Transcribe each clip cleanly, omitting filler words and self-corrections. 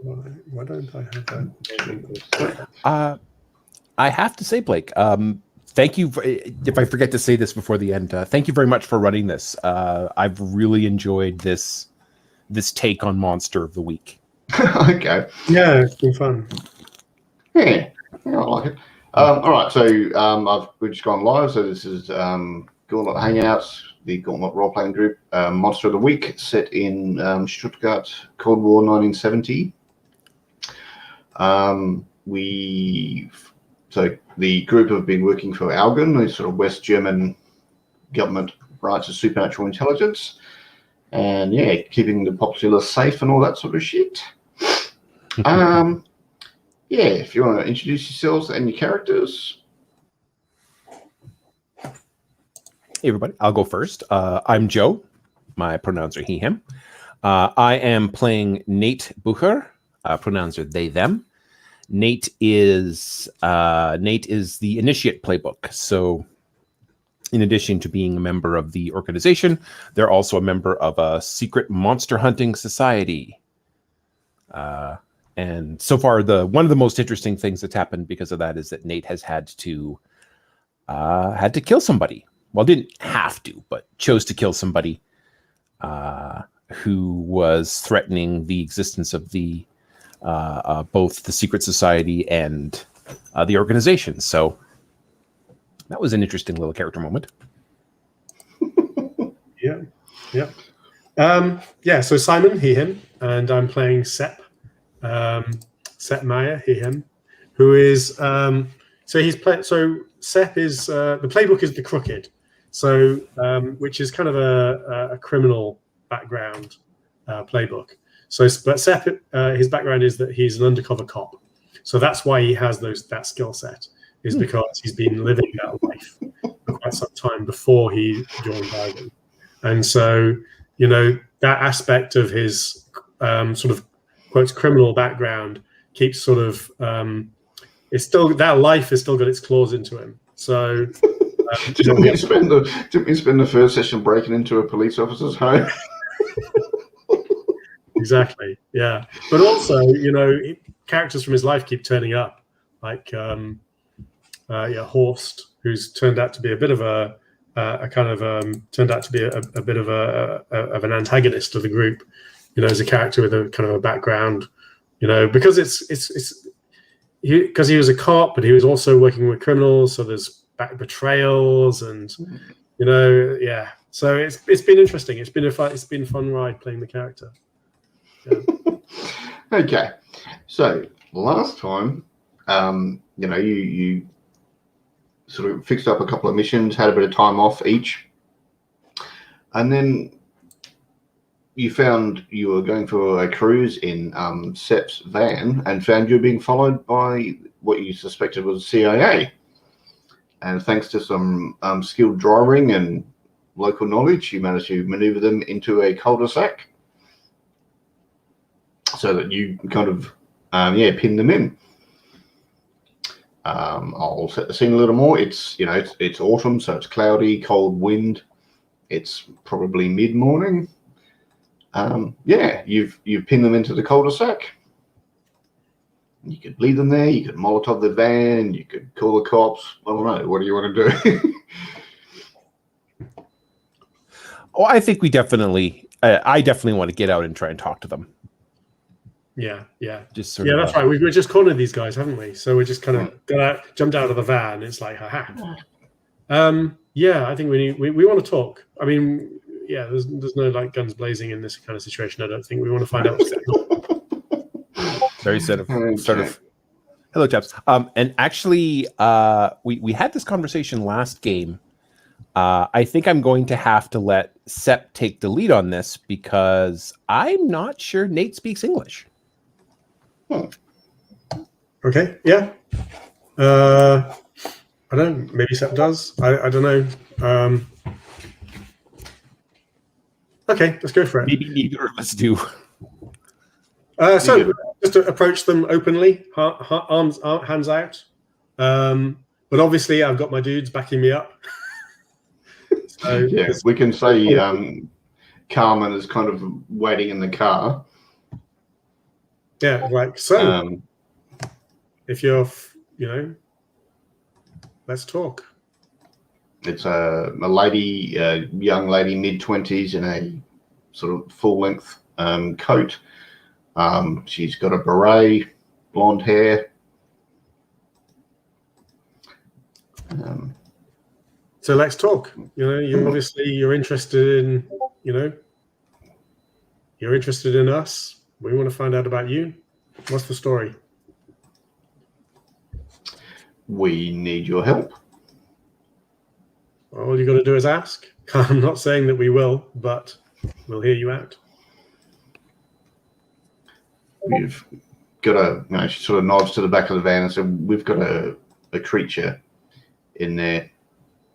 Why don't I have that? I have to say, Blake, thank you. If I forget to say this before the end, thank you very much for running this. I've really enjoyed this take on Monster of the Week. Okay. Yeah, it's been fun. Yeah, I like it. All right, so we've just gone live. So this is Gauntlet Hangouts, the Gauntlet role-playing group, Monster of the Week, set in Stuttgart, Cold War 1970. So the group have been working for Augen, the sort of West German government branch of supernatural intelligence, and yeah, keeping the populace safe and all that sort of shit. Yeah, if you want to introduce yourselves and your characters. Hey, everybody. I'll go first. I'm Joe. My pronouns are he, him. I am playing Nate Bucher. Pronouns are they, them. Nate is the Initiate playbook. So in addition to being a member of the organization, they're also a member of a secret monster hunting society. And so far, one of the most interesting things that's happened because of that is that Nate has had to kill somebody. Well, didn't have to, but chose to kill somebody who was threatening the existence of the both the secret society and the organization. So that was an interesting little character moment. Yeah. So Simon, he, him, and I'm playing Sepp. Sepp Meyer, he, him, who is Sepp is the playbook is the Crooked, so which is kind of a criminal background playbook. So, but Sepp, his background is that he's an undercover cop, so that's why he has that skill set, is because he's been living that life for quite some time before he joined Augen, and so that aspect of his sort of quotes criminal background keeps sort of it's still, that life has still got its claws into him. So didn't we spend the first session breaking into a police officer's home? Exactly, yeah. But also, characters from his life keep turning up, like Horst, who's turned out to be a bit of a bit of an antagonist of the group. As a character with a kind of a background, because because he was a cop, but he was also working with criminals. So there's betrayals, and yeah. So it's been interesting. It's been a fun ride playing the character. Yeah. Okay, so last time, you sort of fixed up a couple of missions, had a bit of time off each, and then you found you were going for a cruise in Sepp's van and found you were being followed by what you suspected was CIA. And thanks to some skilled driving and local knowledge, you managed to maneuver them into a cul-de-sac so that you kind of, pin them in. I'll set the scene a little more. It's autumn, so it's cloudy, cold wind. It's probably mid-morning. You've pinned them into the cul-de-sac. You could leave them there. You could Molotov the van. You could call the cops. I don't know. What do you want to do? I think I definitely want to get out and try and talk to them. Yeah. Just that's right. We've just cornered these guys, haven't we? So we just kind of jumped out of the van. It's like, haha. I think we want to talk. I mean, yeah, there's no like guns blazing in this kind of situation. I don't think. We want to find out what's going on. Very sort of. Hello, chaps. And actually, we had this conversation last game. I think I'm going to have to let Sepp take the lead on this because I'm not sure Nate speaks English. Okay. Yeah. I don't. Maybe Sepp does. I don't know. Okay, let's go for it. Maybe neither of us do. So just to approach them openly, hands out. But obviously, I've got my dudes backing me up. So yeah, we can say Carmen is kind of waiting in the car. Yeah, like so. Um, If you're, let's talk. it's a lady, young lady, mid-20s, in a sort of full-length coat. She's got a beret, blonde hair. So let's talk. You're obviously interested in, you're interested in us. We want to find out about you. What's the story? We need your help. All you got to do is ask. I'm not saying that we will, but we'll hear you out. We've got she sort of nods to the back of the van and said, we've got a creature in there.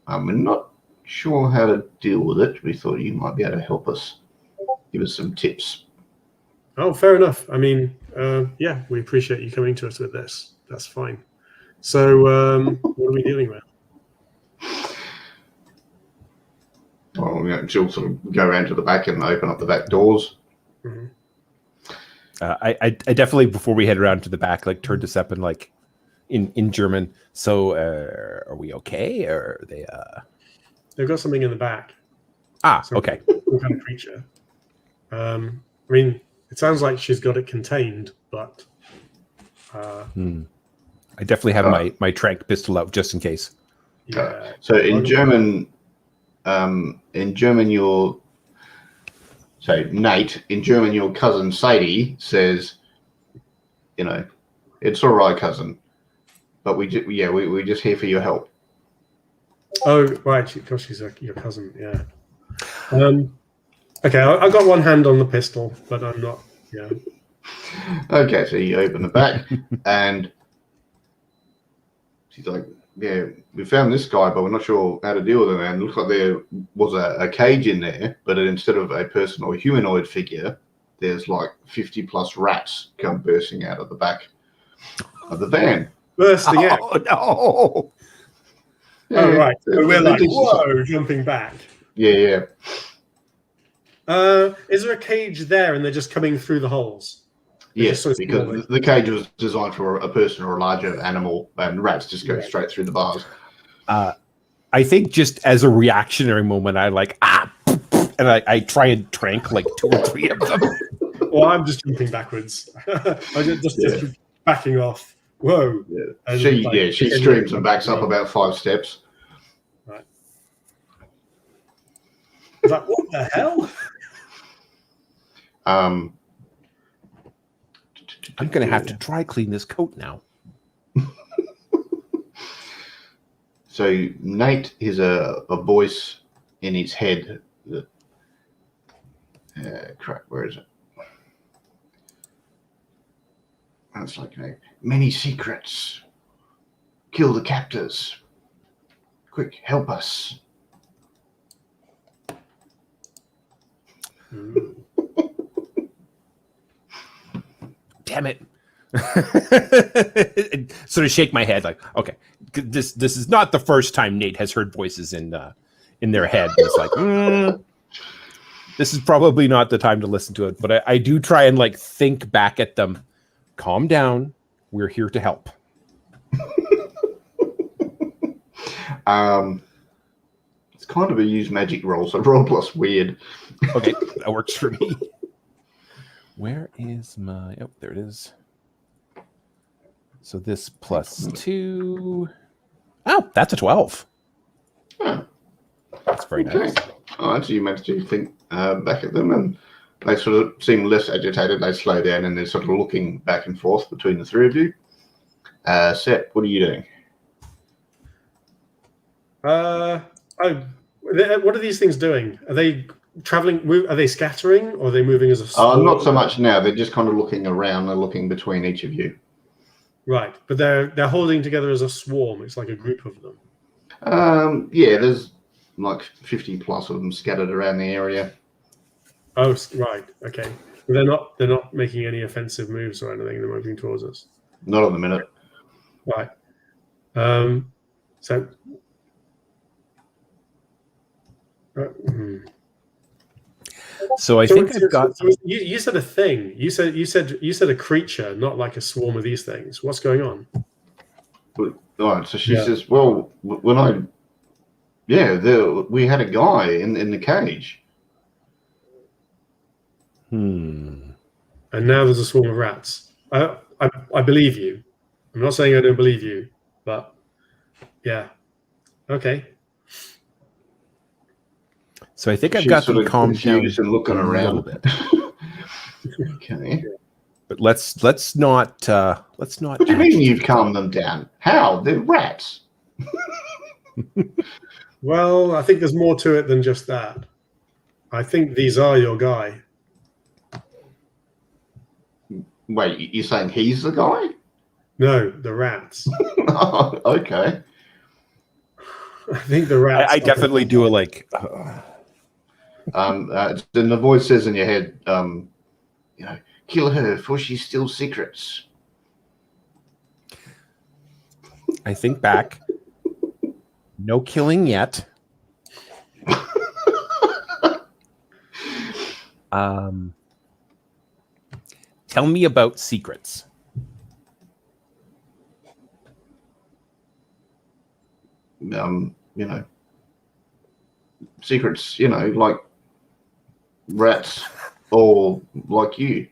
We're not sure how to deal with it. We thought you might be able to help us. Give us some tips. Oh, fair enough. I mean, yeah, we appreciate you coming to us with this. That's fine. So what are we dealing with? Well, she'll sort of go around to the back and open up the back doors. Mm-hmm. I definitely, before we head around to the back, like turn to Sepp and like in German. So are we okay? Or are they? They've got something in the back. Okay. Some kind of creature. I mean, it sounds like she's got it contained, but. I definitely have my tranq pistol out just in case. Yeah. So in German, you're. So Nate, in German, your cousin Sadie says, it's all right, cousin, but we're just here for your help. Oh, right. Because she's your cousin. Yeah. Okay, I got one hand on the pistol, but I'm not. Yeah. Okay, so you open the back, and she's like, "Yeah, we found this guy, but we're not sure how to deal with him." And it looks like there was a cage in there, but instead of a person or a humanoid figure, there's like 50 plus rats come bursting out of the back of the van. Bursting out. Oh no! Oh, right. So we're like, decent whoa, size. jumping back. Yeah. Is there a cage there and they're just coming through the holes? Yes, because the cage was designed for a person or a larger animal, and rats just go straight through the bars. I think just as a reactionary moment, I like, and I try and trank like 2 or 3 of them. Well, I'm just jumping backwards. I'm just backing off. Whoa. Yeah. She streams and backs up about 5 steps. Right. I was like, what the hell? I'm going to have to dry clean this coat now. So Nate is a voice in his head that, crap, where is it? And it's like, many secrets. Kill the captors. Quick, help us. Damn it. Sort of shake my head like, okay, this is not the first time Nate has heard voices in their head. It's like, this is probably not the time to listen to it, but I do try and like think back at them. Calm down. We're here to help. It's kind of a use magic roll, so roll plus weird. Okay, that works for me. Where is my... Oh, there it is. So this plus 2... Oh, that's a 12. Oh. That's very nice. All right, so you managed to think back at them, and they sort of seem less agitated. They slow down, and they're sort of looking back and forth between the 3 of you. Sep, what are you doing? What are these things doing? Are they traveling? Are they scattering, or are they moving as a swarm? Not so much now. They're just kind of looking around. They're looking between each of you. Right, but they're holding together as a swarm. It's like a group of them. Yeah, there's like 50 plus of them scattered around the area. Oh, right. Okay. But they're not making any offensive moves or anything. They're moving towards us. Not on the minute. Right. So. So I think I've got. You said a thing. You said a creature, not like a swarm of these things. What's going on? All right. So she says, "Well, when we had a guy in the cage." And now there's a swarm of rats. I believe you. I'm not saying I don't believe you, but yeah. Okay. So I think I've got them calmed down confused and looking around a little bit. Okay. But let's not. What do you mean you've calmed them down? How? They're rats. Well, I think there's more to it than just that. I think these are your guy. Wait, you're saying he's the guy? No, the rats. Okay. I think the rats. I definitely do a like. Then the voice says in your head, kill her for she steals secrets. I think back. No killing yet. Tell me about secrets. Secrets, like rats or like you.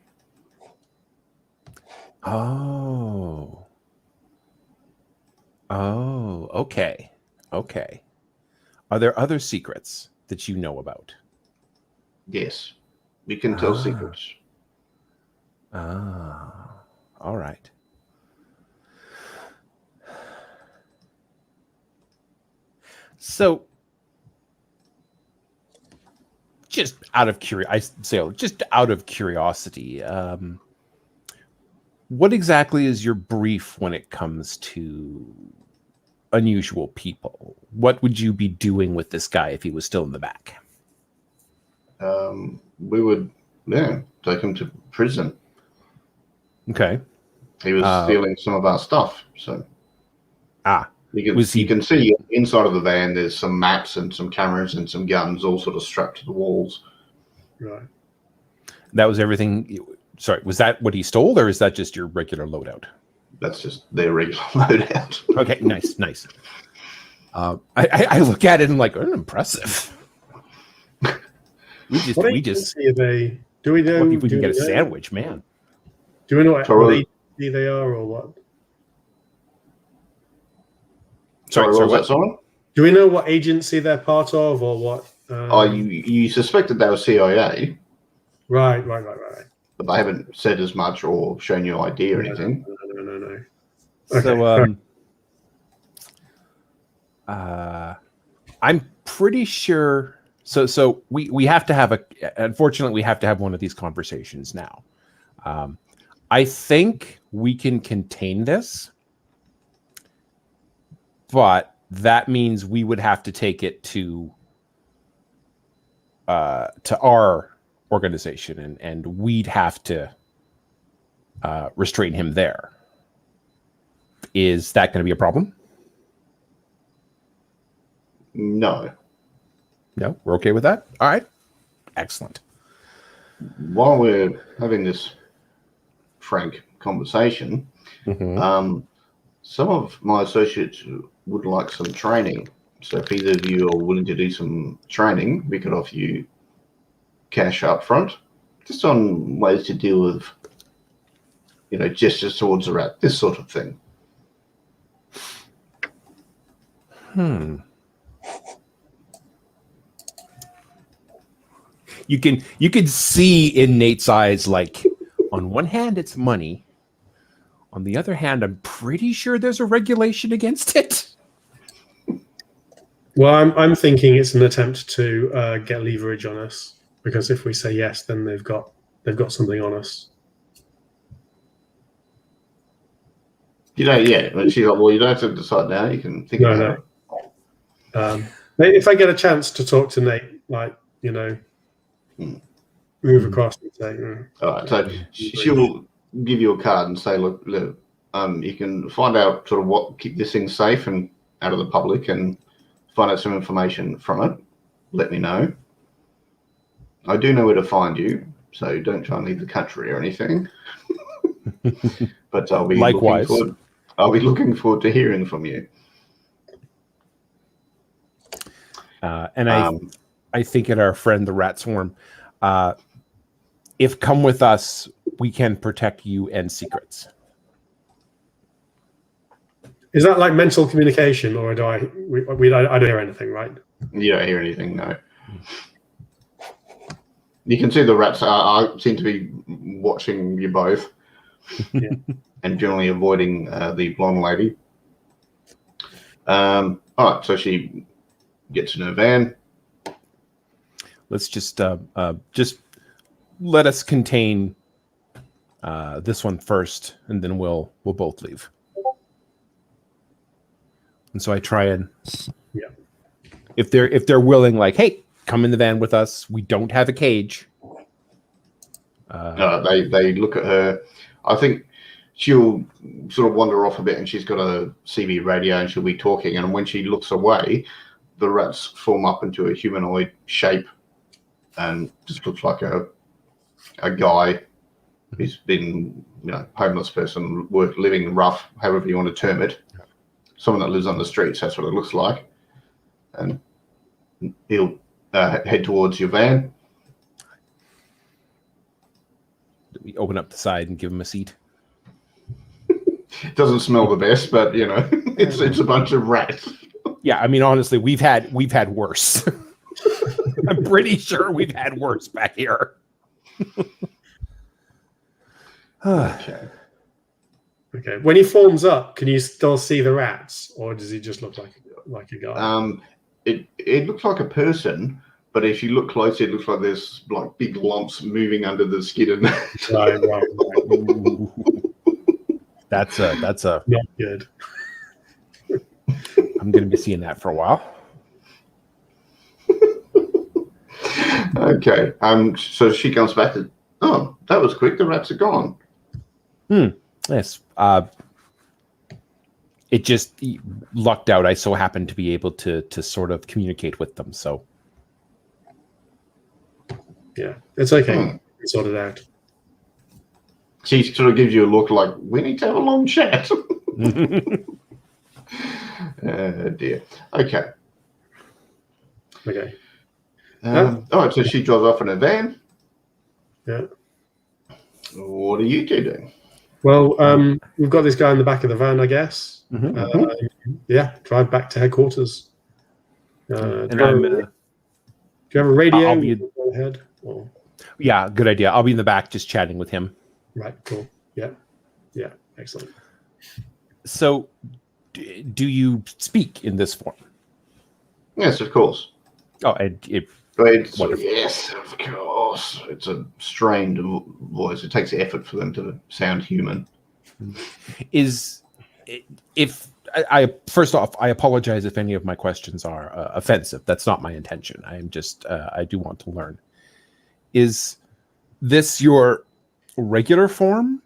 Oh, okay. Are there other secrets that you know about? Yes, we can tell secrets. All right. So, just out of curiosity, what exactly is your brief when it comes to unusual people? What would you be doing with this guy if he was still in the back? We would, take him to prison. Okay. He was stealing some of our stuff, so. You can see inside of the van, there's some maps and some cameras and some guns all sort of strapped to the walls. Right. That was everything. Sorry, was that what he stole, or is that just your regular loadout? That's just their regular loadout. Okay, nice. I look at it and I'm like, impressive. We just. Are they? Do we know? If we can get a sandwich, man. Do we know what agency they are or what? Sorry, what was that, Simon? Do we know what agency they're part of or what? You suspected they were CIA. Right. But they haven't said as much or shown you ID or anything. No. Okay. So, I'm pretty sure. So we have to have unfortunately, we have to have one of these conversations now. I think we can contain this, but that means we would have to take it to our organization, and we'd have to restrain him there. Is that going to be a problem? No, we're okay with that. All right, excellent. While we're having this frank conversation, some of my associates would like some training. So if either of you are willing to do some training, we could offer you cash up front, just on ways to deal with, gestures towards a rat, this sort of thing. You can see in Nate's eyes, like, on one hand it's money, on the other hand I'm pretty sure there's a regulation against it. Well, I'm thinking it's an attempt to get leverage on us, because if we say yes, then they've got something on us. But she's like, well, you don't have to decide now. You can think about it. If I get a chance to talk to Nate, move across and say, all right. So she'll give you a card and say, look, you can find out sort of keep this thing safe and out of the public, and find out some information from it. Let me know. I do know where to find you, so don't try and leave the country or anything. But I'll be Likewise. looking forward to hearing from you. And I think at our friend the Rat Swarm, if come with us, we can protect you and secrets. Is that like mental communication, or do I don't hear anything, right? You don't hear anything, no. You can see the rats I seem to be watching you both. Yeah. And generally avoiding the blonde lady. All right, so she gets in her van. Let's just let us contain this one first, and then we'll both leave. And so I try and, if they're willing, like, hey, come in the van with us. We don't have a cage. They look at her. I think she'll sort of wander off a bit, and she's got a CB radio, and she'll be talking. And when she looks away, the rats form up into a humanoid shape, and just looks like a guy who's been, homeless person, living rough, however you want to term it. Someone that lives on the streets. That's what it looks like. And he'll head towards your van. We open up the side and give him a seat. It doesn't smell the best, but it's a bunch of rats. Yeah, I mean, honestly, we've had worse. I'm pretty sure we've had worse back here. Okay. Okay. When he forms up, can you still see the rats, or does he just look like a guy? It looks like a person, but if you look closely, it looks like there's like big lumps moving under the skin. Right. That's a Not good. I'm going to be seeing that for a while. Okay. So she comes back to, oh, that was quick. The rats are gone. Yes. It just lucked out. I so happened to be able to sort of communicate with them. So. Yeah, it's okay. Sort it out. She sort of gives you a look like, we need to have a long chat. Dear. Okay. Okay. All right, so she drives off in a van. Yeah. What are you two doing? Well, we've got this guy in the back of the van, I guess. Yeah, drive back to headquarters. Do you have a radio? I'll be ahead. Or? Yeah, good idea. I'll be in the back just chatting with him. Right, cool. Yeah, excellent. So, do you speak in this form? Yes, of course. Oh, yes, of course. It's a strained voice. It takes effort for them to sound human. First off, I apologize if any of my questions are offensive. That's not my intention. I am just I do want to learn. Is this your regular form?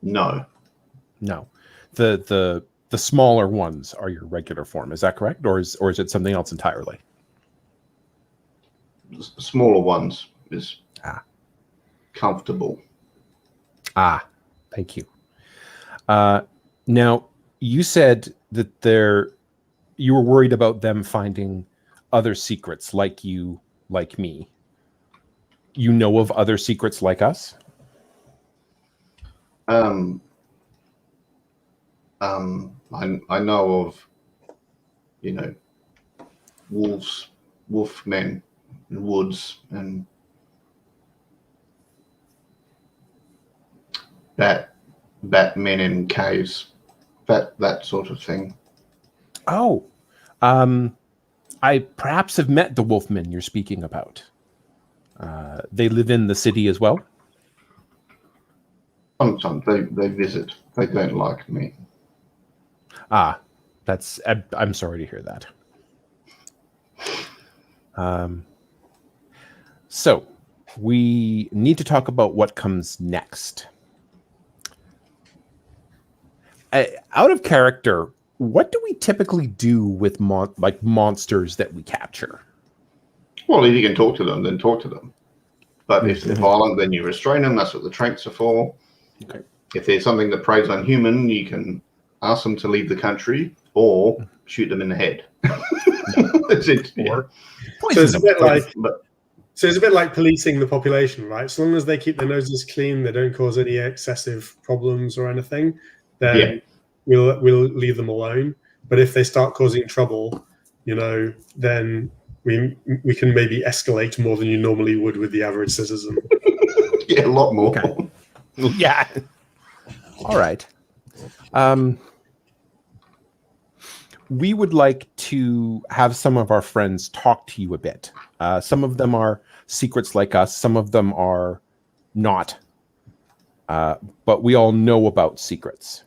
No. The smaller ones are your regular form. Is that correct, or is it something else entirely? Smaller ones is comfortable. Thank you. Now, you said that you were worried about them finding other secrets like you, like me. You know of other secrets like us? I know of, wolfmen in woods and batmen in caves, that sort of thing. Oh, I perhaps have met the wolfmen you're speaking about. They live in the city as well? Sometimes they visit. They don't like me. I'm sorry to hear that. So we need to talk about what comes next. Out of character, what do we typically do with monsters that we capture? Well, if you can talk to them, then talk to them. But if they're violent, then you restrain them. That's what the tranks are for. Okay. If there's something that preys on human, you can ask them to leave the country or shoot them in the head. That's it. Or So it's a bit like but, so it's a bit like policing the population, right? So long as they keep their noses clean, they don't cause any excessive problems or anything, then we'll leave them alone. But if they start causing trouble, then we can maybe escalate more than you normally would with the average citizen. yeah, a lot more. Okay. Yeah. All right. We would like to have some of our friends talk to you a bit. Some of them are secrets like us. Some of them are not. But we all know about secrets.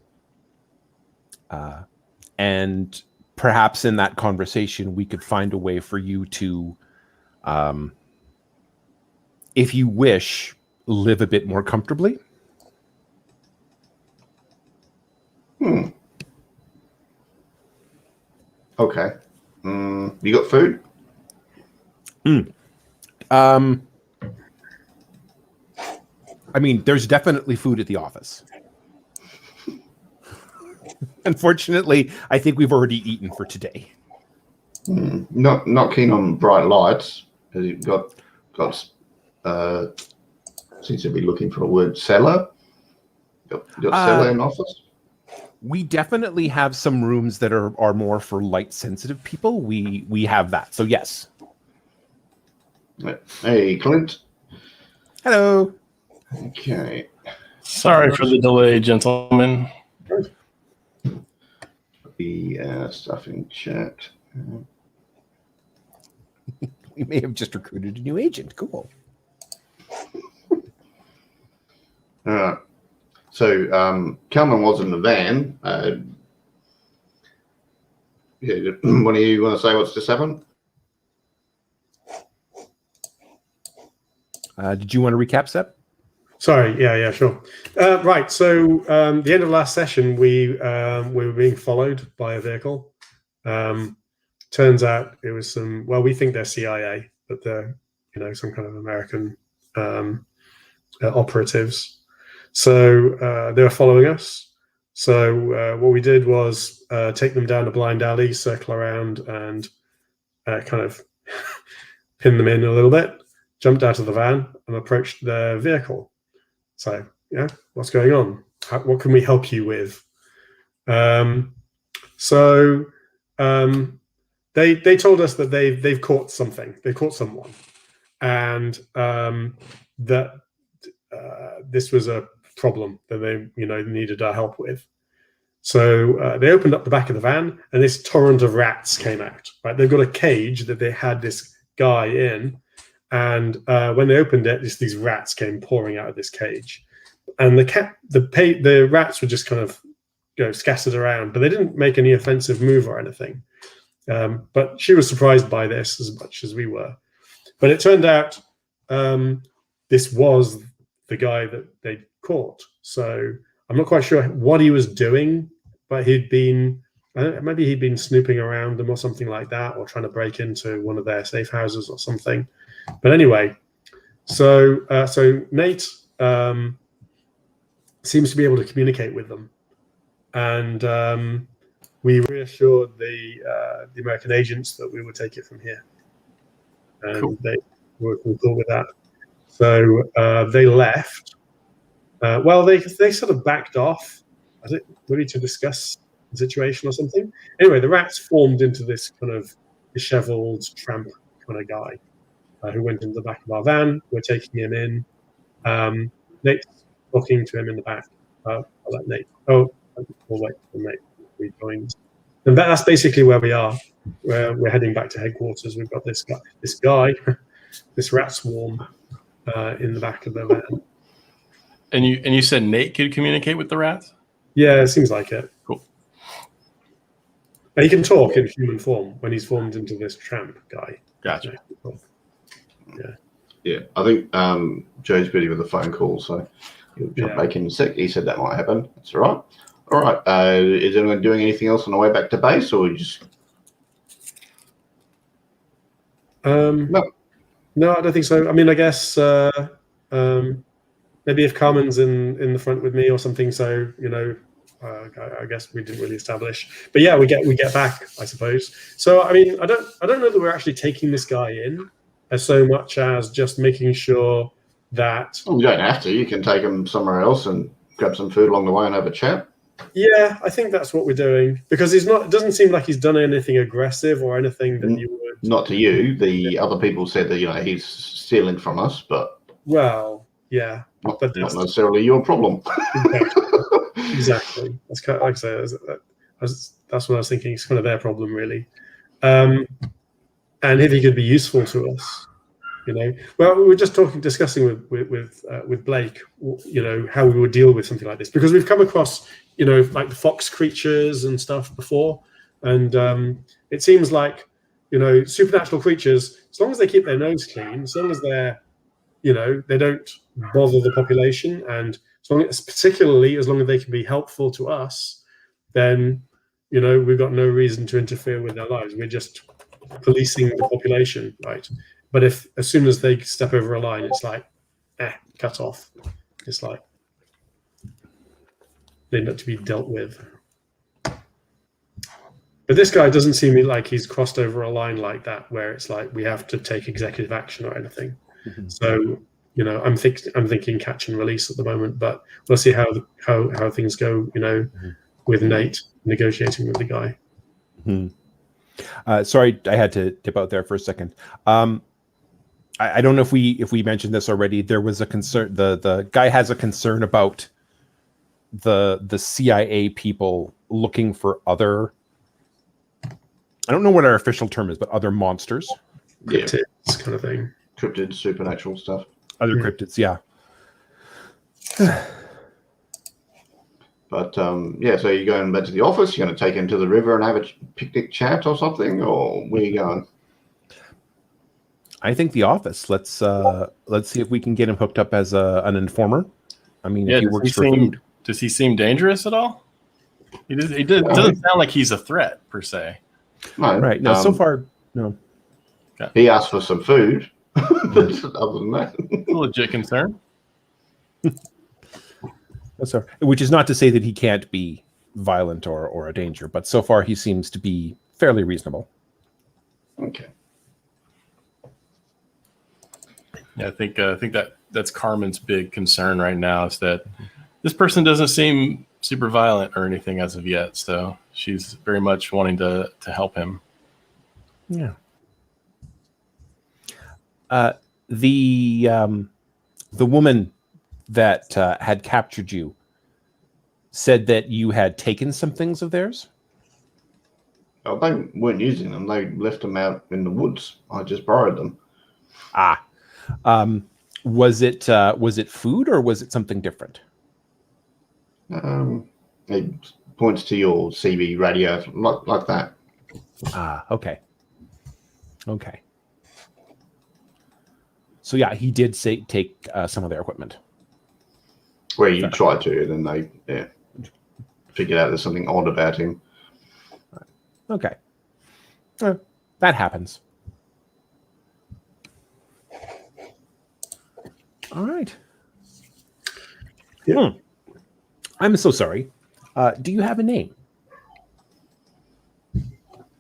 And perhaps in that conversation, we could find a way for you to, if you wish, live a bit more comfortably. Okay. You got food? I mean, there's definitely food at the office. Unfortunately, I think we've already eaten for today. Not keen on bright lights. Has it got seems to be looking for a word, cellar? Got cellar in office? We definitely have some rooms that are more for light sensitive people. We have that. So yes. Hey, Clint. Hello. Okay. Sorry for the delay, gentlemen. The stuff in chat. We may have just recruited a new agent. Cool. All right. So Calman was in the van. What do you want to say? What's this happen? Did you want to recap, Seb? Sorry, yeah, sure. Right, so the end of last session, we were being followed by a vehicle. Turns out it was we think they're CIA, but they're some kind of American operatives. So they were following us. So what we did was take them down a blind alley, circle around, and kind of pin them in a little bit. Jumped out of the van and approached their vehicle. So, what's going on? What can we help you with? They told us that they've caught something. They caught someone, and that this was a problem that they needed our help with. So they opened up the back of the van, and this torrent of rats came out. Right, they've got a cage that they had this guy in. And when they opened it, these rats came pouring out of this cage, and the rats were just kind of scattered around, but they didn't make any offensive move or anything. But she was surprised by this as much as we were. But it turned out this was the guy that they caught. So I'm not quite sure what he was doing, but maybe he'd been snooping around them or something like that, or trying to break into one of their safe houses or something. But anyway, so Nate seems to be able to communicate with them, and we reassured the American agents that we would take it from here, and cool. They were cool with that. So they left. They sort of backed off. I think ready to discuss the situation or something. Anyway, the rats formed into this kind of disheveled tramp kind of guy. Who went into the back of our van. We're taking him in. Nate's talking to him in the back. I'll let Nate. We'll wait for Nate to be joined. And that's basically where we are. We're heading back to headquarters. We've got this guy, this rat swarm in the back of the van. And you said Nate could communicate with the rats? Yeah, it seems like it. Cool. And he can talk in human form when he's formed into this tramp guy. Gotcha. Yeah. I think Joe's busy with a phone call, so he'll jump back in a sec. He said that might happen. That's all right. All right. Is anyone doing anything else on the way back to base, or just? No. No, I don't think so. I mean, I guess maybe if Carmen's in the front with me or something. So I guess we didn't really establish. But yeah, we get back, I suppose. So I mean, I don't know that we're actually taking this guy in as so much as just making sure that. Well, you don't have to. You can take him somewhere else and grab some food along the way and have a chat. Yeah, I think that's what we're doing because it doesn't seem like he's done anything aggressive or anything that you would. Not to you. The other people said that he's stealing from us, but yeah, not but necessarily your problem. Exactly. That's kind of, like I say, that's what I was thinking. It's kind of their problem, really. And if he could be useful to us, Well, we were just discussing with Blake, how we would deal with something like this because we've come across, like the fox creatures and stuff before, and it seems like, supernatural creatures, as long as they keep their nose clean, as long as they're, they don't bother the population, and particularly as long as they can be helpful to us, then, we've got no reason to interfere with their lives. We're just policing the population, right? But as soon as they step over a line, it's like, cut off. It's like they need to be dealt with. But this guy doesn't seem like he's crossed over a line like that, where it's like we have to take executive action or anything. Mm-hmm. So, I'm thinking catch and release at the moment, but we'll see how things go. Mm-hmm. With Nate negotiating with the guy. Mm-hmm. Sorry, I had to dip out there for a second. I don't know if we mentioned this already. There was a concern. The guy has a concern about the CIA people looking for other. I don't know what our official term is, but other monsters. Cryptids, kind of thing. Cryptids, supernatural stuff. Other cryptids, yeah. But so you're going back to the office. You're going to take him to the river and have a picnic chat or something, or where are you going? I think the office. Let's see if we can get him hooked up as an informer. I mean, if he works for food. Does he seem dangerous at all? He doesn't sound like he's a threat per se. No, right? No, so far, no. Okay. He asked for some food. But other than that, a legit concern. Which is not to say that he can't be violent or a danger, but so far he seems to be fairly reasonable. Okay. Yeah, I think that's Carmen's big concern right now is that this person doesn't seem super violent or anything as of yet, so she's very much wanting to help him. Yeah. The woman that had captured you said that you had taken some things of theirs? Oh, they weren't using them. They left them out in the woods. I just borrowed them. Was it food or was it something different? It points to your CB radio like that. Okay. So yeah, he did take some of their equipment. Where you tried to, and then they figured out there's something odd about him. Okay. That happens. All right. Yeah. I'm so sorry. Do you have a name?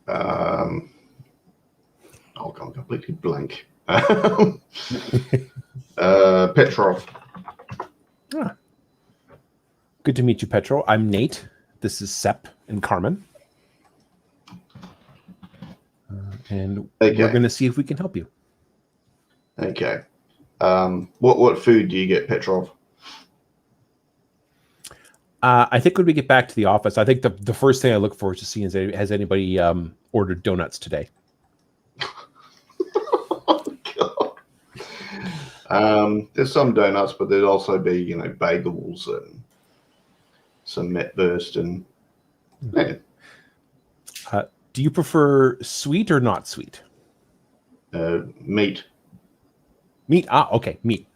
I'll go completely blank. Petrov. Good to meet you, Petro. I'm Nate. This is Sep and Carmen. And we're going to see if we can help you. Okay. What food do you get, Petrov? I think when we get back to the office, I think the first thing I look forward to seeing is has anybody ordered donuts today? Oh, God. There's some donuts, but there'd also be bagels and some Metburst and. Yeah. Do you prefer sweet or not sweet? Meat. Meat. Okay, meat.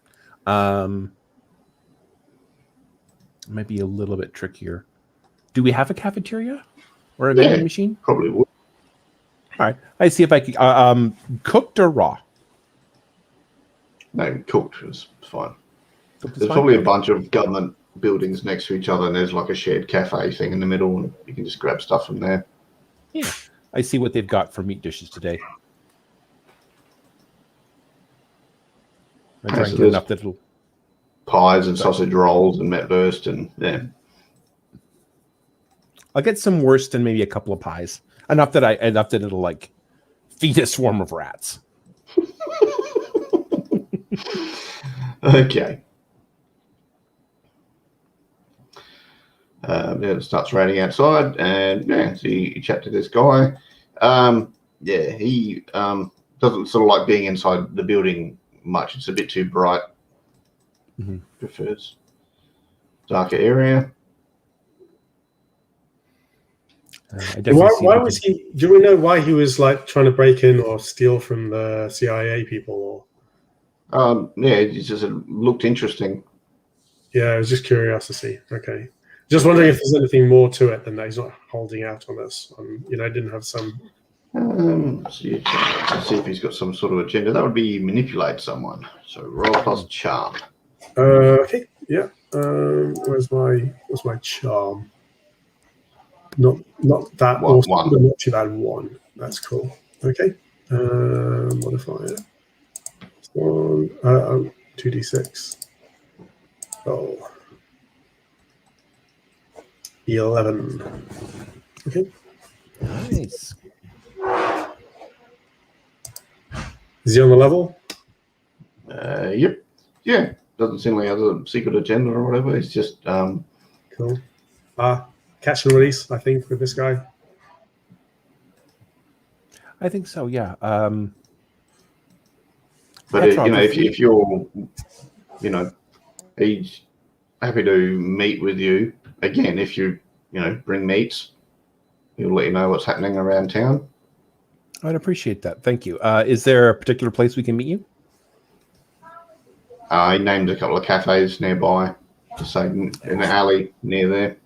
Might be a little bit trickier. Do we have a cafeteria or a vending machine? Probably would. All right. I see if I can. Cooked or raw? No, cooked was fine. Cooked is There's fine? probably a Okay. bunch of government buildings next to each other, and there's like a shared cafe thing in the middle, and you can just grab stuff from there. Yeah, I see what they've got for meat dishes today. I try So and get there's enough that it'll. pies and sausage rolls and metwurst, and yeah. I'll get some wurst and maybe a couple of pies. Enough that it'll like feed a swarm of rats. Okay. It starts raining outside, and yeah, so you chat to this guy. Yeah, he doesn't sort of like being inside the building much. It's a bit too bright. Mhm. Prefers darker area. I definitely see Why what was he? Do we know why he was like trying to break in or steal from the CIA people? Or Yeah, it just looked interesting. yeah, it was just curiosity. Okay, just wondering if there's anything more to it than that. He's not holding out on us. Didn't have some. Let's see if he's got some sort of agenda. That would be manipulate someone. So roll plus charm. Okay, yeah. Where's my charm? Not that One. awesome, but not too bad. 1. That's cool. Okay. Modifier. 1. 2d6. Oh. 11. Okay. Nice. Is he on the level? Yep. Yeah. Doesn't seem like he has a secret agenda or whatever. It's just Cool. Catch and release, I think, with this guy. I think so. Yeah. but if you're he's happy to meet with you again. If you bring meats, he'll let you know what's happening around town. I'd appreciate that. Thank you. Is there a particular place we can meet you? He named a couple of cafes nearby, just say in the alley near there.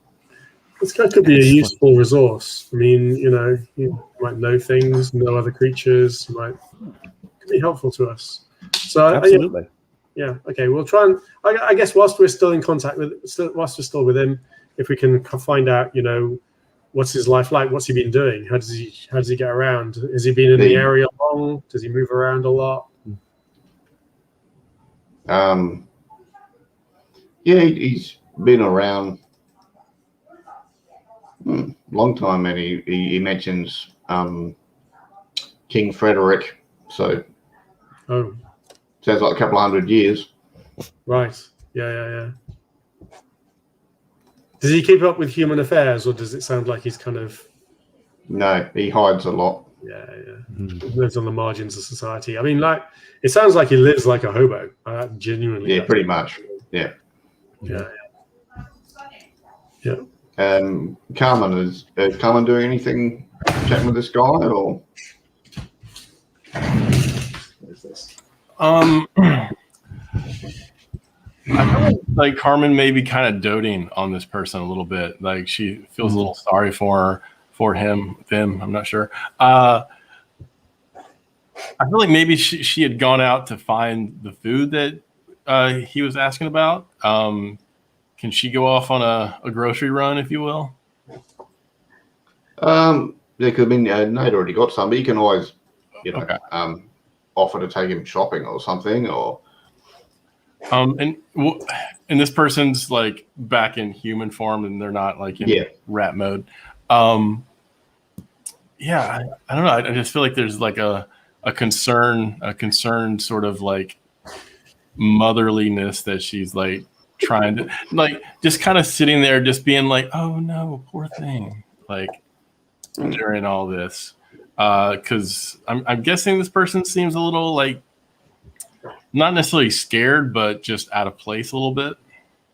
This guy could be a Excellent. useful resource. I mean, you might know things, know other creatures. Could be helpful to us. So Absolutely. yeah. Okay. We'll try and I guess whilst we're still in contact whilst we're still with him, if we can find out, what's his life like? What's he been doing? How does he get around? Has he been in the area long? Does he move around a lot? Yeah, he's been around long time, and he mentions King Frederick. So Oh, sounds like a couple of 100 years. right. Yeah. Does he keep up with human affairs, or does it sound like he's kind of No, he hides a lot. yeah. Mhm. Lives on the margins of society? I mean, it sounds like he lives like a hobo. Genuinely. Yeah, pretty much. Yeah. Yeah. Carmen, is Carmen doing anything chatting with this guy, or? What is this? I feel like Carmen may be kind of doting on this person a little bit. Like she feels a little sorry for them. I'm not sure. I feel like maybe she had gone out to find the food that he was asking about. Can she go off on a grocery run, if you will? There could have been Nate already got some, but you can always, Okay. offer to take him shopping or something, or. And this person's like back in human form, and they're not like in rat mode. I don't know. I just feel like there's like a concern sort of like motherliness that she's like trying to like just kind of sitting there, just being like, oh no, poor thing, like during all this. Because I'm guessing this person seems a little like not necessarily scared, but just out of place a little bit.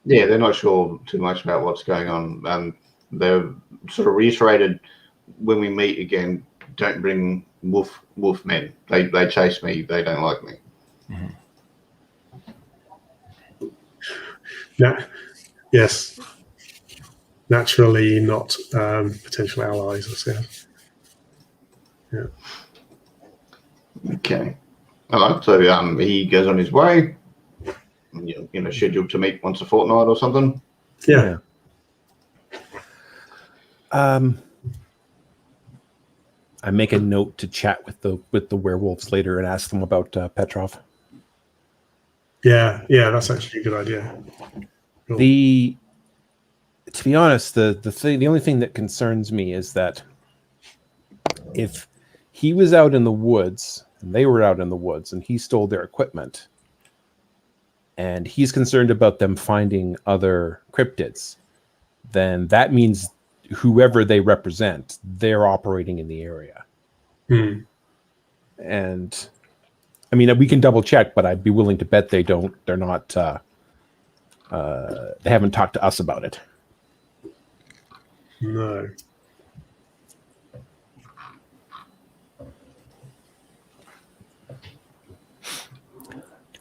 Yeah, they're not sure too much about what's going on. They've sort of reiterated when we meet again, don't bring wolf men. They chase me. They don't like me. Mm-hmm. Yeah. Yes. Naturally not potential allies, I said. Yeah. Okay. All right, so he goes on his way. Scheduled to meet once a fortnight or something. Yeah. I make a note to chat with the werewolves later and ask them about Petrov. Yeah, that's actually a good idea. Cool. To be honest, the only thing that concerns me is that if he was out in the woods and they were out in the woods and he stole their equipment, and he's concerned about them finding other cryptids, then that means whoever they represent, they're operating in the area. And I mean, we can double check, but I'd be willing to bet they don't. They're not. They haven't talked to us about it. No.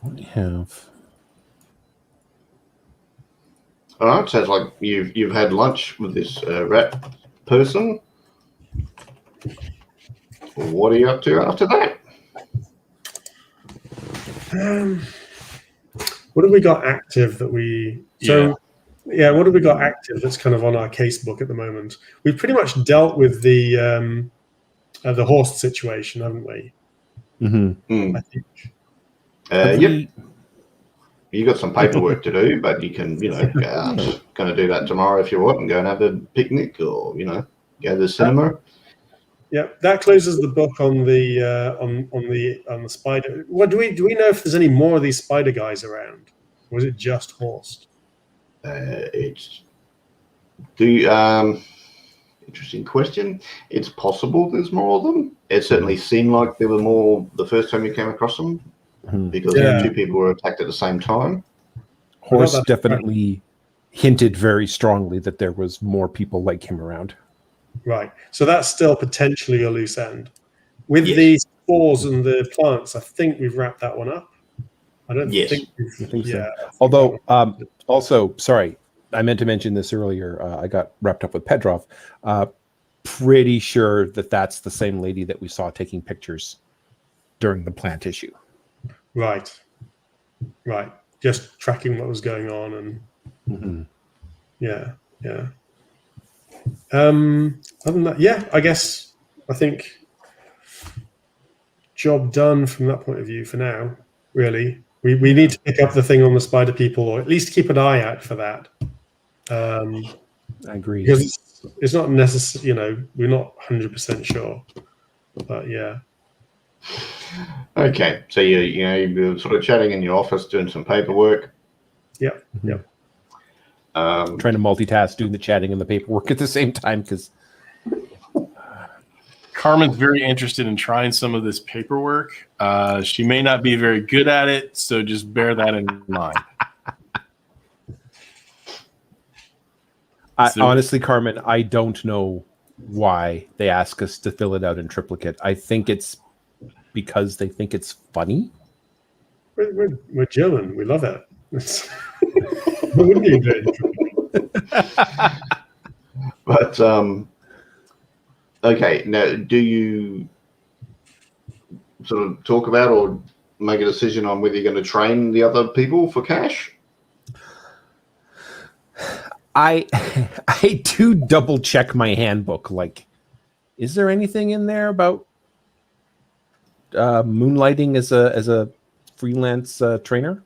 Don't have. All right, sounds like you've had lunch with this rat person. What are you up to after that? What have we got active that we? So yeah, what have we got active that's kind of on our case book at the moment? We've pretty much dealt with the horse situation, haven't we? Mm-hmm. I think. Yep. You got some paperwork to do, but you can, go out. Going to do that tomorrow if you want, and go and have a picnic, or go to the cinema. Yeah, that closes the book on the on the spider. What do we know if there's any more of these spider guys around, or is it just Horst? Interesting question. It's possible there's more of them. It certainly seemed like there were more the first time you came across them, because two people were attacked at the same time. Horst definitely hinted very strongly that there was more people like him around. Right. So that's still potentially a loose end. With the spores and the plants, I think we've wrapped that one up. I don't think we've... so. Although, also, sorry, I meant to mention this earlier. I got wrapped up with Petrov. Pretty sure that that's the same lady that we saw taking pictures during the plant issue. Right. Just tracking what was going on and yeah. Other than that, I think job done from that point of view for now. Really, we need to pick up the thing on the spider people, or at least keep an eye out for that. I agree, because it's not necessary. We're not 100% sure, but yeah. Okay, so you're sort of chatting in your office, doing some paperwork. Yep. Trying to multitask, doing the chatting and the paperwork at the same time, because Carmen's very interested in trying some of this paperwork. She may not be very good at it, so just bear that in mind. Honestly, Carmen, I don't know why they ask us to fill it out in triplicate. I think it's because they think it's funny. We're German. We love it. What wouldn't you do? But okay, now do you sort of talk about or make a decision on whether you're going to train the other people for cash? I do double check my handbook. Like, is there anything in there about moonlighting as a freelance trainer?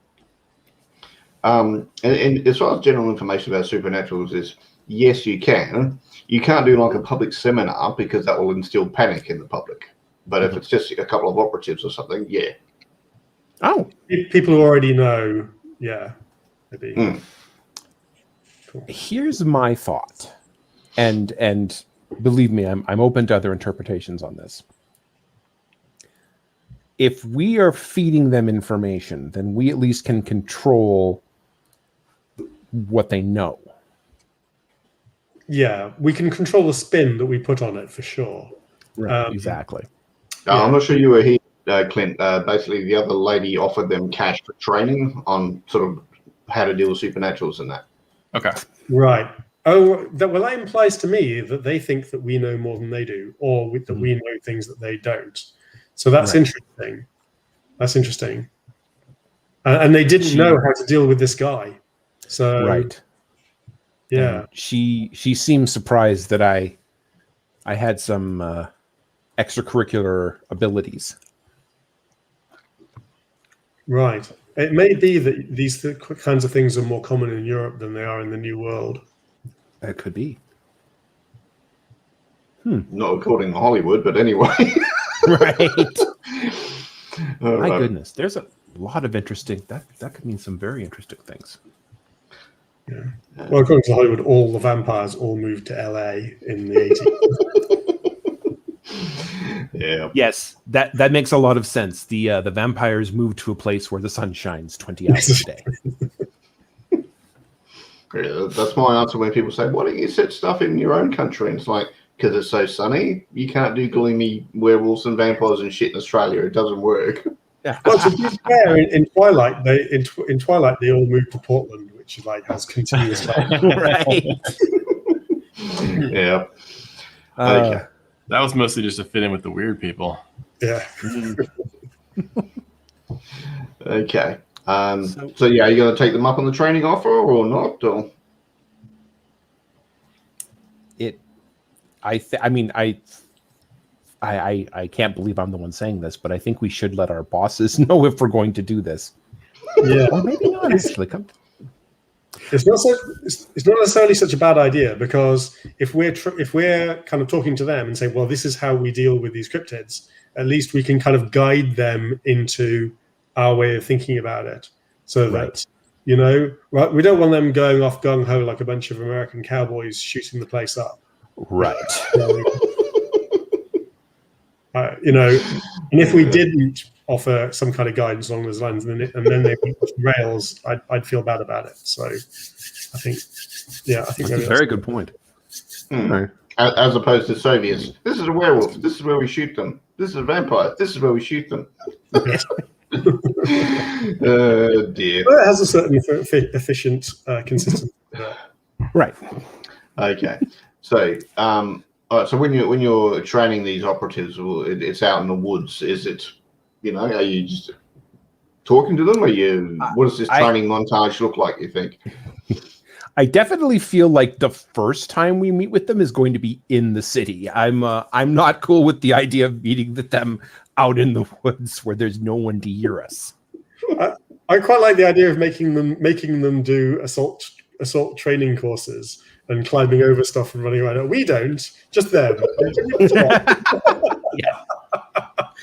And as far as general information about supernaturals is, yes, you can. You can't do like a public seminar because that will instill panic in the public. But if it's just a couple of operatives or something, yeah. Oh, people who already know, yeah, maybe. Cool. Here's my thought, and believe me, I'm open to other interpretations on this. If we are feeding them information, then we at least can control what they know. Yeah, we can control the spin that we put on it for sure. Right, exactly. I'm not sure you were here, Clint. Basically, the other lady offered them cash for training on sort of how to deal with supernaturals and that. Okay. Right. Oh, that implies to me that they think that we know more than they do, or that we know things that they don't. So that's interesting. That's interesting. And they didn't know how to deal with this guy. So Right. yeah. And she seemed surprised that I had some extracurricular abilities. Right. It may be that these kinds of things are more common in Europe than they are in the New World. That could be. Not according to Hollywood, but anyway. Right. All My right. goodness, there's a lot of interesting. That could mean some very interesting things. Yeah. Well, according to Hollywood, all the vampires all moved to LA in the 80s. Yeah. Yes, that makes a lot of sense. The vampires moved to a place where the sun shines 20 hours a day. Yeah, that's my answer when people say, "Why don't you set stuff in your own country?" And it's like, because it's so sunny, you can't do gloomy werewolves and vampires and shit in Australia. It doesn't work. Yeah. Well, to be fair, in Twilight, in Twilight they all moved to Portland, which is like has continuous light. Right. Yeah. Okay. That was mostly just to fit in with the weird people. Yeah. Okay. So yeah, are you going to take them up on the training offer or not? Or? I can't believe I'm the one saying this, but I think we should let our bosses know if we're going to do this. Yeah. Or maybe not actually. It's not necessarily such a bad idea, because if we're kind of talking to them and saying, well, this is how we deal with these cryptids, at least we can kind of guide them into our way of thinking about it, so that we don't want them going off gung ho like a bunch of American cowboys shooting the place up. Right. And if we didn't offer some kind of guidance along those lines, and then they went off the rails, I'd feel bad about it. So I think That's a very good point. Right. As opposed to Soviets, this is a werewolf. This is where we shoot them. This is a vampire. This is where we shoot them. Yes. Dear. Well, it has a certain efficient consistency. Right. Okay. So, all right, so when you're training these operatives, it's out in the woods. Is it, are you just talking to them? What does this training montage look like, you think? I definitely feel like the first time we meet with them is going to be in the city. I'm not cool with the idea of meeting with them out in the woods where there's no one to hear us. I quite like the idea of making them do assault training courses and climbing over stuff and running around. We don't, just them. Yeah.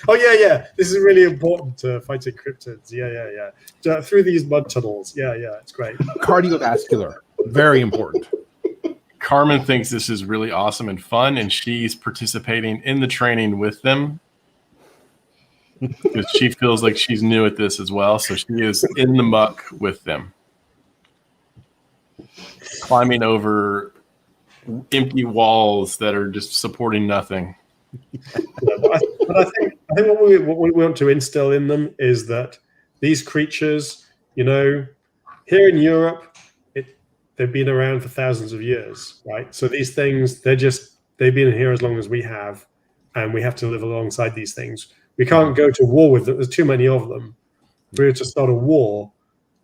Oh yeah. This is really important to fighting cryptids. Yeah. Through these mud tunnels. Yeah. It's great. Cardiovascular, very important. Carmen thinks this is really awesome and fun, and she's participating in the training with them because she feels like she's new at this as well. So she is in the muck with them, climbing over empty walls that are just supporting nothing. But I think what we want to instill in them is that these creatures, here in Europe, they've been around for thousands of years, right? So these things, they've been here as long as we have, and we have to live alongside these things. We can't go to war with them. There's too many of them. If we were to start a war,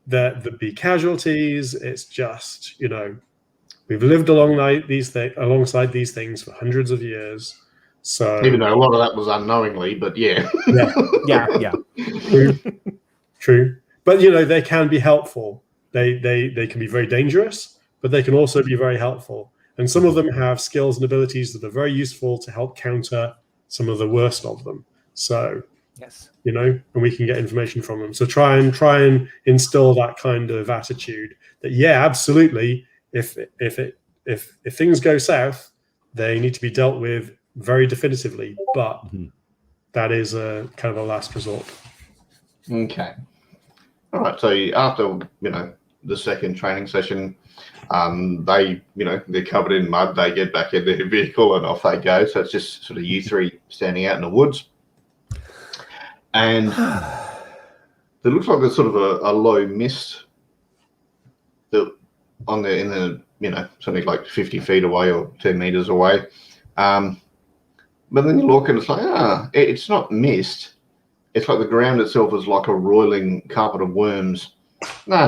there'd be casualties. It's just, we've lived alongside these things for hundreds of years. So even though a lot of that was unknowingly, but yeah. Yeah. True. But they can be helpful. They can be very dangerous, but they can also be very helpful. And some of them have skills and abilities that are very useful to help counter some of the worst of them. So yes, and we can get information from them. So try and instill that kind of attitude that absolutely, if things go south, they need to be dealt with very definitively, but that is a kind of a last resort. Okay. All right. So after the second training session, they're covered in mud. They get back in their vehicle and off they go. So it's just sort of you three standing out in the woods, and it looks like there's sort of a low mist that in the something like 50 feet away or 10 meters away. But then you look and it's like, it's not mist. it's like the ground itself is like a roiling carpet of worms. No,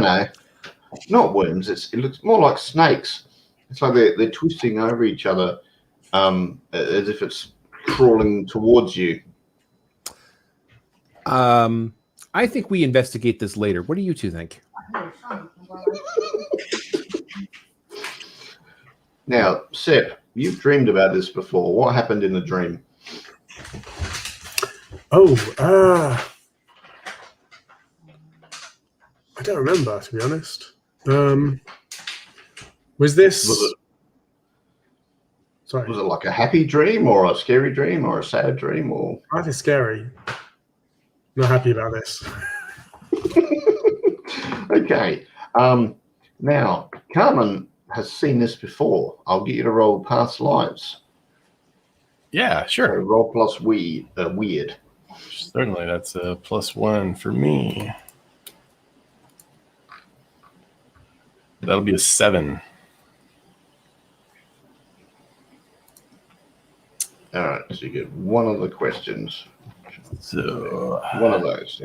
not worms. It looks more like snakes. It's like they're twisting over each other, as if it's crawling towards you. I think we investigate this later. What do you two think? Now, Sep, you've dreamed about this before. What happened in the dream? Oh, I don't remember, to be honest. Was this? Sorry. Was it like a happy dream or a scary dream or a sad dream or? Rather scary. Not happy about this. Okay. Now, Carmen has seen this before. I'll get you to roll past lives. Yeah, So sure. roll plus weird. Certainly, that's a +1 for me. That'll be a 7. All right, so you get one of the questions. So One of those.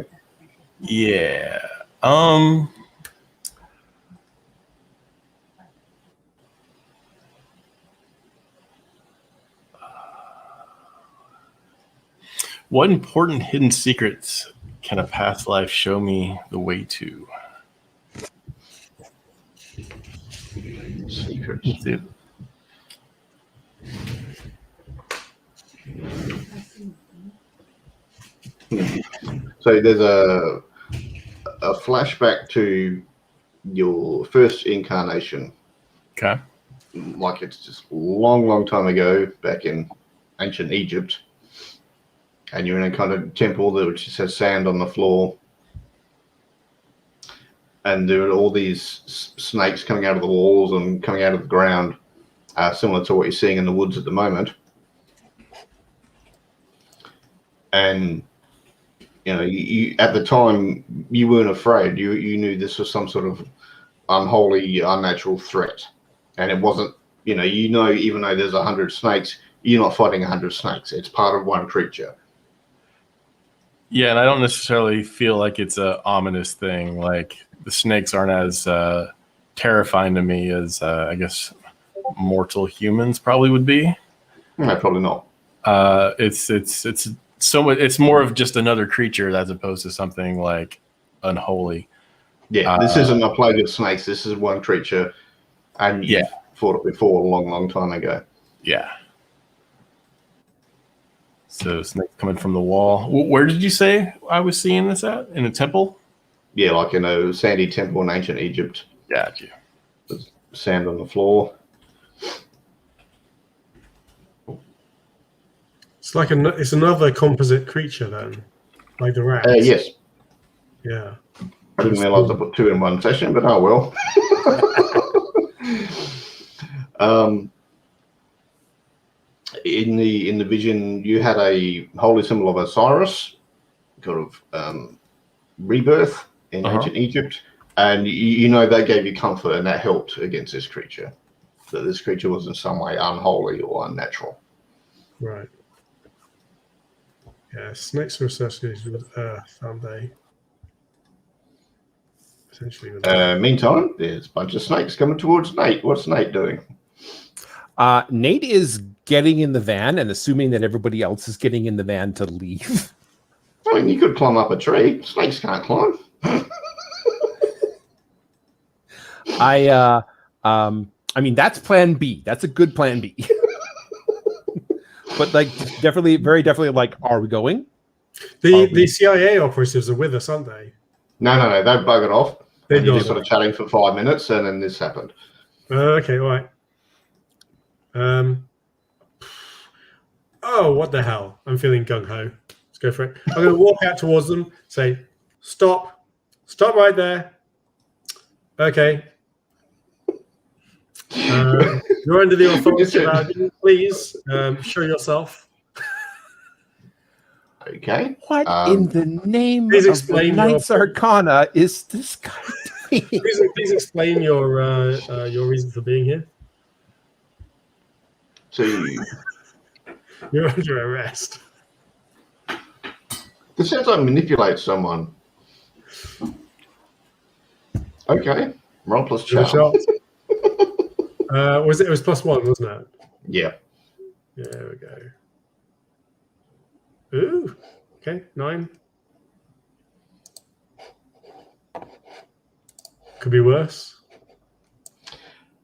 yeah. What important hidden secrets can a past life show me the way to? Secrets. Let's see. So there's a flashback to your first incarnation. Okay. Like it's just long time ago, back in ancient Egypt. And you're in a kind of temple that which just has sand on the floor. And there are all these snakes coming out of the walls and coming out of the ground, similar to what you're seeing in the woods at the moment. And you at the time you weren't afraid. You knew this was some sort of unholy, unnatural threat, and it wasn't. Even though there's 100 snakes, you're not fighting 100 snakes. It's part of one creature. Yeah, and I don't necessarily feel like it's a ominous thing. Like the snakes aren't as terrifying to me as I guess mortal humans probably would be. No, probably not. It's so much. It's more of just another creature as opposed to something like unholy. Yeah, this isn't a plague of snakes. This is one creature, and you fought it before a long time ago. Yeah. So snakes coming from the wall. Where did you say I was seeing this at? In a temple? Yeah, like in a sandy temple in ancient Egypt. Gotcha. There's sand on the floor. It's another composite creature then, like the rats. Yes. Yeah. Didn't realize I put two in one session, but oh well. In the vision, you had a holy symbol of Osiris, kind of rebirth in ancient Egypt, and that gave you comfort, and that helped against this creature. That this creature was in some way unholy or unnatural. Right. Yeah, snakes are associated with Earth, aren't they? Potentially with Meantime, there's a bunch of snakes coming towards Nate. What's Nate doing? Nate is getting in the van and assuming that everybody else is getting in the van to leave. I mean, you could climb up a tree. Snakes can't climb. I mean, that's plan B. That's a good plan B. But very definitely, are we going? the CIA operatives are with us, aren't they? No, they've buggered off. They've You're just sort of chatting for 5 minutes, and then this happened. Okay, all right. Oh, what the hell? I'm feeling gung-ho. Let's go for it. I'm going to walk out towards them, say, stop right there. Okay. You're under the authority of Albion. Please show yourself. Okay. What in the name please of explain the Knights Arcana is this guy doing? Please explain your reason for being here. So You're under arrest. This sounds like manipulate someone. Okay. Roll plus Give it a charm. shot. It was +1, wasn't it? Yeah. Yeah, there we go. Ooh. Okay, 9. Could be worse.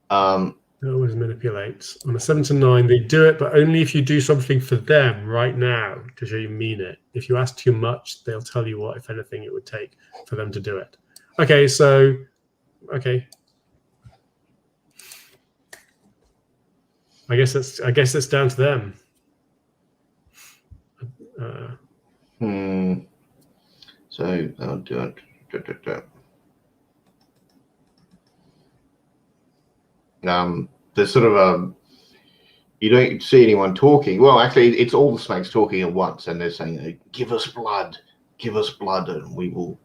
It always manipulates. On a 7 to 9, they do it, but only if you do something for them right now to show you mean it. If you ask too much, they'll tell you what, if anything, it would take for them to do it. Okay, so okay. I guess it's down to them. So I'll do it. There's sort of you don't see anyone talking. Well, actually, it's all the snakes talking at once, and they're saying, give us blood, and we will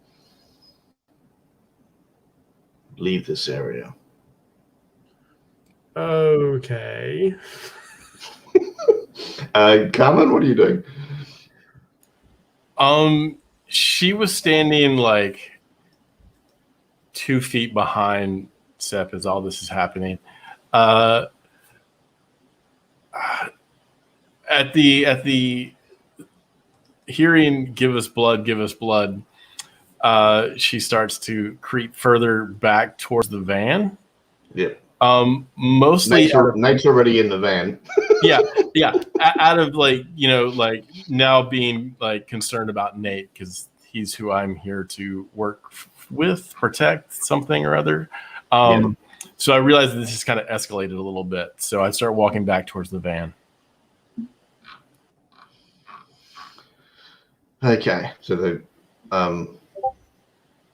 leave this area. Okay. Carmen, what are you doing? She was standing like 2 feet behind Sep as all this is happening. At the hearing, give us blood, she starts to creep further back towards the van. Yeah. Mostly Nate's already in the van. yeah. Out of like now being like concerned about Nate because he's who I'm here to work with, protect something or other. So I realized that this has kind of escalated a little bit. So I start walking back towards the van. Okay, so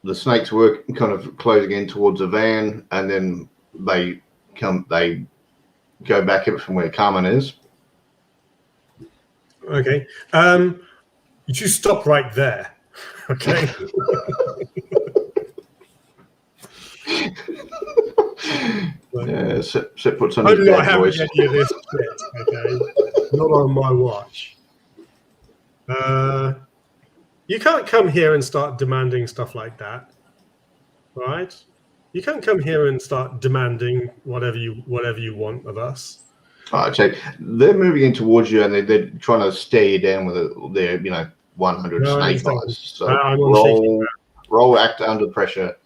the snakes were kind of closing in towards the van, and then they go back from where Carmen is. Okay. You stop right there. Okay. Yeah, Sip puts on I his do not bad have voice. any of this shit, okay? Not on my watch. You can't come here and start demanding stuff like that, right? You can't come here and start demanding whatever you want of us. All right, so they're moving in towards you, and they're trying to stare you down with their 100 No, snake I eyes. So I'm on roll act under pressure.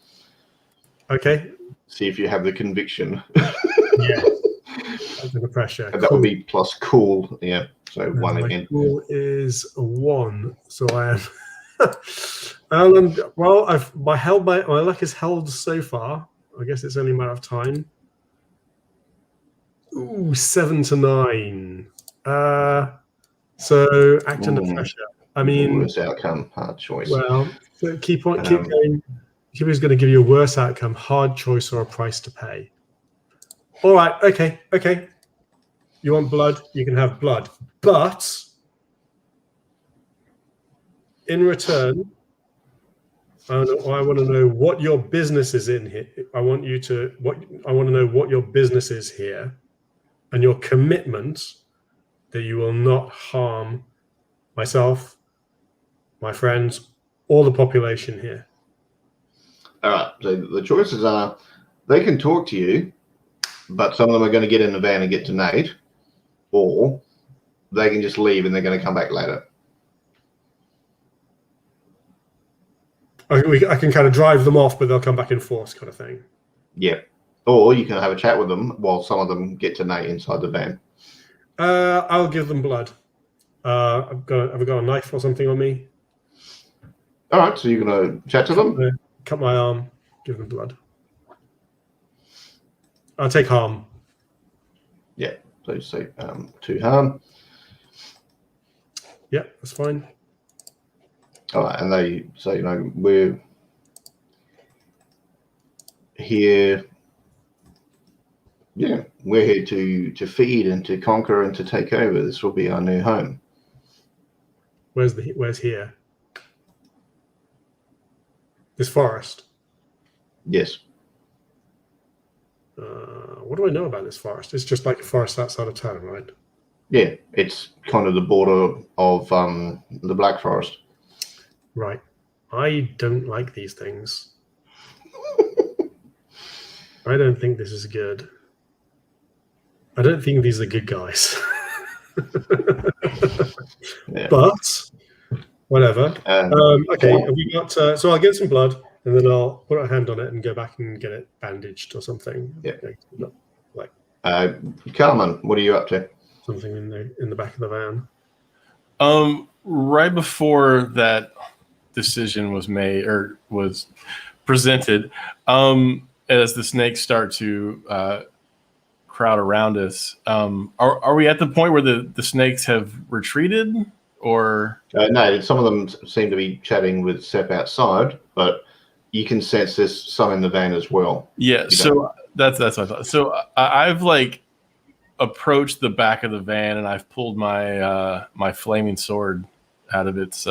Okay. See if you have the conviction. Yeah. Under the pressure. And that would be plus cool. Yeah. So And 1 my again. cool is a 1, so I am. Well, my luck is held so far. I guess it's only a matter of time. Ooh, 7 to 9. So act under pressure. I mean, Worst outcome, hard choice. well, so keep going. Who's going to give you a worse outcome? Hard choice or a price to pay? All right. Okay. You want blood? You can have blood, but in return, I want to know what your business is in here. I want to know what your business is here, and your commitment that you will not harm myself, my friends, or the population here. All right. So the choices are: they can talk to you, but some of them are going to get in the van and get to Nate, or they can just leave and they're going to come back later. I can kind of drive them off, but they'll come back in force, kind of thing. Yeah. Or you can have a chat with them while some of them get to Nate inside the van. I'll give them blood. Have I got a knife or something on me? All right. So you're going to chat to them? Cut my arm, give them blood. I'll take harm. Yeah. So you say 2 harm. Yeah, that's fine. All right. And they say, we're here. Yeah, we're here to feed and to conquer and to take over. This will be our new home. Where's here? This forest. Yes. What do I know about this forest? It's just like a forest outside of town, right? Yeah, it's kind of the border of the Black Forest. Right. I don't like these things. I don't think this is good. I don't think these are good guys. Yeah. But whatever. Okay, have we got? So I'll get some blood, and then I'll put a hand on it and go back and get it bandaged or something. Yeah. Like Carmen, what are you up to? something in the back of the van. Right before that decision was made or was presented, as the snakes start to crowd around us, are we at the point where the snakes have retreated, or No, some of them seem to be chatting with Sep outside, but you can sense there's some in the van as well. yeah? So that's what I thought. So I've like approached the back of the van and I've pulled my my flaming sword out of its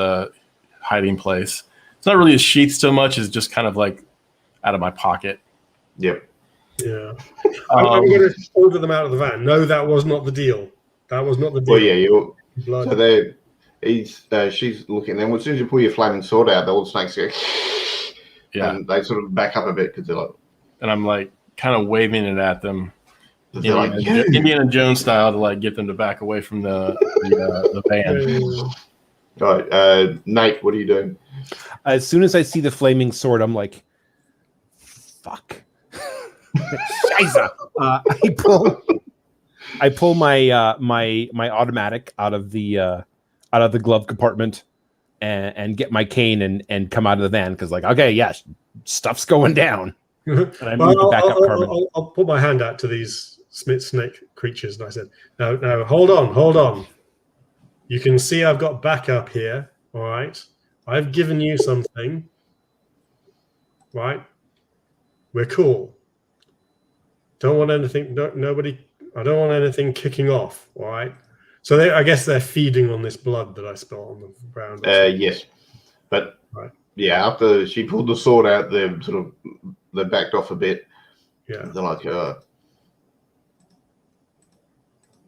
hiding place. It's not really a sheath so much as just kind of like out of my pocket. Yep. Yeah. I'm going to order them out of the van. No, that was not the deal. That was not the deal. Well, yeah, Blood. so she's looking. Then as soon as you pull your flaming sword out, the old snakes go, Yeah, and they sort of back up a bit because they're like, and I'm like kind of waving it at them, they're like, "Yeah." Indiana Jones style, to like get them to back away from the van. All right, Nate, what are you doing? As soon as I see the flaming sword, I'm like, fuck. Scheiße. I pull my my automatic out of the glove compartment and get my cane and come out of the van because like, okay, yeah, stuff's going down. And I move to back up Carmen. I'll put my hand out to these snake creatures, and I said, "No, hold on. You can see I've got backup here. All right, I've given you something. Right, we're cool. Don't want anything. Nobody. I don't want anything kicking off. All right. So I guess they're feeding on this blood that I spilled on the ground. Yes, but right. Yeah, after she pulled the sword out, they backed off a bit. Yeah, they're like,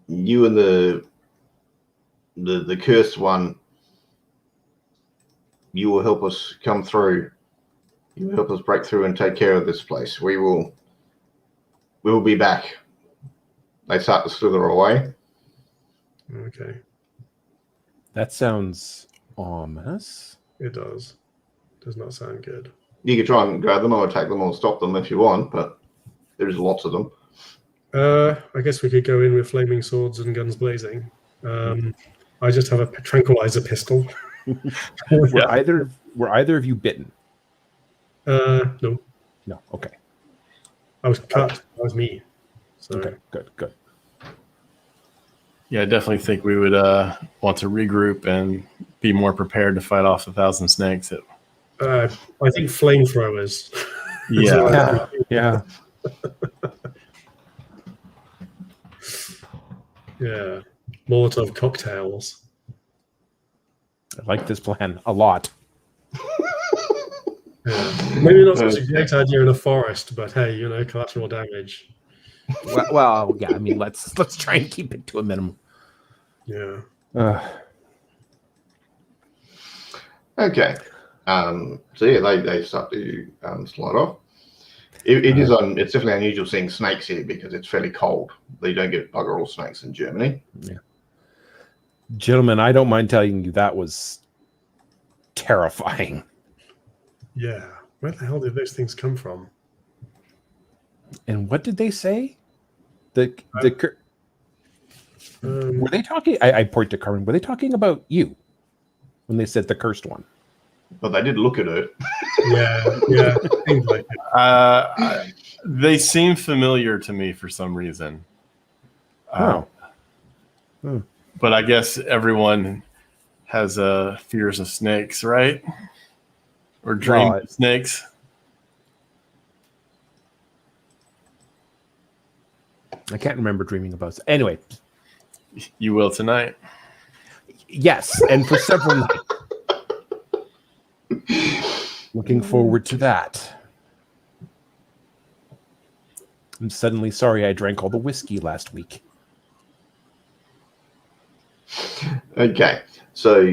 you and the cursed one, you will help us come through. You will help us break through and take care of this place. We will be back. They start to slither away. Okay. That sounds ominous. It does. Does not sound good. You can try and grab them or attack them or stop them if you want, but there's lots of them. I guess we could go in with flaming swords and guns blazing. I just have a tranquilizer pistol. Were either of you bitten? No. No. Okay. I was cut. That was me. So. Okay. Good. Yeah, I definitely think we would want to regroup and be more prepared to fight off 1,000 snakes. I think flamethrowers. Yeah. Yeah. Molotov cocktails. I like this plan a lot. Yeah. Maybe not such a great idea in a forest, but hey, collateral damage. Well, yeah. I mean, let's try and keep it to a minimum. Yeah. Okay. So yeah, they start to slide off. It's definitely unusual seeing snakes here because it's fairly cold. They don't get bugger all snakes in Germany. Yeah. Gentlemen, I don't mind telling you that was terrifying. Yeah. Where the hell did those things come from? And what did they say? Were they talking? I point to Carmen. Were they talking about you when they said the cursed one? But they did look at it. Yeah. Seems like it. They seem familiar to me for some reason. But I guess everyone has fears of snakes, right? Or dreams of snakes. I can't remember dreaming about. Anyway, you will tonight. Yes, and for several nights. Looking forward to that. I'm suddenly sorry I drank all the whiskey last week. Okay, So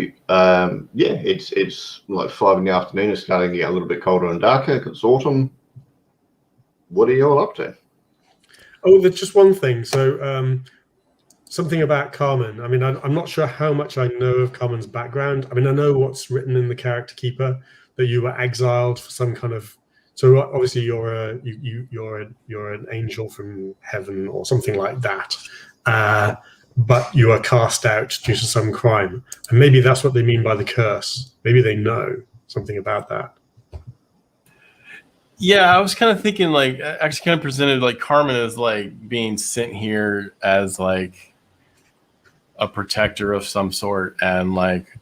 it's like 5 in the afternoon. It's starting to get a little bit colder and darker. It's autumn. What are you all up to? Oh, there's just one thing. So something about Carmen. I mean, I'm not sure how much I know of Carmen's background. I mean, I know what's written in the Character Keeper, that you were exiled for some kind of. So obviously you're an angel from heaven or something like that, but you are cast out due to some crime, and maybe that's what they mean by the curse. Maybe they know something about that. Yeah, I was kind of thinking, like, actually kind of presented like Carmen as like being sent here as like a protector of some sort, and like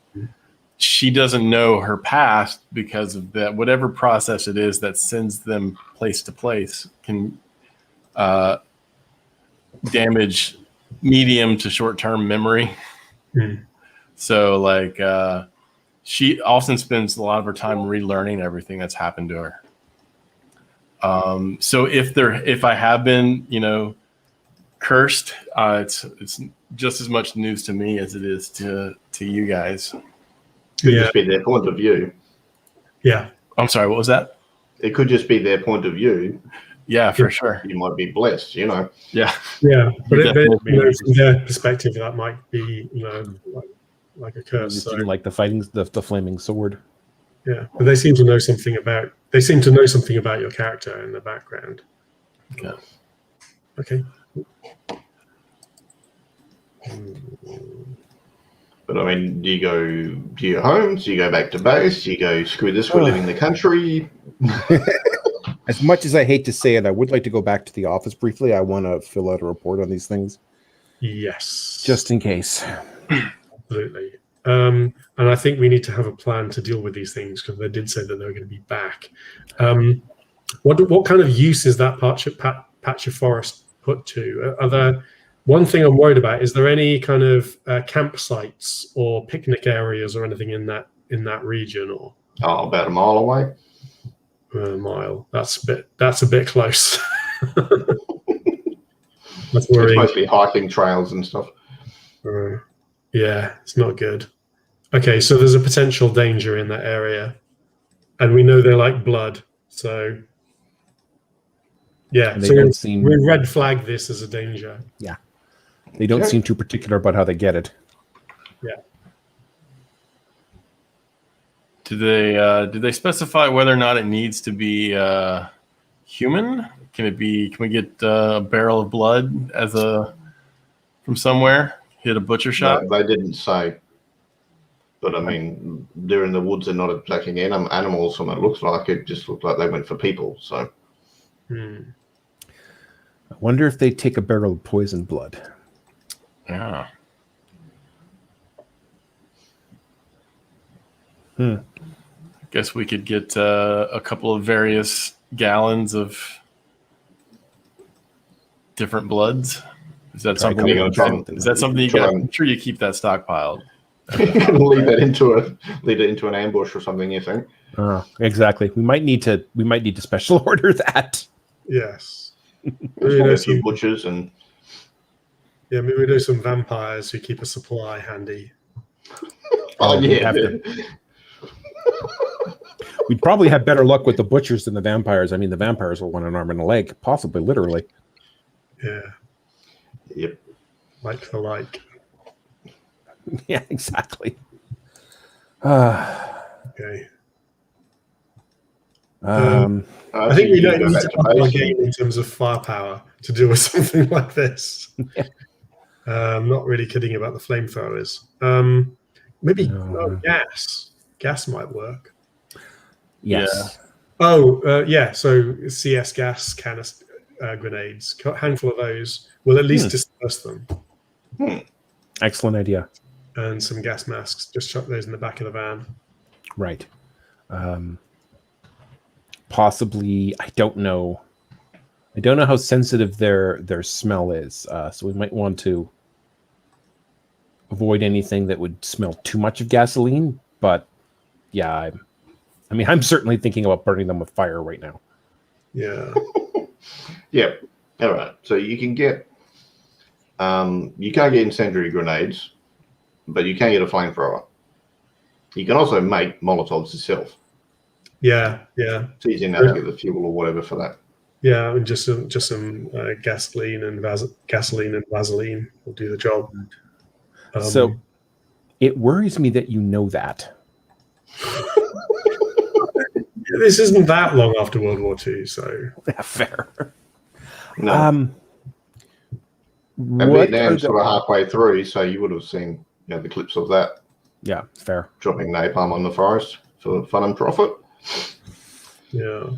she doesn't know her past because of that. Whatever process it is that sends them place to place can damage medium to short-term memory. So like she often spends a lot of her time relearning everything that's happened to her. So if I have been, cursed, it's just as much news to me as it is to you guys. Could just be their point of view. Yeah. I'm sorry, what was that? It could just be their point of view. Yeah, for sure. You might be blessed, Yeah. Yeah, but from their perspective, that might be, like a curse. So. Like the flaming sword. Yeah, but they seem to know something about. They seem to know something about your character in the background. Okay. Okay. But I mean, do you go to your homes? Do you go back to base? Do you go, screw this, we're leaving the country? As much as I hate to say it, I would like to go back to the office briefly. I want to fill out a report on these things. Yes. Just in case. Absolutely. And I think we need to have a plan to deal with these things, because they did say that they were going to be back. What kind of use is that patch of forest put to? Are there, one thing I'm worried about, is there any kind of campsites or picnic areas or anything in that region? Or about a mile away. A mile. That's a bit close. That's worrying. It's mostly hiking trails and stuff. Yeah, it's not good. Okay, so there's a potential danger in that area, and we know they like blood. So yeah, so we red flag this as a danger. Yeah, they don't seem too particular about how they get it. Yeah. Do they specify whether or not it needs to be human? Can we get a barrel of blood from somewhere? Hit a butcher shop? No, they didn't say. But I mean, they're in the woods and not attacking animals, and it looks like it just looked like they went for people. So, I wonder if they take a barrel of poison blood. Yeah. Guess we could get a couple of various gallons of different bloods. Is that something? Is that something you got? I'm sure you keep that stockpiled. lead it into an ambush or something. You think? Exactly. We might need to special order that. Yes. A few butchers and. Yeah, maybe we know some vampires who keep a supply handy. We'd probably have better luck with the butchers than the vampires. I mean, the vampires will want an arm and a leg, possibly literally. Yeah. Yep. Like for like. Yeah, exactly. Okay. I think we don't need to up our game in terms of firepower to deal with something like this. Yeah. I'm not really kidding about the flamethrowers. Maybe gas. Gas might work. Yes. Yeah. So CS gas canister grenades. A handful of those will at least disperse them. Excellent idea. And some gas masks. Just chuck those in the back of the van. Right. Possibly, I don't know how sensitive their smell is. So we might want to avoid anything that would smell too much of gasoline. But yeah, I'm certainly thinking about burning them with fire right now. Yeah. Yeah. All right. So you can get, you can't get incendiary grenades, but you can get a flamethrower. You can also make Molotovs yourself. Yeah, yeah, It's easy enough to get the fuel or whatever for that. yeah. And just some gasoline and Vaseline will do the job. So it worries me that you know that. This isn't that long after World War II, so Yeah, fair. No. And Vietnam's sort of halfway through, so you would have seen the clips of that. Yeah, fair. Dropping napalm on the forest for fun and profit. yeah.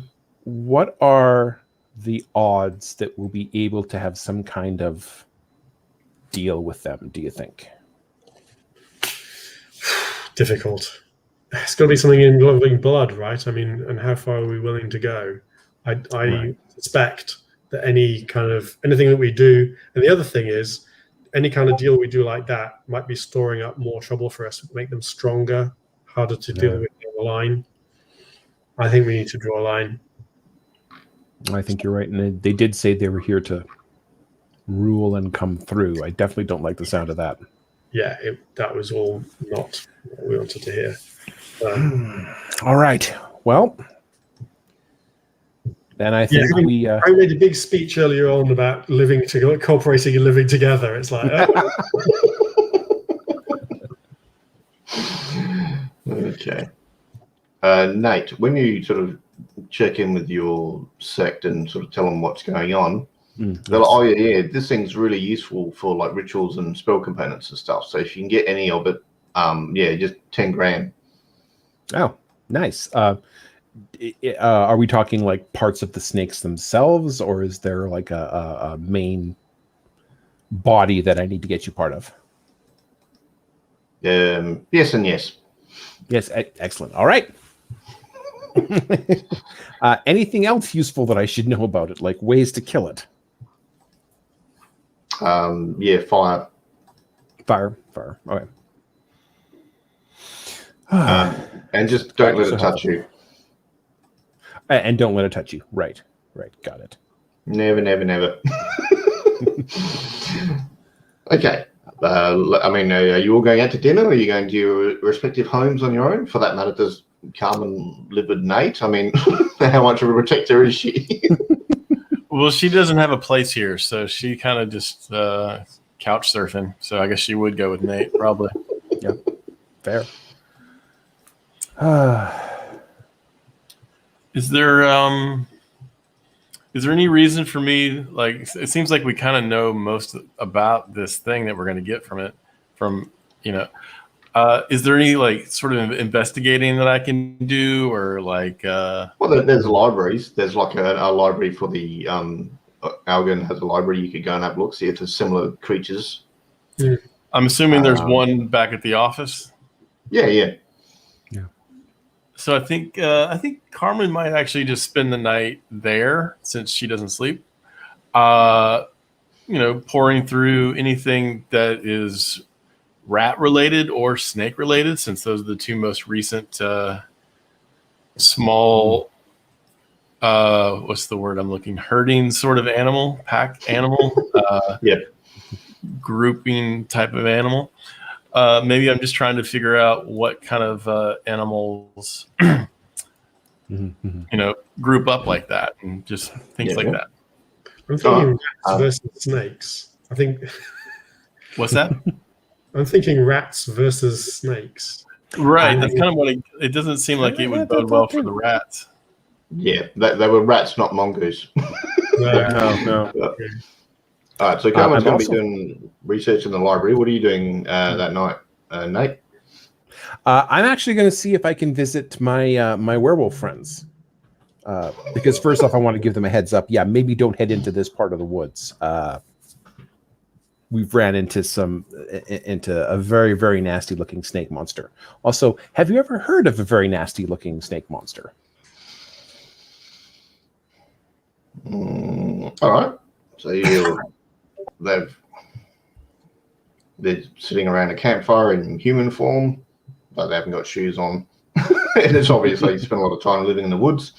What are the odds that we'll be able to have some kind of deal with them, do you think? Difficult. It's got to be something in living blood, right? I mean, and how far are we willing to go? I suspect that anything that we do, and the other thing is, any kind of deal we do like that might be storing up more trouble for us, make them stronger, harder to deal with down the line. I think we need to draw a line. I think you're right. And they did say they were here to rule and come through. I definitely don't like the sound of that. Yeah, that was all not what we wanted to hear. All right. Well, then I think I made a big speech earlier on about cooperating and living together. It's like, Okay. Nate, when you sort of check in with your sect and sort of tell them what's going on, they're like, oh yeah, this thing's really useful for like rituals and spell components and stuff. So if you can get any of it, just 10 grand. Oh, nice. Are we talking like parts of the snakes themselves, or is there like a main body that I need to get you part of? Yes and yes. Yes, excellent. All right. Anything else useful that I should know about it, like ways to kill it? Fire. Fire. Okay. And just don't let it touch you. And don't let it touch you. Right. Got it. Never. Okay. Are you all going out to dinner, or are you going to your respective homes on your own? For that matter, does Carmen live with Nate? I mean, how much of a protector is she? Well, she doesn't have a place here, so she kind of just couch surfing. So I guess she would go with Nate, probably. Yeah, fair. Is there any reason for me? Like, it seems like we kind of know most about this thing that we're going to get from it. Is there any like sort of investigating that I can do, or like? Well, there's libraries. There's like a library for the Algon has a library. You could go and have a look, see if there's similar creatures. I'm assuming there's one back at the office. Yeah. So I think Carmen might actually just spend the night there since she doesn't sleep. Pouring through anything that is rat related or snake related, since those are the two most recent small what's the word I'm looking, herding sort of animal, pack animal, grouping type of animal. Maybe I'm just trying to figure out what kind of animals group up like that, and just things like that. I'm thinking rats versus snakes. I think. What's that? I'm thinking rats versus snakes. Right. That's kind of what it doesn't seem like it would bode well for the rats. Yeah, they were rats, not mongoose. No. All right, so Carmen's going to be doing research in the library. What are you doing that night, Nate? I'm actually going to see if I can visit my my werewolf friends. Because first off, I want to give them a heads up. Yeah, maybe don't head into this part of the woods. We've ran into a very, very nasty looking snake monster. Also, have you ever heard of a very nasty looking snake monster? All right. So they're sitting around a campfire in human form, but they haven't got shoes on. And it's obviously you spend a lot of time living in the woods.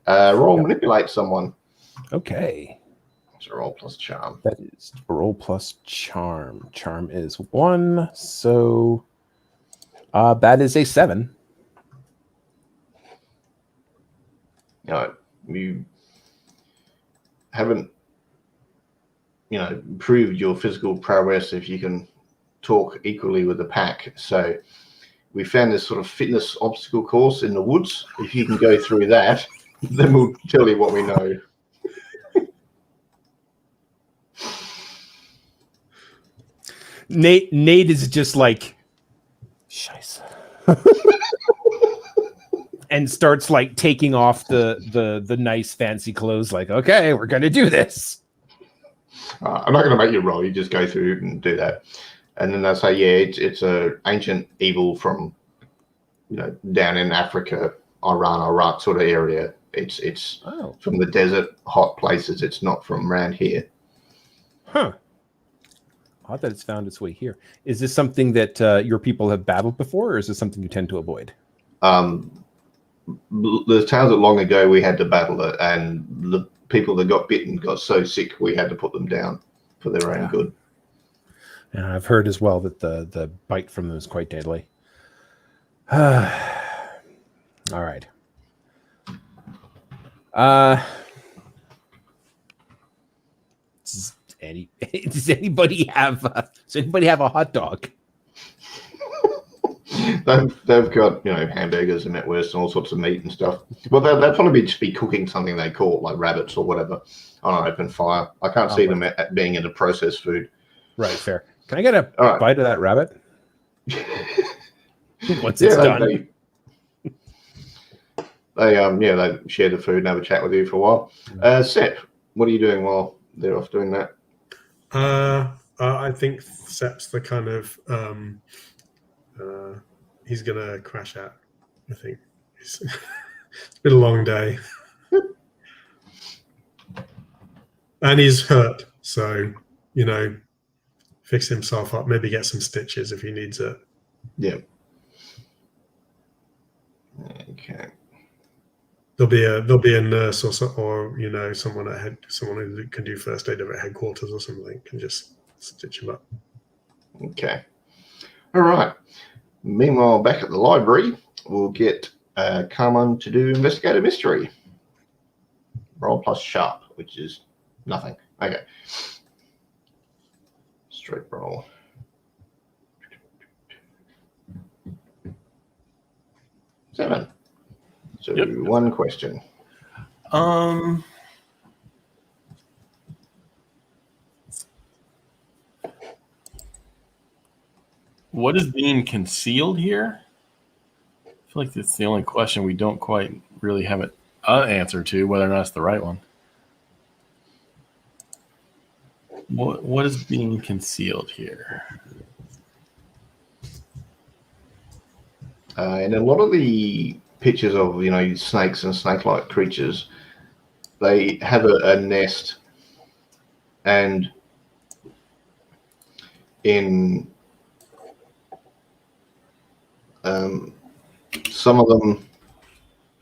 Roll manipulate someone. Okay. It's a roll plus charm. That is a roll plus charm. Charm is 1, so That is a 7. You haven't, proved your physical prowess if you can talk equally with the pack. So we found this sort of fitness obstacle course in the woods. If you can go through that, then we'll tell you what we know. Nate is just like, Scheiße. And starts like taking off the nice fancy clothes. Like, okay, we're gonna do this. I'm not going to make you roll. You just go through and do that, and then they'll say, "Yeah, it's a ancient evil from, down in Africa, Iran, Iraq sort of area. It's from the desert, hot places. It's not from around here." Huh. Odd that it's found its way here. Is this something that your people have battled before, or is this something you tend to avoid? There's tales that long ago we had to battle it, and the people that got bitten got so sick we had to put them down for their own good. And I've heard as well that the bite from them is quite deadly. All right. Does anybody have a hot dog? They've got hamburgers and metwurst and all sorts of meat and stuff. Well, they'd probably just be cooking something they caught, like rabbits or whatever, on an open fire. I can't see them being into processed food. Right, fair. Can I get a bite of that rabbit? Once it's done. They share the food and have a chat with you for a while. Sep, what are you doing while they're off doing that? I think Sep's the kind of he's gonna crash out. I think it's been a long day, and he's hurt. So fix himself up. Maybe get some stitches if he needs it. Yeah. Okay. There'll be a nurse or someone who can do first aid at headquarters or something can just stitch him up. Okay. All right. Meanwhile, back at the library, we'll get Carmen to do investigate a mystery. Roll plus sharp, which is nothing. Okay. Straight roll. Seven. So Yep. one question. What is being concealed here? I feel like that's the only question we don't quite really have an answer to, whether or not it's the right one. What is being concealed here? In a lot of the pictures of snakes and snake-like creatures, they have a nest, and in some of them,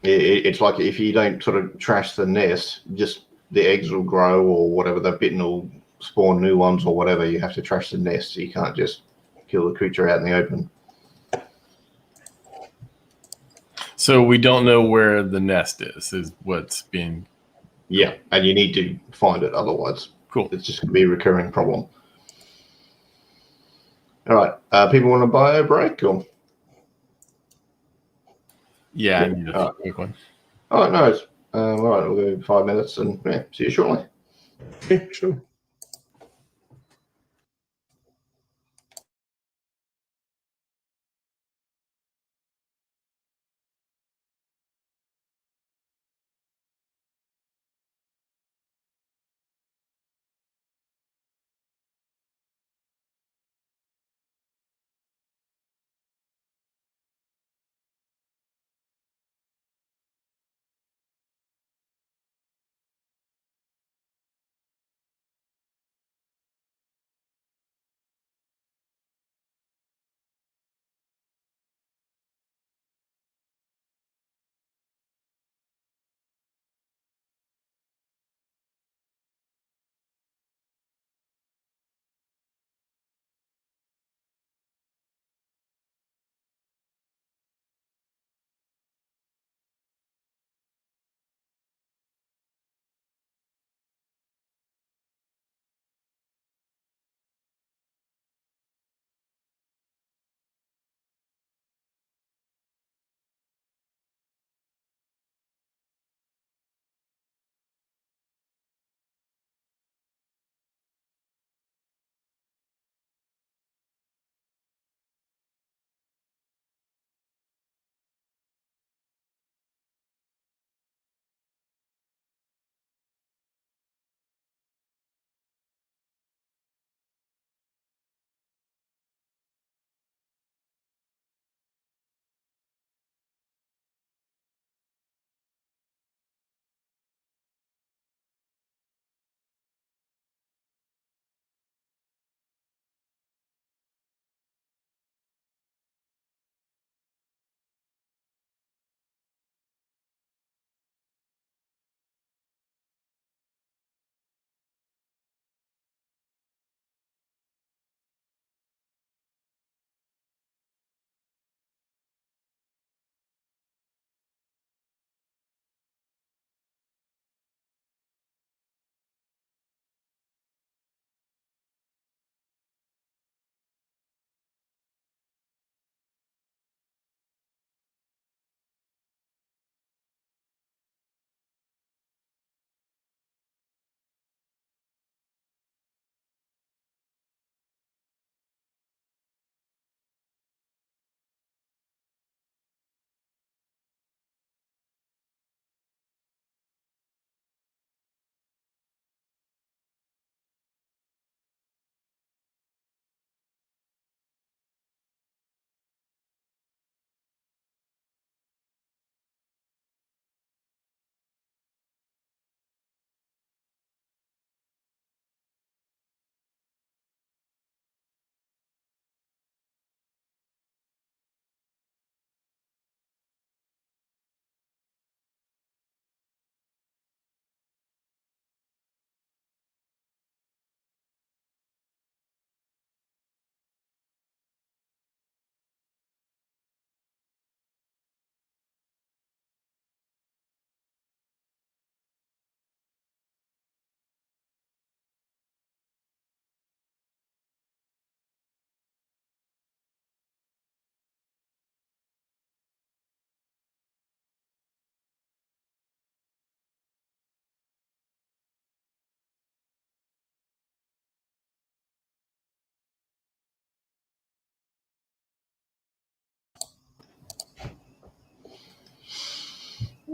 it's like if you don't sort of trash the nest, just the eggs will grow or whatever. They're bitten will spawn new ones or whatever. You have to trash the nest. So you can't just kill the creature out in the open. So we don't know where the nest is what's being... Yeah, and you need to find it. Otherwise, cool. It's just going to be a recurring problem. All right. People want to buy a break? Or? Yeah, I need a quick one. All right, no. All right, we'll go 5 minutes and see you shortly. Okay, sure.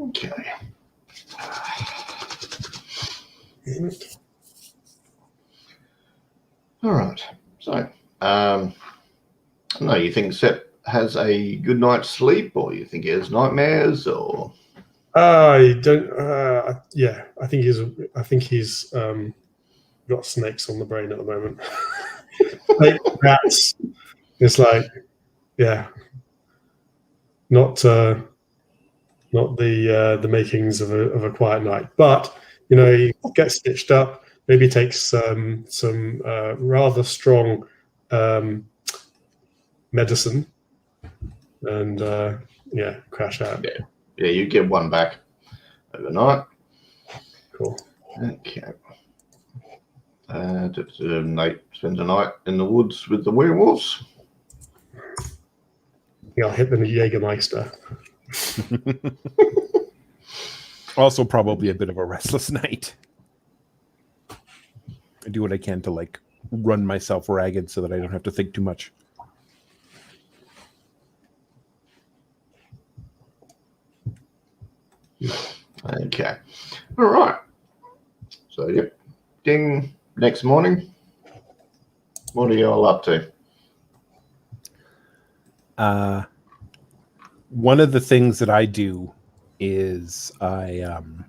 Okay. All right. So, no, you think Sep has a good night's sleep, or you think he has nightmares, or? I don't. Yeah, I think he's got snakes on the brain at the moment. Like rats. It's like, yeah, not the makings of a quiet night. But he gets stitched up. Maybe takes some rather strong medicine, and crash out. Yeah, you get one back overnight. Cool. Okay. Nate spends a night in the woods with the werewolves. Yeah, I'll hit the Jägermeister. Also, probably a bit of a restless night. I do what I can to run myself ragged so that I don't have to think too much. Okay. All right. So, yep. Ding. Next morning. What are you all up to? One of the things that I do is when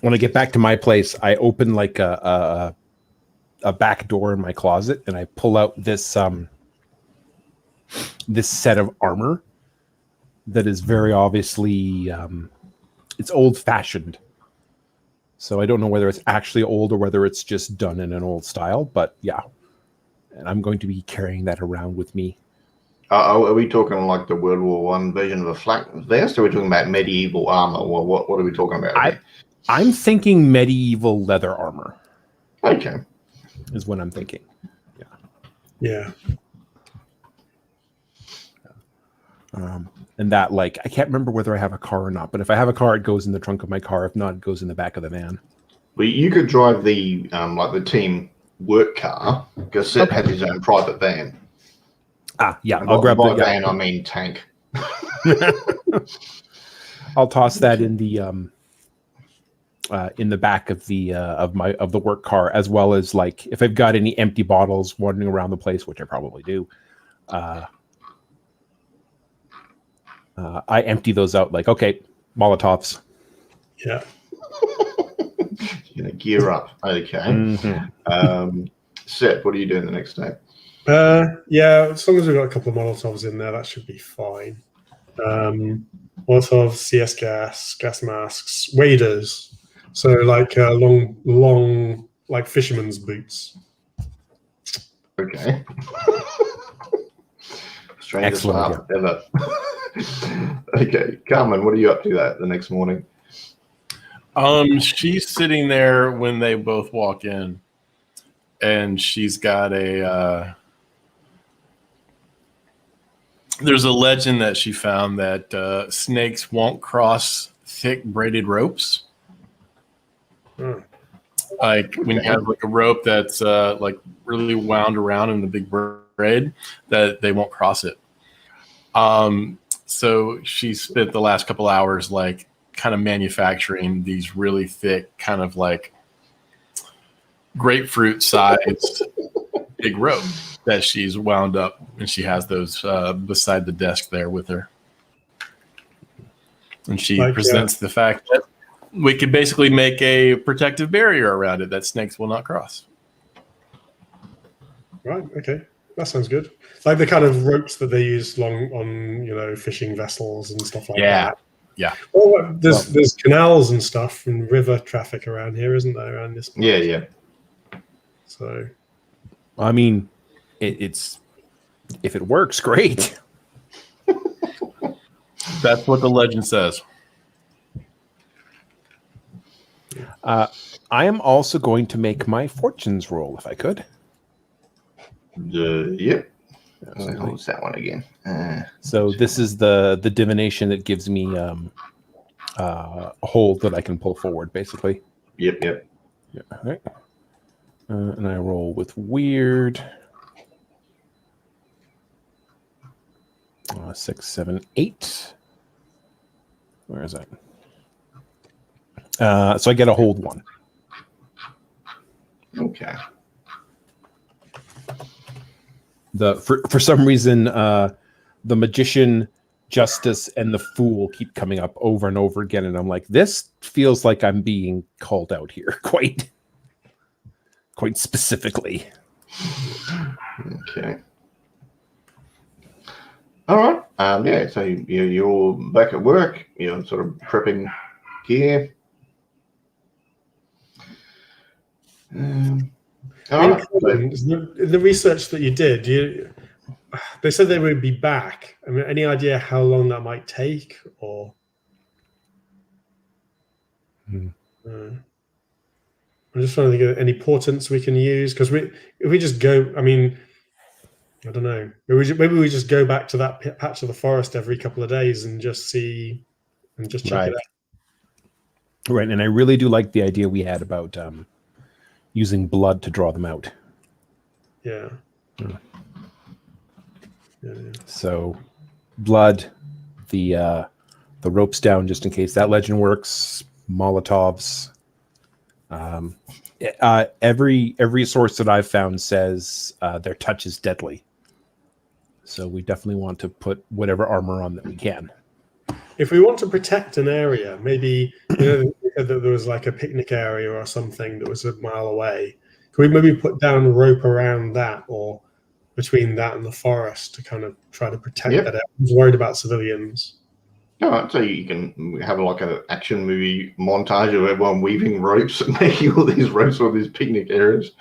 I get back to my place, I open a back door in my closet and I pull out this this set of armor that is very obviously it's old-fashioned. So I don't know whether it's actually old or whether it's just done in an old style, but yeah. And I'm going to be carrying that around with me. Are we talking like the World War I version of a flak vest, or are we talking about medieval armor? Or what are we talking about? I'm thinking medieval leather armor. Okay. Is what I'm thinking. Yeah. And that, I can't remember whether I have a car or not, but if I have a car, it goes in the trunk of my car. If not, it goes in the back of the van. Well, you could drive the the team work car, because Seth has his own private van. Yeah, And I'll grab the van. I mean tank. I'll toss that in the back of the of the work car, as well as if I've got any empty bottles wandering around the place, which I probably do. I empty those out. Okay, Molotovs. Yeah. You're gonna gear up. Okay. Mm-hmm. Seth, what are you doing the next day? Yeah, as long as we've got a couple of Molotovs in there, that should be fine. Molotov, CS gas masks, waders. So long fisherman's boots. Okay. Strangest Excellent laugh ever. Okay, Carmen, what are you up to the next morning? She's sitting there when they both walk in, and she's got there's a legend that she found that snakes won't cross thick braided ropes. When you have a rope that's really wound around in the big braid, that they won't cross it. So she spent the last couple hours kind of manufacturing these really thick, kind of grapefruit sized big rope that she's wound up, and she has those beside the desk there with her. And she presents the fact that we could basically make a protective barrier around it that snakes will not cross. Right. Okay. That sounds good. Like the kind of ropes that they use on fishing vessels and stuff like that. Yeah. Well, there's canals and stuff and river traffic around here, isn't there? Around this place? Yeah. So, I mean, it's if it works, great. That's what the legend says. I am also going to make my fortunes roll, if I could. Yep. What's that one again? So this is the divination that gives me a hold that I can pull forward, basically. Yep. Yeah. All right. And I roll with weird. 6, 7, 8. Where is it? So I get a hold 1. Okay. For some reason, the magician, justice, and the fool keep coming up over and over again, and I'm like, this feels like I'm being called out here quite specifically. Okay. All right. Yeah. So you're all back at work. You're sort of prepping gear. All right. In the research that you did, they said they would be back. I mean, any idea how long that might take, or? I'm just trying to think of any portents we can use, because if we just go, I mean, I don't know. Maybe we just go back to that patch of the forest every couple of days and just see and just check it out. Right, and I really do like the idea we had about using blood to draw them out. Yeah. So, blood, the ropes down just in case that legend works. Molotovs. Every source that I've found says their touch is deadly. So we definitely want to put whatever armor on that we can. If we want to protect an area, maybe there was like a picnic area or something that was a mile away. Can we maybe put down a rope around that, or between that and the forest, to kind of try to protect that area? I was worried about civilians. All right, so you can have like an action movie montage of everyone weaving ropes and making all these ropes for these picnic areas.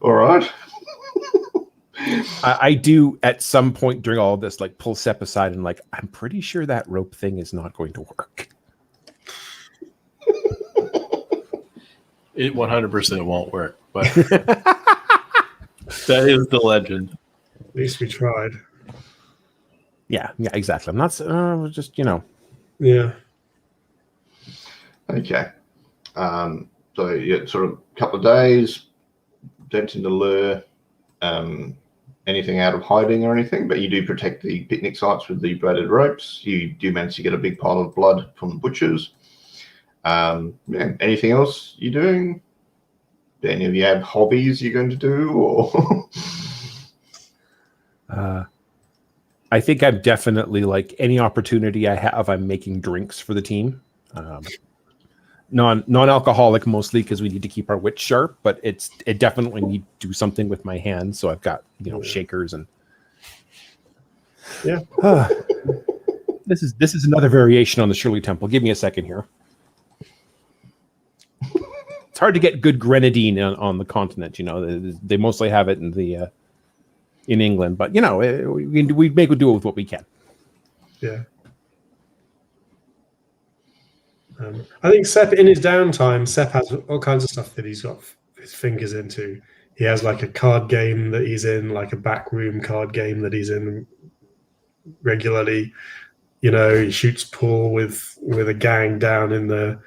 All right. I do at some point during all of this, like, pull Sep aside and like, I'm pretty sure that rope thing is not going to work. It 100% won't work, but that is the legend. At least we tried. Yeah, exactly. I'm not just, Yeah. Okay. So yeah, sort of a couple of days, don't tend to lure anything out of hiding or anything, but you do protect the picnic sites with the braided ropes. You do manage to get a big pile of blood from the butchers. Anything else you're doing? Do any of you have hobbies you're going to do, or? I think I'm definitely, like, any opportunity I have, I'm making drinks for the team. Non-alcoholic mostly, because we need to keep our wits sharp, but it definitely need to do something with my hands. So I've got shakers and this is another variation on the Shirley Temple. Give me a second here. It's hard to get good grenadine on the continent. They mostly have it in England, but we make do with what we can. Yeah. I think Sep, in his downtime, Sep has all kinds of stuff that he's got his fingers into. He has like a card game that he's in, like a backroom card game that he's in regularly. He shoots pool with a gang down in the,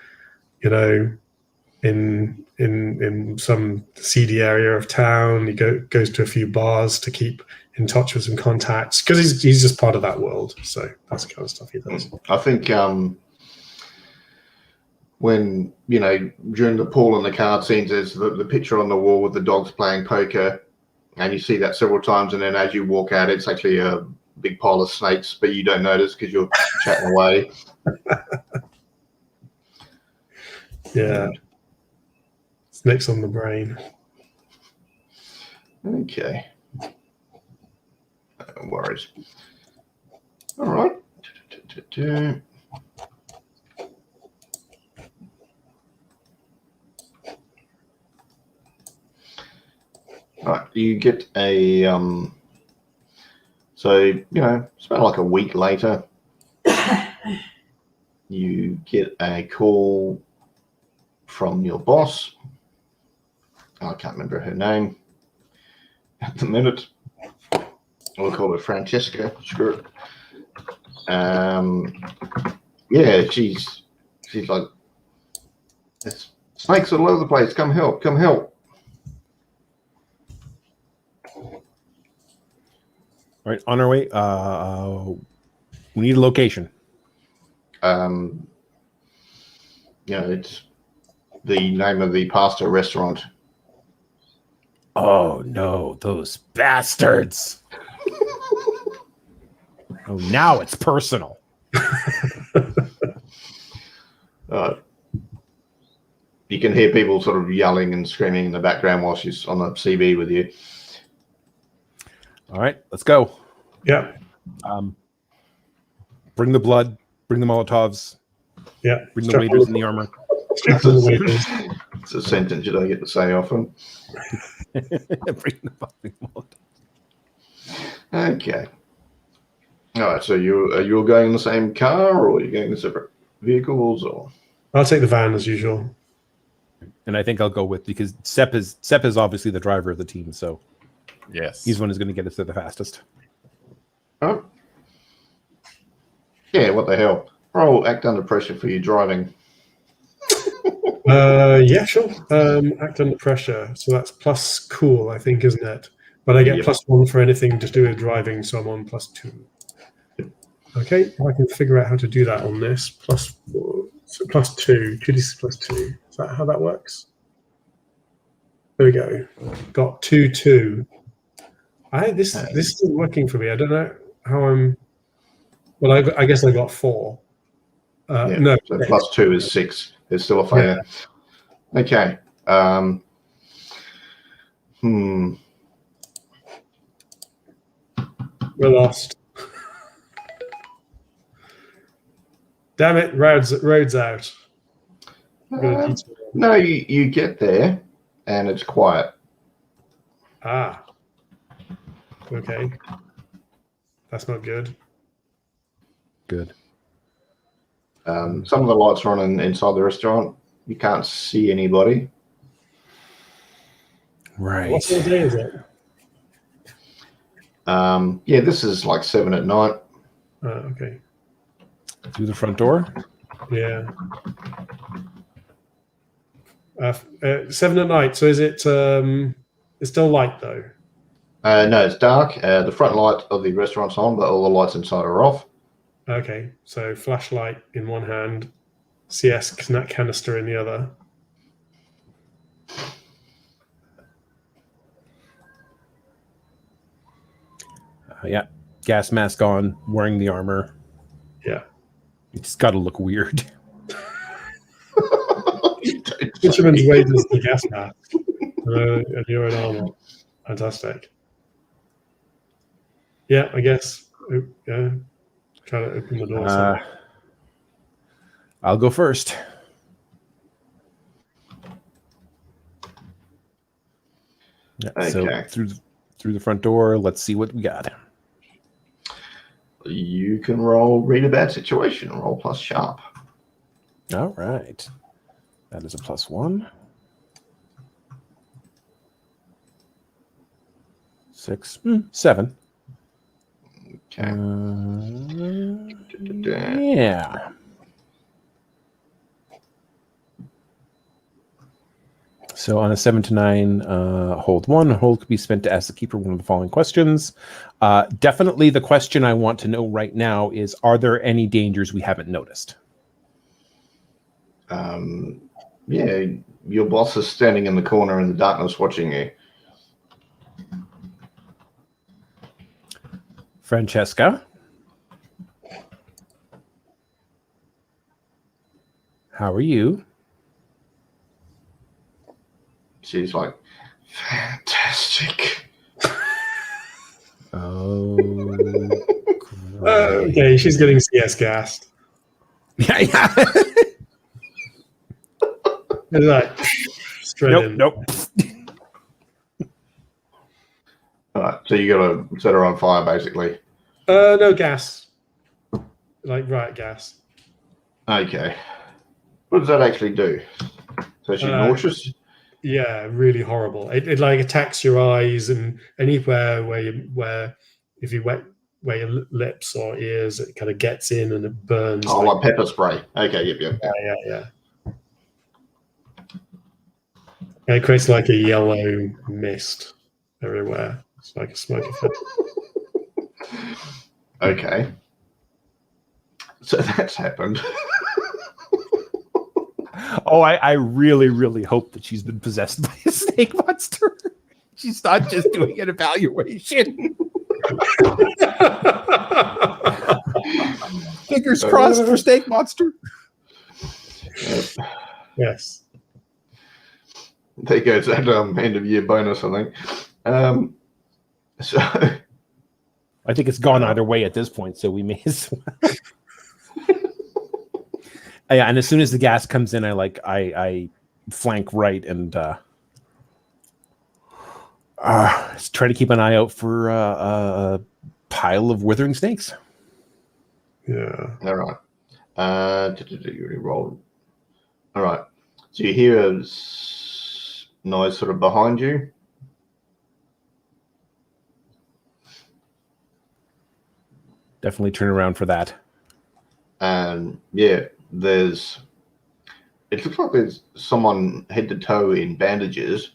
in some seedy area of town. He goes to a few bars to keep in touch with some contacts, because he's just part of that world. So that's the kind of stuff he does. I think when, during the pool and the card scenes, there's the picture on the wall with the dogs playing poker, and you see that several times, and then as you walk out, it's actually a big pile of snakes, but you don't notice because you're chatting away. Yeah. Snakes on the brain. Okay. No worries. All right. Right, you get a so it's about like a week later, you get a call from your boss. I can't remember her name at the minute. We'll call her Francesca. Screw it. Yeah, she's like, there's snakes all over the place. Come help! Come help! All right, on our way. We need a location. it's the name of the pasta restaurant. Oh no, those bastards! Oh, now it's personal. You can hear people sort of yelling and screaming in the background while she's on the CB with you. All right, let's go. Yeah. Bring the blood. Bring the Molotovs. Yeah. Bring the waiters in the armor. It's a sentence you don't get to say often. Bring the fucking Molotovs. Okay. All right. So are you all going in the same car, or are you going in separate vehicles, or? I'll take the van as usual. And I think I'll go with, because Sepp is obviously the driver of the team, so Yes. he's the one who's going to get us there the fastest. Oh. Yeah. What the hell? Roll act under pressure for your driving. Yeah, sure. Act under pressure. So that's plus cool, I think, isn't it? But I get Yep. +1 for anything to do with driving, so I'm on +2. Okay, I can figure out how to do that on this. +4, so +2, 2d6 +2. Is that how that works? There we go. Got 2, 2. This isn't working for me. I don't know how I'm. Well, I guess I got 4. Yeah. No. So +2 is 6. There's still a failure. Yeah. Okay. We're lost. Damn it, roads out. No, you get there and it's quiet. Ah. Okay. That's not good. Good. Some of the lights are on inside the restaurant. You can't see anybody. Right. What sort of day is it? Yeah, this is like 7 at night. Okay. Through the front door? Yeah. 7 at night. So is it? It's still light though. No, it's dark. The front light of the restaurant's on, but all the lights inside are off. Okay. So flashlight in one hand, CS canister in the other. Yeah. Gas mask on, wearing the armor. Yeah. It's got to look weird. Fisherman's wages the gas mask. And you're in armor. Fantastic. Yeah, I guess. Yeah. Try to open the door. I'll go first. Yeah, Okay. So through the front door, let's see what we got. You can roll read a bad situation. Roll plus sharp. All right. That is a +1. 6, 7. Okay. Yeah. So on a 7 to 9, hold 1. Hold could be spent to ask the keeper one of the following questions. Definitely the question I want to know right now is, are there any dangers we haven't noticed? Yeah, your boss is standing in the corner in the darkness watching you. Francesca? How are you? She's like, fantastic. Oh, Okay, she's getting CS gassed. yeah. It's like straight in. Nope. All right, so you got to set her on fire, basically. No gas. Like riot gas. Okay. What does that actually do? So she's nauseous? Yeah, really horrible. It like attacks your eyes and anywhere where if you wet where your lips or ears, it kind of gets in and it burns. Oh, like pepper spray. Okay, yep. Yeah. It creates like a yellow mist everywhere. It's like a smoke effect. Okay. So that's happened. Oh, I really, really hope that she's been possessed by a snake monster. She's not just doing an evaluation. Fingers crossed for snake monster. Yes. There goes that end of year bonus, I think. So I think it's gone either way at this point, so we may as well. Yeah, and as soon as the gas comes in, I flank right and try to keep an eye out for a pile of withering snakes. Yeah. all right. You already rolled. All right. So you hear a noise sort of behind you. Definitely turn around for that. And yeah, it looks like there's someone head to toe in bandages,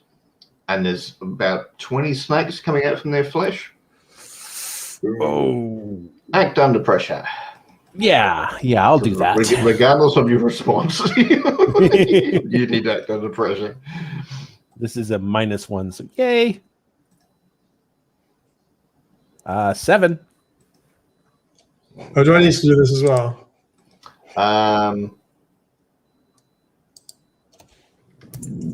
and there's about 20 snakes coming out from their flesh. Oh. Act under pressure. Yeah, I'll do that. Regardless of your response, you need to act under pressure. This is a -1, so yay. 7. Oh, do I need to do this as well?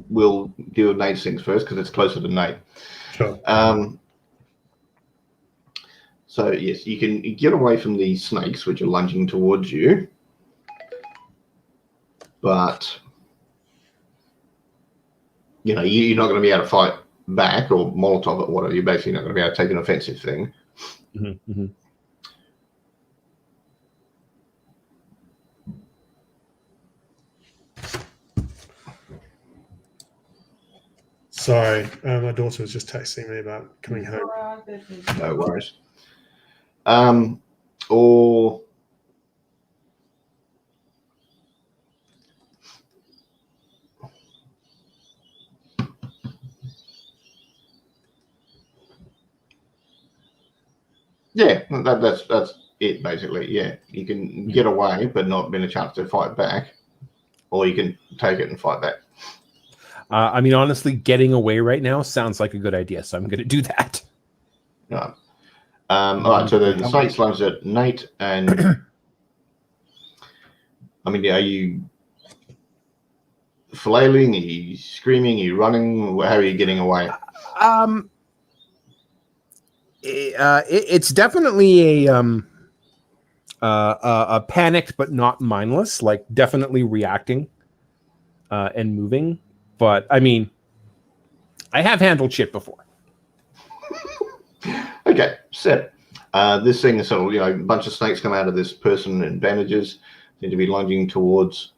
We'll deal with Nate's things first because it's closer to Nate. Sure. So yes, you can get away from the snakes which are lunging towards you, but you're not going to be able to fight back or Molotov or whatever. You're basically not going to be able to take an offensive thing. Mm-hmm, mm-hmm. Sorry, my daughter was just texting me about coming home. No worries. Or yeah, that's it basically. Yeah, you can get away, but not been a chance to fight back, or you can take it and fight back. I mean, honestly, getting away right now sounds like a good idea, so I'm going to do that. Right. All right. So the snakes lunge at Nate, and I mean, are you flailing? Are you screaming? Are you running? How are you getting away? It's definitely a panicked but not mindless, like definitely reacting and moving. But I mean, I have handled shit before. Okay, so this thing is sort of, a bunch of snakes come out of this person in bandages, seem to be lunging towards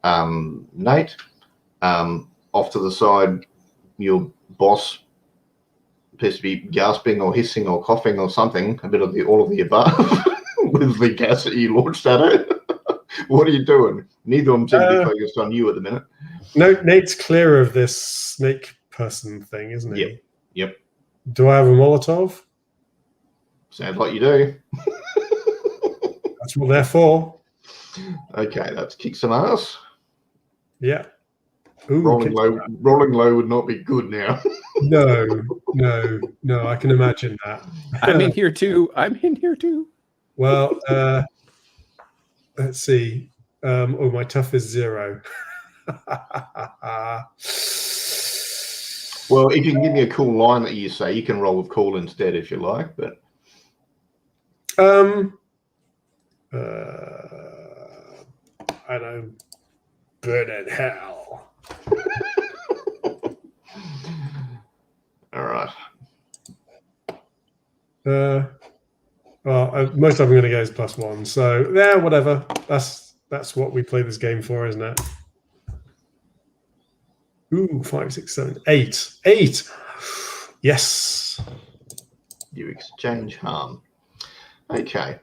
Nate. Off to the side, your boss appears to be gasping or hissing or coughing or something, a bit of all of the above, with the gas that you launched at it. What are you doing? Neither of them seem to be focused on you at the minute. No, Nate's clear of this snake person thing, isn't he? Yep. Do I have a Molotov? Sounds like you do. That's what they're for. Okay, let's kick some ass. Yeah. Ooh, rolling low would not be good now. No, I can imagine that. I'm in here too. Well, let's see. My tough is 0. Well, if you can give me a cool line that you say, you can roll with cool instead if you like. But I know, burn in hell. All right. Well, most of them are going to go as +1. So yeah, whatever. That's what we play this game for, isn't it? Ooh, 5, 6, 7, 8. 8. Yes. You exchange harm. Okay.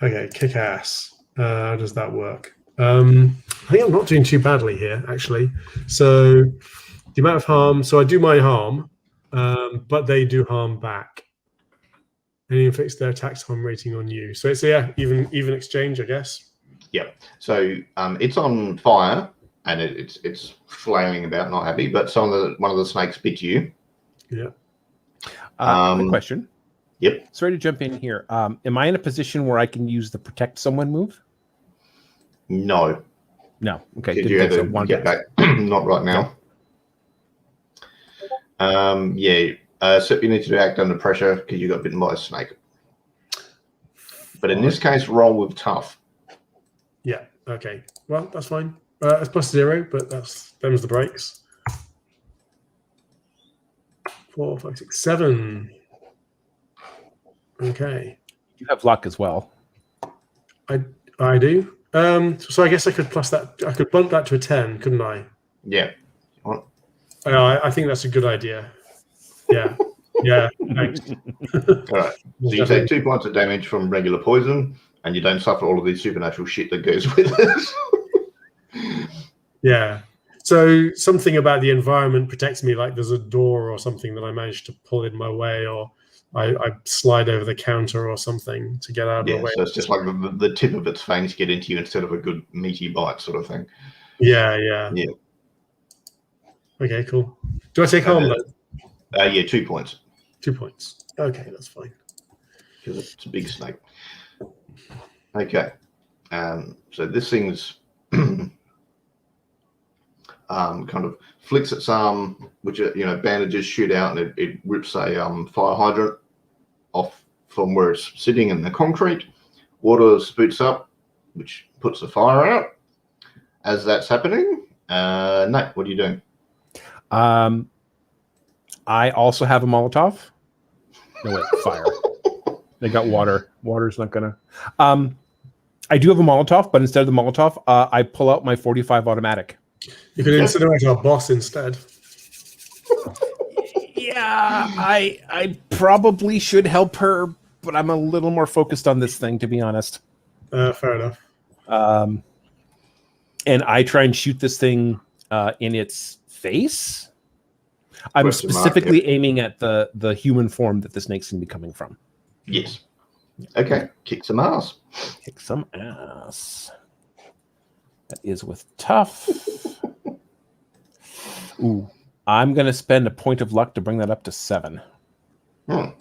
Okay, kick ass. How does that work? I think I'm not doing too badly here, actually. So the amount of harm. So I do my harm, but they do harm back. And it inflicts their attack harm rating on you. So it's even exchange, I guess. Yep. So it's on fire and it's flailing about, not happy. But one of the snakes bit you. Yeah. Quick question. Yep. Sorry to jump in here. Am I in a position where I can use the protect someone move? No. No. Okay. Did you ever get back? Not right now. Yeah. So you need to act under pressure because you got bitten by a snake. But in this case, roll with tough. Yeah. Okay. Well, that's fine. It's +0, but that's them's the breaks. 4, 5, 6, 7. Okay. You have luck as well. I do. So I guess I could plus that. I could bump that to a 10, couldn't I? Yeah. I think that's a good idea. Yeah. Yeah. Thanks. All right. So you take 2 points of damage from regular poison, and you don't suffer all of the supernatural shit that goes with it. Yeah. So something about the environment protects me, like there's a door or something that I managed to pull in my way, or I slide over the counter or something to get out of my way. So it's just like the tip of its fangs get into you instead of a good meaty bite sort of thing. Yeah. Okay, cool. Do I take harm then? Yeah, 2 points. 2 points. Okay, that's fine. Because it's a big snake. Okay. So this thing's kind of flicks its arm, which bandages shoot out, and it rips a fire hydrant off from where it's sitting in the concrete. Water spoots up, which puts the fire out. As that's happening, Nate, what are you doing? I also have a Molotov. No, wait, fire. They got water. Water's not gonna. I do have a Molotov, but instead of the Molotov, I pull out my 45 automatic. You could incinerate our boss instead. Yeah, I probably should help her, but I'm a little more focused on this thing, to be honest. Fair enough. And I try and shoot this thing in its face. I'm specifically aiming at the human form that the snake's going to be coming from. Yes. Okay. Kick some ass. Kick some ass. That is with tough. Ooh. I'm going to spend a point of luck to bring that up to 7. Yep.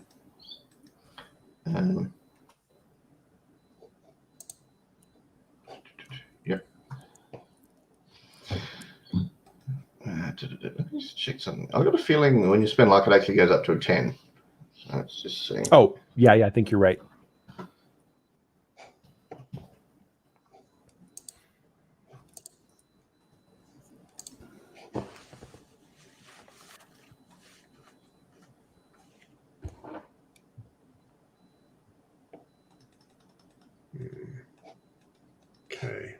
Let's check something. I've got a feeling when you spend luck, it actually goes up to a 10. So let's just see. Oh, yeah, I think you're right. Okay.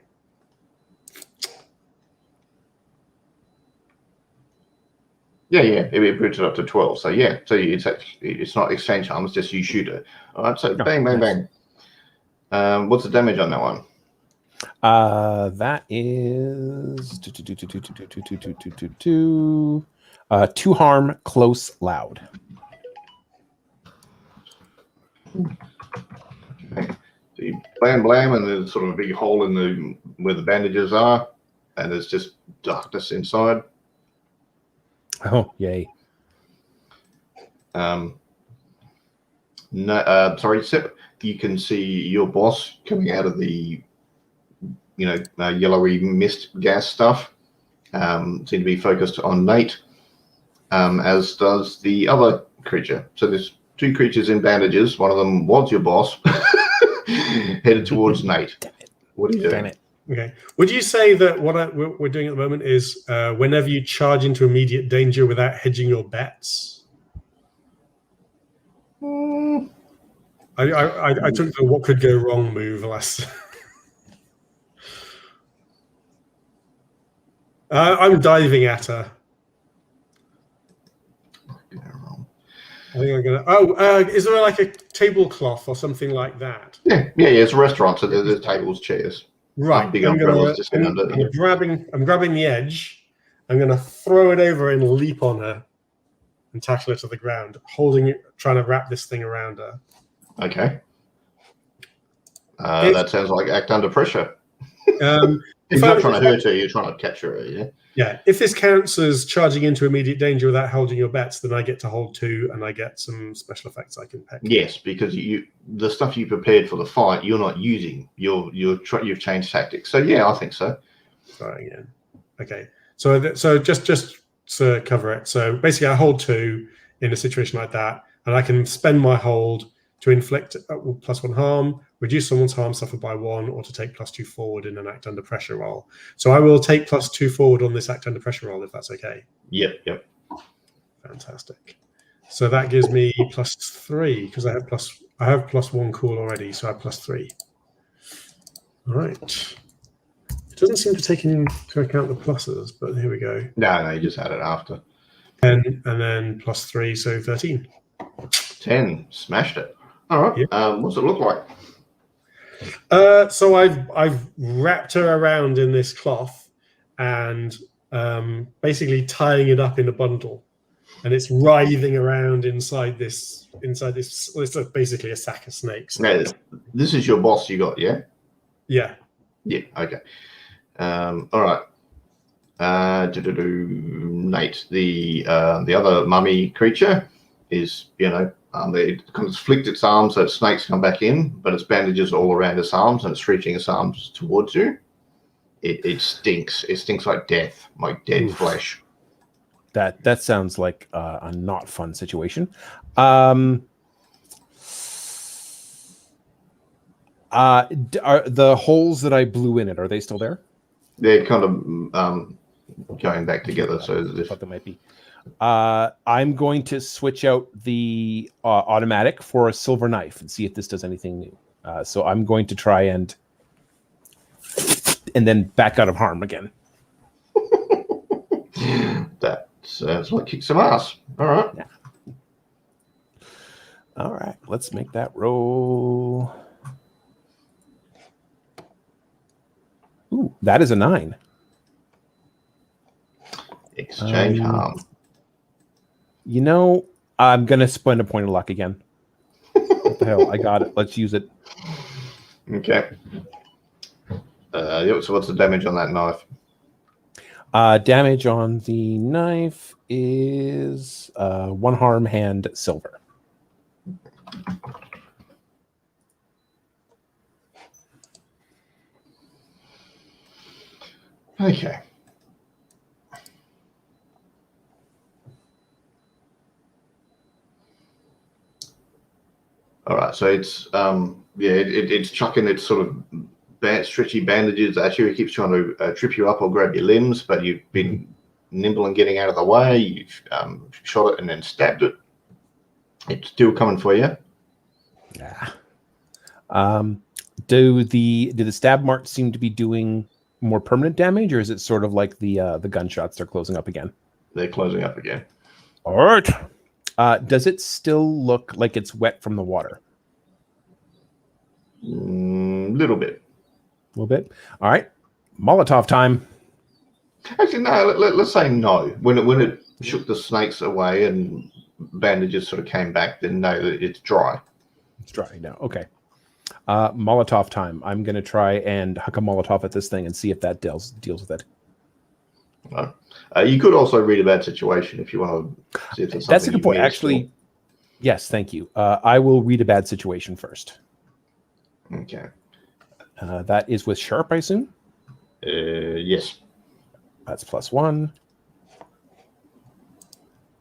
Yeah, it puts it up to 12. So yeah, so it's not exchange harm, it's just you shoot it. All right, so bang, bang, bang. What's the damage on that one? That is 2 harm, close, loud. Okay. So you blam, blam, and there's sort of a big hole in where the bandages are, and there's just darkness inside. Oh, yay. Sorry, Sip, you can see your boss coming out of the, yellowy mist gas stuff. Seem to be focused on Nate, as does the other creature. So there's 2 creatures in bandages. One of them was your boss, headed towards Nate. What are you doing? Damn it. Okay. Would you say that what we're doing at the moment is whenever you charge into immediate danger without hedging your bets? I took the what could go wrong move last. I'm diving at her. I think I'm gonna. Is there like a tablecloth or something like that? Yeah. It's a restaurant, so there's tables, chairs. Right. Big umbrellas just under. I'm grabbing the edge. I'm going to throw it over and leap on her and tackle her to the ground, holding it, trying to wrap this thing around her. Okay. That sounds like act under pressure. You're not trying to hurt her, you're trying to capture her, yeah? Yeah, if this counts as charging into immediate danger without holding your bets, then I get to hold 2 and I get some special effects I can pick. Yes, because the stuff you prepared for the fight, you're not using. You've changed tactics. So yeah, I think so. Try again. Okay, so just to cover it. So basically, I hold 2 in a situation like that, and I can spend my hold to inflict +1 harm, reduce someone's harm suffered by 1, or to take +2 forward in an act under pressure roll. So I will take +2 forward on this act under pressure roll if that's okay. Yep. Fantastic. So that gives me +3 because I have +1 cool already, so I have +3. All right. It doesn't seem to take into account the pluses, but here we go. No, you just had it after. 10 and then +3, so 13. 10, smashed it. All right. Yeah. What's it look like? So I've wrapped her around in this cloth and basically tying it up in a bundle, and it's writhing around inside this. It's basically a sack of snakes. No, this is your boss you got, yeah? Yeah. Yeah. Okay. All right. Nate, the other mummy creature is, it kind of flicked its arms so snakes come back in, but it's bandages all around its arms and it's reaching its arms towards you. It stinks. It stinks like death, like dead flesh. That sounds like a not fun situation. Are the holes that I blew in it, are they still there? They're kind of going back together. So I thought they might be. I'm going to switch out the automatic for a silver knife and see if this does anything new. So I'm going to try and then back out of harm again. That sounds like kick some ass. All right. Yeah. All right. Let's make that roll. Ooh, that is a 9. Exchange harm. I'm going to spend a point of luck again. What the hell? I got it. Let's use it. Okay. So what's the damage on that knife? Damage on the knife is 1 harm, hand, silver. Okay. All right. So it's it's chucking its sort of stretchy bandages at you. It keeps trying to trip you up or grab your limbs, but you've been nimble and getting out of the way. You've shot it and then stabbed it. It's still coming for you. Yeah. Do the stab marks seem to be doing more permanent damage, or is it sort of like the gunshots? They're closing up again. They're closing up again. All right. Does it still look like it's wet from the water? Little bit. A little bit. All right. Molotov time. Actually, no. Let's say no. When it shook the snakes away and bandages sort of came back, then no, it's dry. It's dry now. Okay. Molotov time. I'm going to try and huck a Molotov at this thing and see if that deals with it. No. You could also read a bad situation if you want to see if there's something. That's a good point. Actually, yes, thank you. I will read a bad situation first. Okay. That is with sharp, I assume? Yes. That's +1.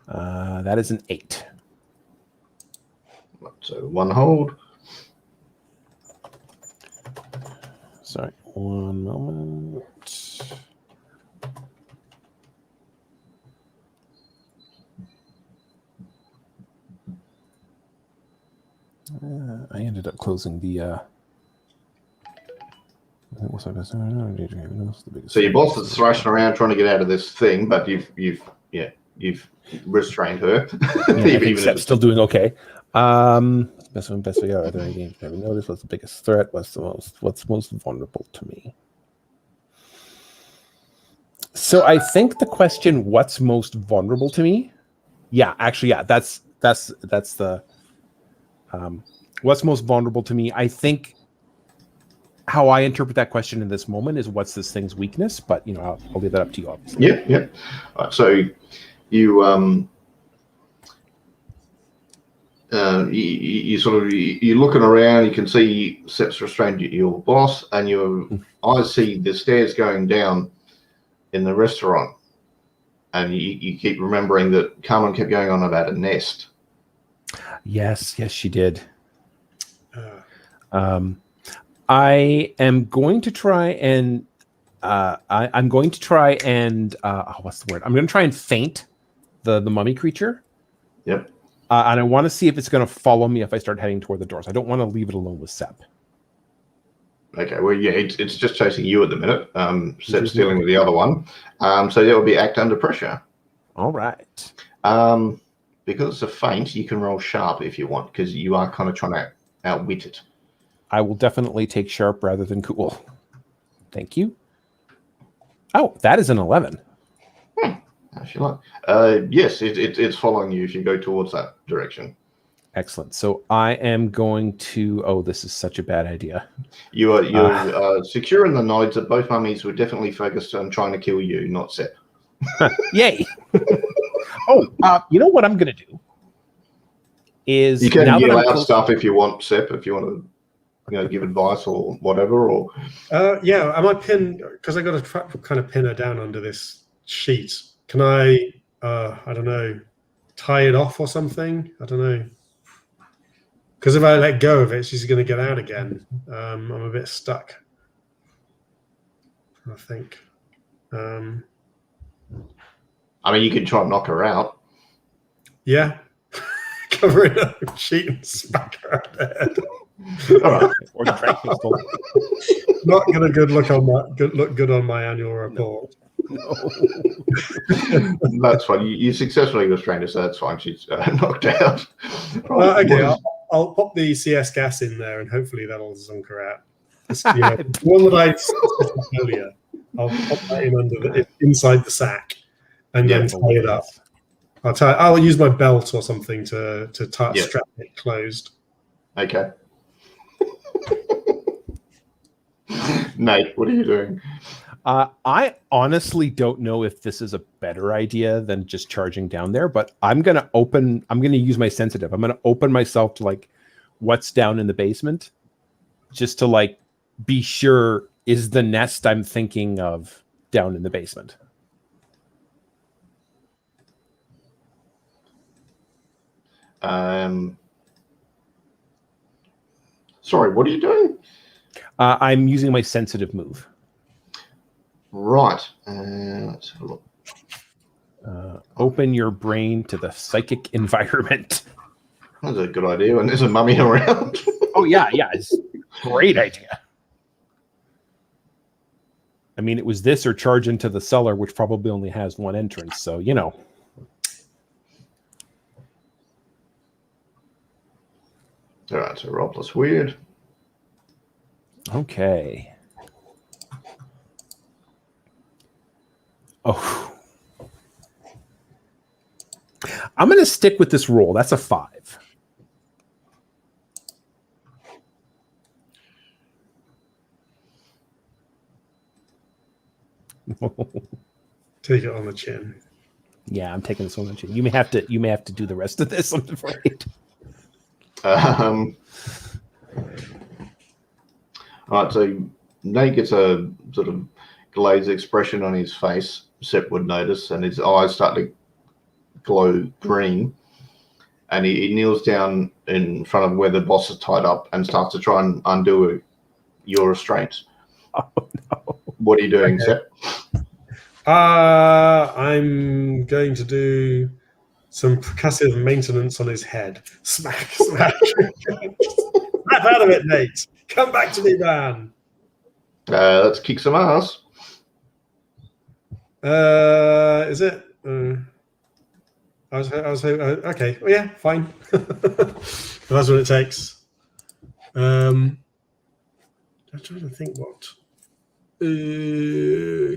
That is an 8. So 1 hold. Sorry, 1 moment. I ended up closing the. So your boss is thrashing around trying to get out of this thing, but you've restrained her. Yeah, still doing okay. Best way out. Are there any games you never noticed? What's the biggest threat? What's most vulnerable to me? So I think the question, what's most vulnerable to me? Yeah, actually, yeah, that's the what's most vulnerable to me. I think how I interpret that question in this moment is what's this thing's weakness, but I'll leave that up to you, obviously. Yeah. So you you're looking around. You can see Sep's restrained your boss, and your eyes see the stairs going down in the restaurant, and you keep remembering that Carmen kept going on about a nest. Yes, she did. I am going to try and I'm going to try and what's the word? I'm going to try and feint the mummy creature. Yep. And I want to see if it's going to follow me if I start heading toward the doors. I don't want to leave it alone with Sep. Okay, well, yeah, it's just chasing you at the minute. Sep's dealing with the other one. So that would be act under pressure. All right. Because it's a feint, you can roll sharp if you want, because you are kind of trying to outwit it. I will definitely take sharp rather than cool. Thank you. Oh, that is an 11. If you like. Yes, it's following you if you go towards that direction. Excellent. So I am going to... Oh, this is such a bad idea. You're secure in the nodes that both mummies were definitely focused on trying to kill you, not Sep. Yay! You know what I'm going to do? Is you can now yell that I'm out stuff if you want, Sep, if you want to give advice or whatever. Or yeah, am I pinned? Because I got to kind of pin her down under this sheet. Can I don't know, tie it off or something? I don't know. Because if I let go of it, she's going to get out again. I'm a bit stuck, I think. I mean, you can try and knock her out. Yeah. Cover it up with sheet and smack her at the head. All right. Or the trank pistol. Not going to look good on my annual report. No. That's fine. You successfully restrained her, so that's fine. She's knocked out. Okay, I'll pop the CS gas in there, and hopefully that'll zonk her out. The one that I said earlier, I'll pop that in inside the sack, and then tie it up. I'll use my belt or something to strap it closed. Okay. Nate, what are you doing? I honestly don't know if this is a better idea than just charging down there, but I'm going to use my sensitive. I'm going to open myself to what's down in the basement just to be sure is the nest I'm thinking of down in the basement. Sorry, what are you doing? I'm using my sensitive move. Right. Let's have a look. Open your brain to the psychic environment. That's a good idea when there's a mummy around. Oh, yeah. It's a great idea. I mean, it was this or charge into the cellar, which probably only has one entrance. So, All right, so roll plus weird. Okay. Oh. I'm going to stick with this roll. That's a 5. Take it on the chin. Yeah, I'm taking this on the chin. You may have to do the rest of this, I'm afraid. All right, so Nate gets a sort of glazed expression on his face, Sep would notice, and his eyes start to glow green. And he kneels down in front of where the boss is tied up and starts to try and undo your restraints. Oh, no. What are you doing, Sep? I'm going to do some percussive maintenance on his head. Smack, smack. Snap out of it, Nate. Come back to me, man. Let's kick some ass. Is it? I was okay. Well, yeah, fine. That's what it takes. I'm trying to think what.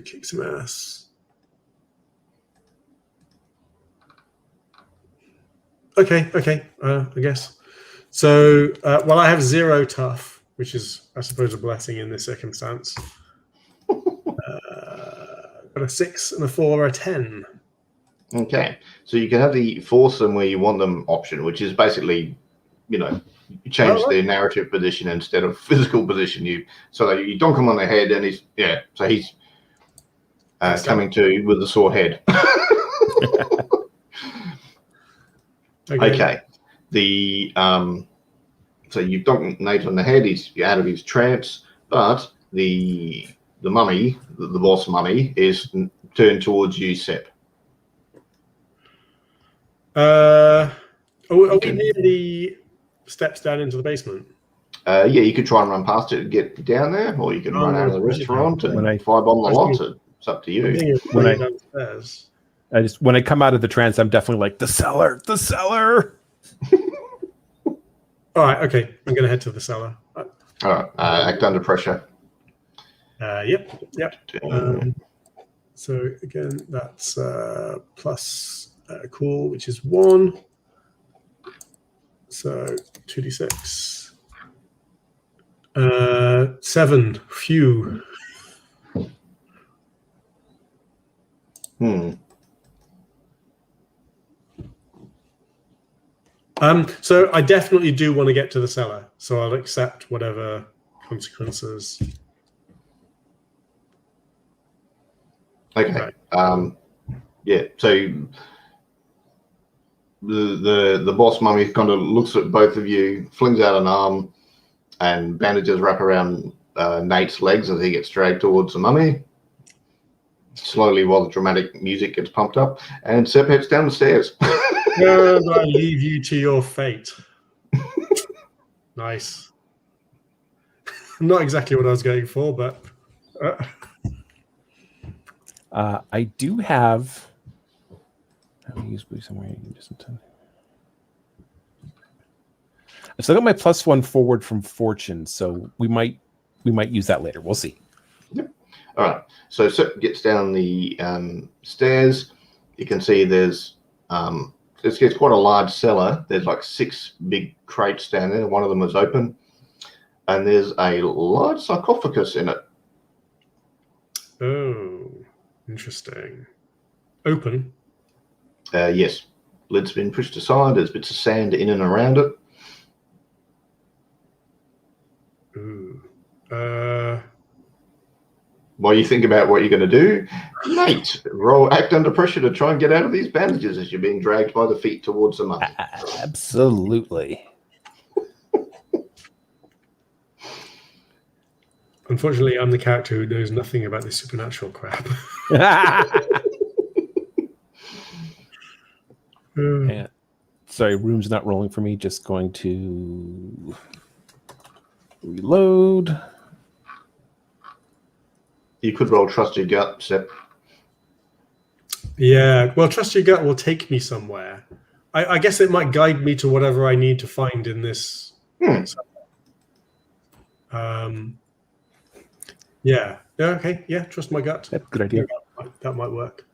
Kick some ass. Okay. I guess. So, I have 0 tough, which is, I suppose, a blessing in this circumstance. Got a 6 and a 4 or a 10. Okay, so you can have the force them where you want them option, which is basically, you know, you change their narrative position instead of physical position. So that you donk him on the head, and he's coming to with the sore head. Okay. So you've donked Nate on the head. He's out of his trance, but the mummy, the boss mummy, is turned towards you, Sep. Are we near the steps down into the basement? Yeah, you could try and run past it and get down there, or you can run out of the restaurant and firebomb the lot. It's up to you. Downstairs. When I come out of the trance, I'm definitely like, the cellar. All right, okay. I'm going to head to the cellar. All right, act under pressure. Yep. So again, that's plus cool, which is 1. So 2d6. 7. Phew. So I definitely do want to get to the cellar, so I'll accept whatever consequences. Okay. Right. Yeah. So the boss mummy kind of looks at both of you, flings out an arm, and bandages wrap around Nate's legs as he gets dragged towards the mummy. Slowly, while the dramatic music gets pumped up, and Sep heads down the stairs. And I leave you to your fate. Nice. Not exactly what I was going for, but I do have. Somewhere I've still got my +1 forward from fortune, so we might use that later. We'll see. Yep. All right. So Sep gets down the stairs. You can see there's it's quite a large cellar. There's like 6 big crates down there. One of them is open, and there's a large sarcophagus in it. Oh, interesting. Open. Yes. Lid's been pushed aside. There's bits of sand in and around it. Ooh. While you think about what you're going to do, Nate, act under pressure to try and get out of these bandages as you're being dragged by the feet towards the mummy. Absolutely. Unfortunately, I'm the character who knows nothing about this supernatural crap. Yeah. Sorry, room's not rolling for me. Just going to reload. You could roll Trust Your Gut, Sep. Yeah, well, Trust Your Gut will take me somewhere. I guess it might guide me to whatever I need to find in this. Yeah. Okay. Yeah. Trust my gut. That's a good idea. That might work.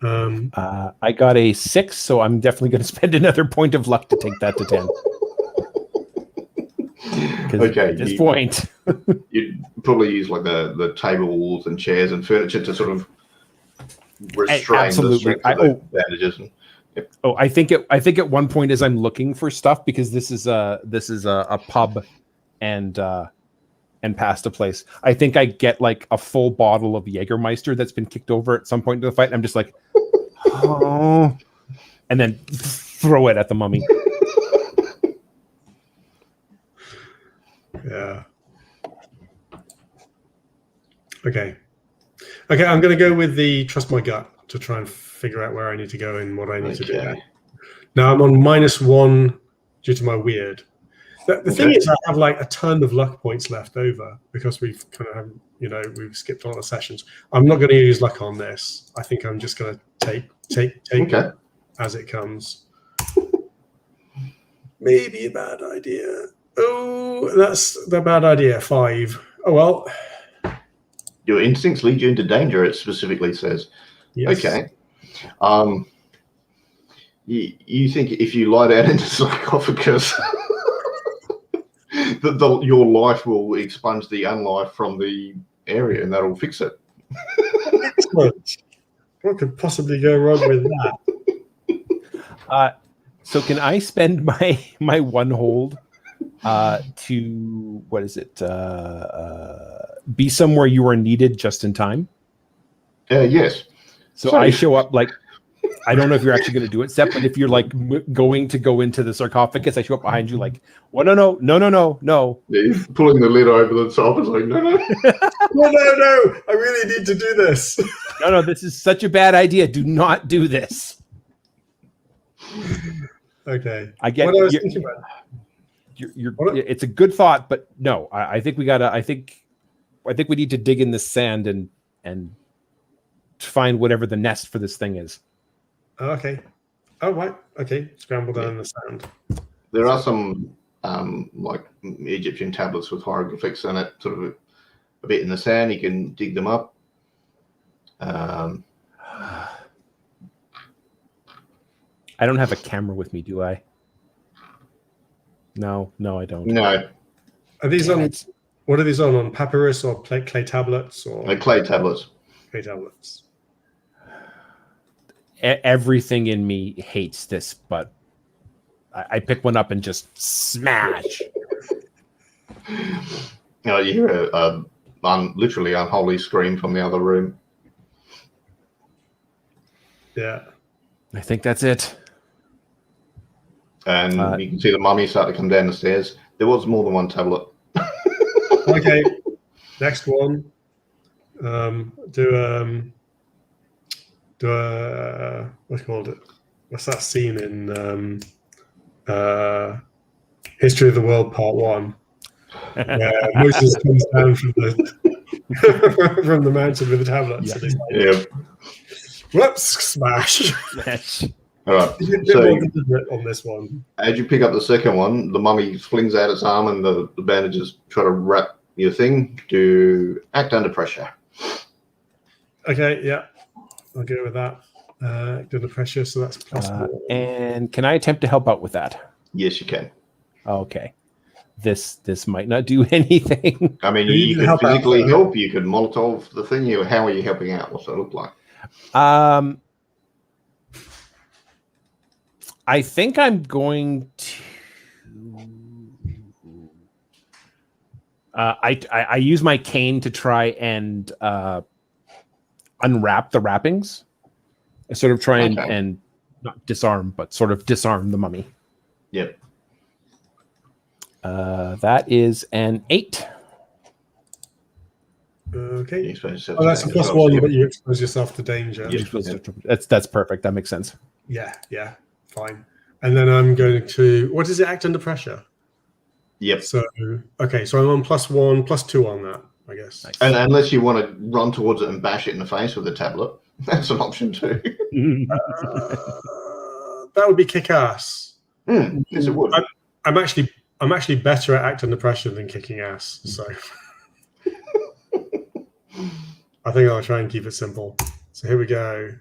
I got a 6, so I'm definitely going to spend another point of luck to take that to 10. Okay. At this point, you'd probably use like the tables and chairs and furniture to sort of restrain the strength of the bandages. Oh, I think at one point as I'm looking for stuff, because this is a pub and pasta place. I think I get like a full bottle of Jägermeister that's been kicked over at some point in the fight. And I'm just like, oh, and then throw it at the mummy. Yeah. Okay. I'm going to go with the trust my gut to try and figure out where I need to go and what I need to do. Now I'm on -1 due to my weird. The thing is, I have like a ton of luck points left over because we've kind of, we've skipped a lot of sessions. I'm not going to use luck on this. I think I'm just going to take it as it comes. Maybe a bad idea. Oh, that's the bad idea. 5. Oh, well. Your instincts lead you into danger, it specifically says. Yes. Okay. You think if you lie down in the sarcophagus, your life will expunge the unlife from the area, and that'll fix it. Excellent. What could possibly go wrong with that? So can I spend my one hold to what is it? Be somewhere you are needed just in time. Yes. So I show up like I don't know if you're actually going to do it, Seth, but if you're like going to go into the sarcophagus, I show up behind you like, well, no. Yeah, he's pulling the lid over the top. It's like, no. No, I really need to do this. No, this is such a bad idea. Do not do this. Okay. I get what I was thinking about. It's a good thought, but no, I think we gotta. I think we need to dig in the sand and find whatever the nest for this thing is. Okay. Oh, right. Okay. Scramble down in the sand. There are some like Egyptian tablets with hieroglyphics in it, sort of a bit in the sand. You can dig them up. I don't have a camera with me, do I? No, I don't. No. Are these on? What are these on? On papyrus or clay tablets or Clay tablets? Clay tablets. Everything in me hates this, but I pick one up and just smash. You hear a literally unholy scream from the other room. Yeah. I think that's it. And you can see the mummy start to come down the stairs. There was more than one tablet. Okay. Next one. What's called it? What's that scene in History of the World Part 1? Where Moses comes down from the from the mountain with the tablets. Yeah. And he's like, whoops! Smash. All right. So, So on this one, as you pick up the second one, the mummy flings out its arm, and the bandages try to wrap your thing. To act under pressure. okay, yeah, I'll go with that. Do the pressure, so that's plus one. And can I attempt to help out with that? Yes, you can. Okay. This might not do anything. I mean, You you can could help out, physically though. help. You could Molotov the thing. How are you helping out? What's that look like? I think I'm going to. I use my cane to try and unwrap the wrappings. I sort of try and not disarm, but sort of disarm the mummy. Yep. That is an 8. Okay. You suppose Oh, that's a plus one, but you expose yourself to danger. Yeah. That's perfect. That makes sense. Yeah, fine. And then I'm going to. What does it act under pressure? Yep. So okay, so I'm on plus 1, plus 2 on that, I guess. Nice. And unless you want to run towards it and bash it in the face with a tablet, that's an option too. That would be kick-ass. Yes, it would. I'm actually better at act under pressure than kicking ass. So I think I'll try and keep it simple. So here we go.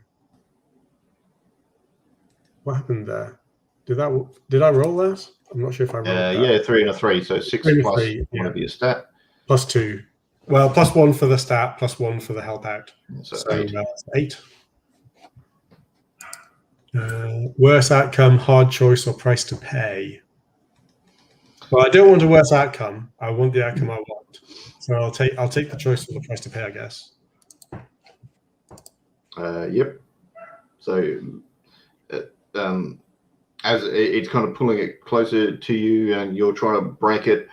What happened there? Did I roll that? I'm not sure if I rolled that. Yeah, 3 and a 3, so 6 3 and plus 3, one of your stat. Plus 2. Well, plus 1 for the stat, plus 1 for the help out. So So 8. 8. Worse outcome, hard choice, or price to pay. Well, I don't want a worse outcome. I want the outcome I want. So I'll take the choice for the price to pay, I guess. Yep. So as it's kind of pulling it closer to you, and you're trying to break it,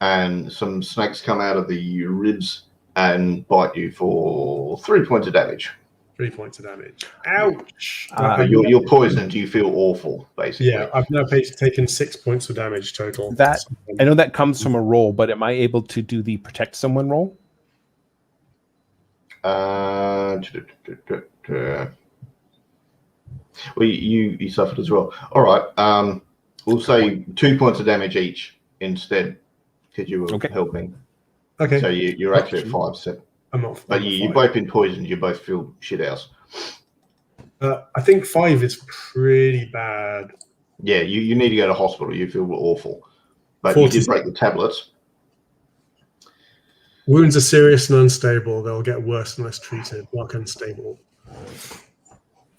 and some snakes come out of the ribs and bite you for 3 points of damage. 3 points of damage. Ouch! You're poisoned. You feel awful, basically. Yeah, I've now taken 6 points of damage total. That I know that comes from a roll, but am I able to do the protect someone roll? Well, you suffered as well. All right. We'll say 2 points of damage each instead, because you were helping. Okay. So you're actually at 5 7. I'm off. But you've both been poisoned. You both feel shit house. I think 5 is pretty bad. Yeah, you need to go to hospital. You feel awful. But you did break the tablets. Wounds are serious and unstable. They'll get worse unless treated. Mark unstable.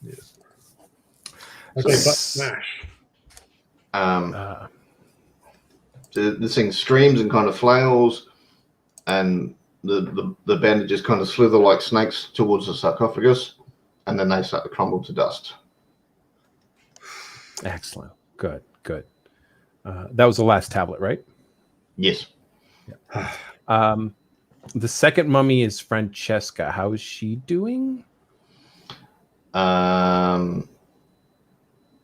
Yeah. Okay, but smash. This thing screams and kind of flails, and the bandages kind of slither like snakes towards the sarcophagus, and then they start to crumble to dust. Excellent. Good. That was the last tablet, right? Yes. Yeah. The second mummy is Francesca. How is she doing?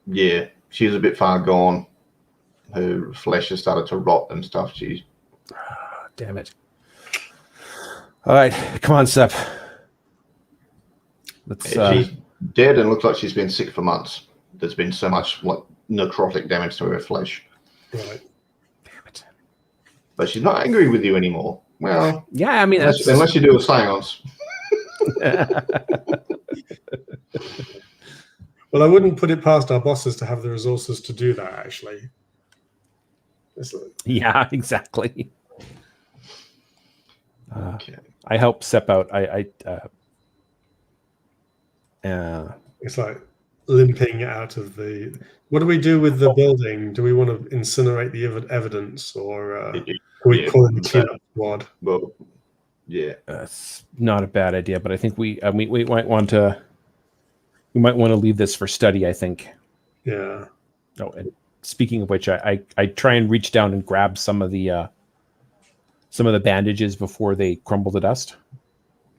Yeah, she's a bit far gone. Her flesh has started to rot and stuff. She's damn it. All right, come on, Sep. She's dead and looks like she's been sick for months. There's been so much like necrotic damage to her flesh. Right. Damn it. But she's not angry with you anymore. Well, yeah, I mean, unless you do a seance. Well, I wouldn't put it past our bosses to have the resources to do that, actually. Yeah, exactly. Okay. I help Sep out. It's like limping out of the... What do we do with the building? Do we want to incinerate the evidence, or can we call in the cleanup squad? Well, yeah. It's not a bad idea, but I think we might want to leave this for study, I think. Yeah. Oh, and speaking of which, I try and reach down and grab some of the bandages before they crumble to dust.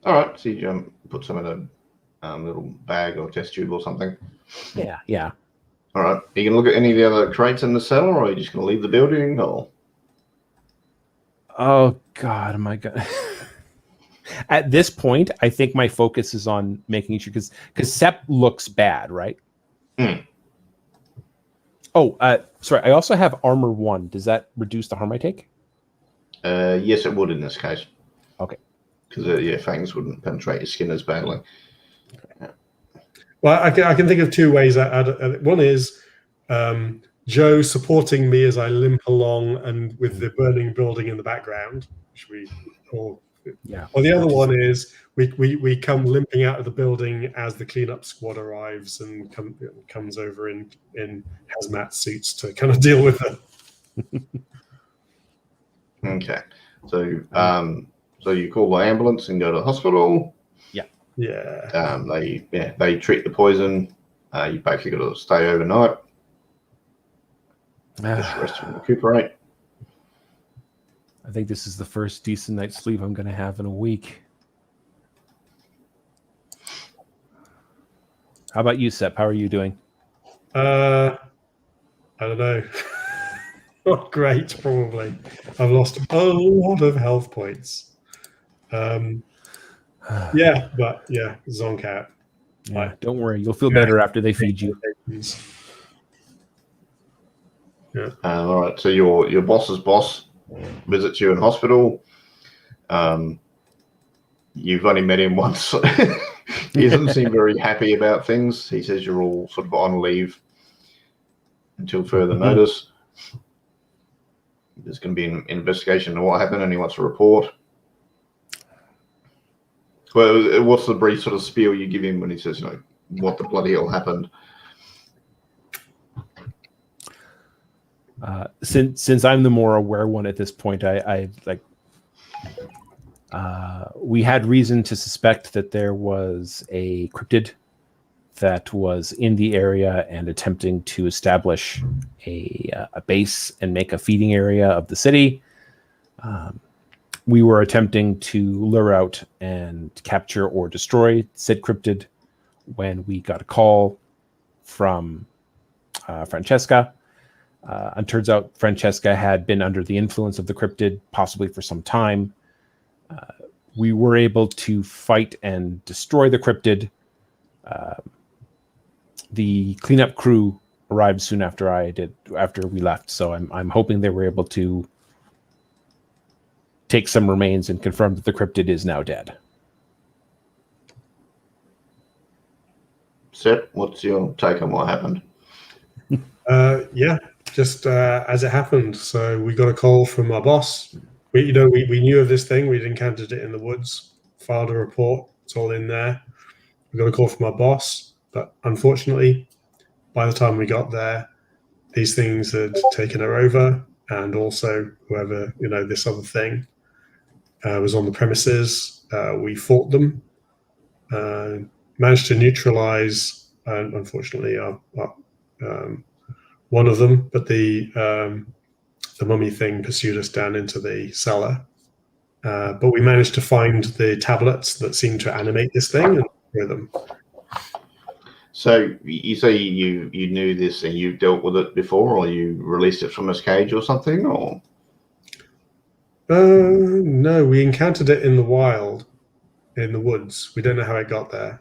All right. So you put some in a little bag or test tube or something. Yeah. All right. Are you going to look at any of the other crates in the cellar, or are you just going to leave the building? Or... Oh, God, am I going to... At this point, I think my focus is on making sure, because Sep looks bad, right? Mm. Oh, sorry. I also have armor 1. Does that reduce the harm I take? Yes, it would in this case. Okay. Because fangs wouldn't penetrate your skin as badly. Well, I can think of two ways. One is Joe supporting me as I limp along, and with the burning building in the background, which yeah. Or the other one is we come limping out of the building as the cleanup squad arrives and comes over in hazmat suits to kind of deal with it. Okay. So you call the ambulance and go to the hospital. Yeah. They treat the poison. You basically got to stay overnight. Just rest and recuperate. I think this is the first decent night's sleep I'm going to have in a week. How about you, Sep? How are you doing? I don't know. Not great, probably. I've lost a lot of health points. Zonk out. Yeah, don't worry. You'll feel better after they feed you. Yeah. All right. So your boss's boss visits you in hospital. You've only met him once. He doesn't seem very happy about things. He says you're all sort of on leave until further notice. There's going to be an investigation into what happened, and he wants a report. Well, what's the brief sort of spiel you give him when he says, what the bloody hell happened? Since I'm the more aware one at this point, we had reason to suspect that there was a cryptid that was in the area and attempting to establish a base and make a feeding area of the city. We were attempting to lure out and capture or destroy said cryptid when we got a call from Francesca. And turns out Francesca had been under the influence of the cryptid possibly for some time. We were able to fight and destroy the cryptid. The cleanup crew arrived soon after after we left, so I'm hoping they were able to take some remains and confirm that the cryptid is now dead. Seth, what's your take on what happened? just as it happened. So we got a call from our boss. We knew of this thing. We'd encountered it in the woods. Filed a report. It's all in there. We got a call from our boss, but unfortunately, by the time we got there, these things had taken her over, and also whoever this other thing was on the premises. We fought them, managed to neutralize, unfortunately, one of them, but the mummy thing pursued us down into the cellar. But we managed to find the tablets that seemed to animate this thing and destroy them. So you say you knew this and you dealt with it before, or you released it from its cage or something, or? No, we encountered it in the wild, in the woods. We don't know how it got there.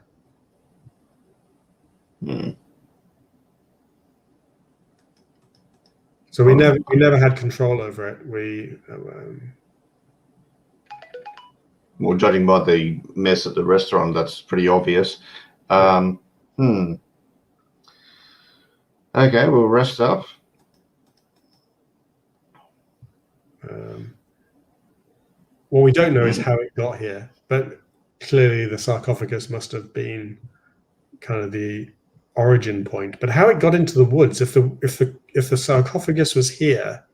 So we never had control over it. Well, judging by the mess at the restaurant, that's pretty obvious. Okay, we'll rest up. What we don't know is how it got here, but clearly the sarcophagus must have been kind of the origin point. But how it got into the woods, if the sarcophagus was here,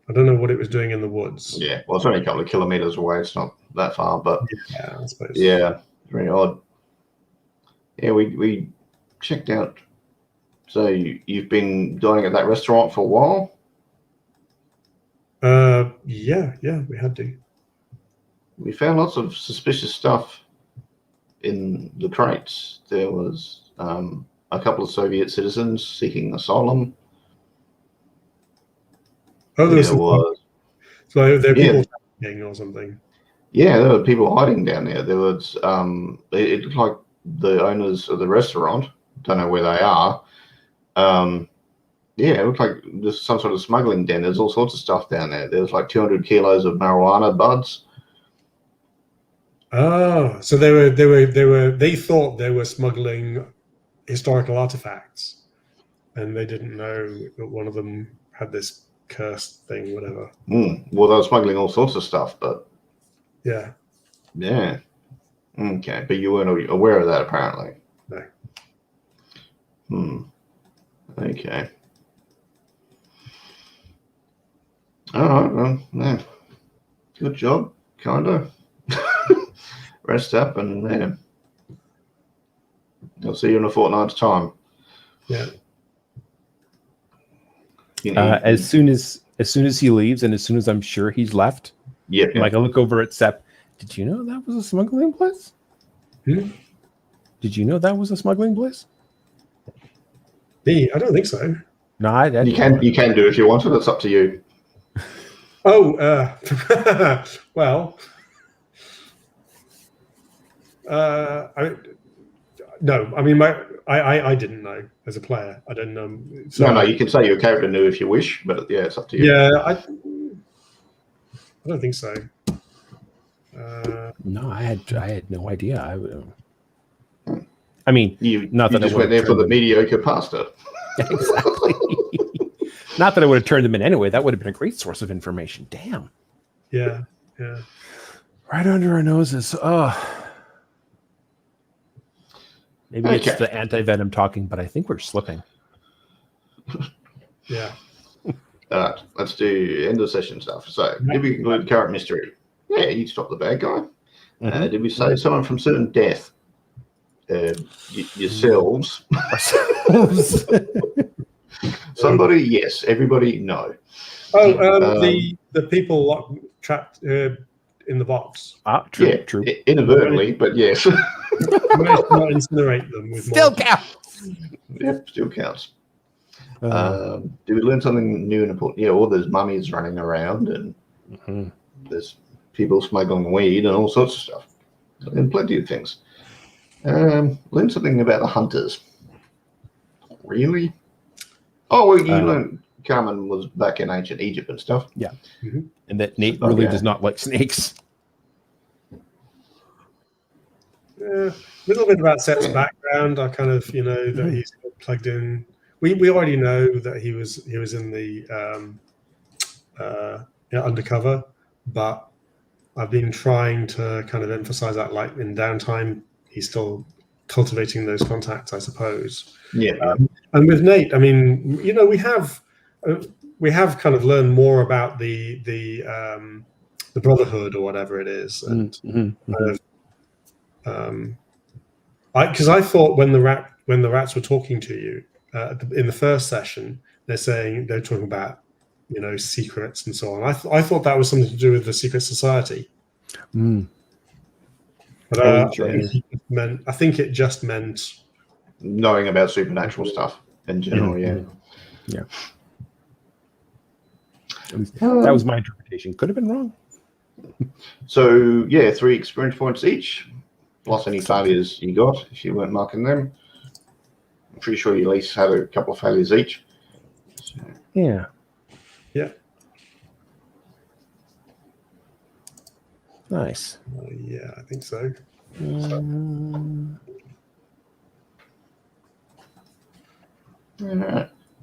I don't know what it was doing in the woods. Yeah, well, it's only a couple of kilometers away. It's not that far, but yeah, I suppose. Yeah, very odd. Yeah, we checked out. So you've been dining at that restaurant for a while? Yeah, we had to. We found lots of suspicious stuff in the crates. There was a couple of Soviet citizens seeking asylum. Oh, there was. So there are people hiding or something. Yeah, there were people hiding down there. There was it looked like the owners of the restaurant. Don't know where they are. Yeah, it looked like there's some sort of smuggling den. There's all sorts of stuff down there. There's like 200 kilos of marijuana buds. Oh, so they thought they were smuggling historical artifacts, and they didn't know that one of them had this cursed thing, whatever. Well, they were smuggling all sorts of stuff, but yeah. Okay, but you weren't aware of that apparently. No. Okay. All right. Well, yeah. Good job, kinda. Rest up, and I'll see you in a fortnight's time. Yeah. As soon as he leaves, and as soon as I'm sure he's left, like I look over at Sepp. Did you know that was a smuggling place? Did you know that was a smuggling place? Me? I don't think so. No, you can do it if you want to. That's up to you. Oh, well, no. I mean, I didn't know as a player. I didn't know. So No. You can say your character knew if you wish, but yeah, it's up to you. Yeah, I don't think so. No, I had no idea. I mean, not you that just I went there for the mediocre pasta. Exactly. Not that I would have turned them in anyway. That would have been a great source of information. Damn. Yeah. Right under our noses. Oh. Maybe it's the anti-venom talking, but I think we're slipping. Yeah. All right, let's do end of session stuff. So, did we conclude current mystery? Yeah, you stopped the bad guy. Did we save someone from certain death? Yourselves. Somebody, yes. Everybody, no. Oh, the people trapped in the box. True. Yeah, true. Inadvertently, but yes. Managed to not incinerate them with Still counts. Yep, still counts. Do we learn something new and important? Yeah, all there's mummies running around, and there's people smuggling weed and all sorts of stuff, and plenty of things. Learn something about the hunters. Really? Oh, well, you learned Carmen was back in ancient Egypt and stuff. Yeah, and that Nate really does not like snakes. A little bit about Sepp's background. I kind of, that he's plugged in. we already know that he was in the undercover, but I've been trying to kind of emphasize that, like in downtime, he's still cultivating those contacts, I suppose. Yeah. And with Nate, I mean, we have kind of learned more about the Brotherhood or whatever it is, and because I thought when the rats were talking to you in the first session, they're talking about secrets and so on. I thought that was something to do with the secret society. But I think it just meant knowing about supernatural stuff in general. Yeah. That was my interpretation. Could have been wrong. So 3 experience points each, plus any failures you got if you weren't marking them. I'm pretty sure you at least had a couple of failures each. So. Yeah. Nice. Yeah, I think so. It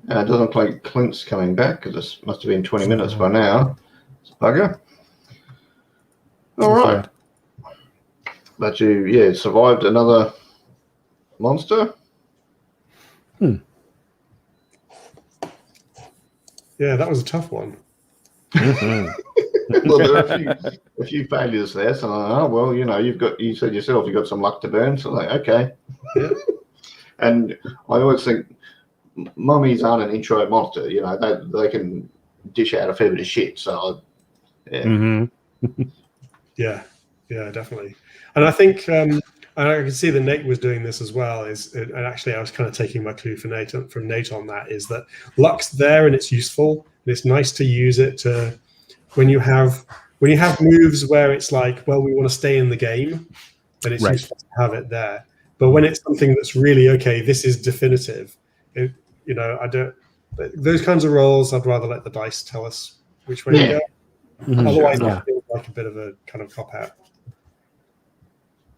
doesn't look like Clint's coming back because this must have been 20 minutes by now. It's a bugger. All right. But you, survived another monster. Yeah, that was a tough one. Well, there are a few failures there. So, you said yourself you got some luck to burn. So, okay. Yeah. And I always think mummies aren't an intro monster. They can dish out a fair bit of shit. So, yeah, definitely. And I think, and I can see that Nate was doing this as well. And actually, I was kind of taking my clue from Nate on that. Is that luck's there and it's useful. And it's nice to use it to when you have moves where it's like, well, we want to stay in the game, then it's useful to have it there. But when it's something that's really this is definitive. I don't. Those kinds of rolls, I'd rather let the dice tell us which way to go. Otherwise, it feels like a bit of a kind of cop out.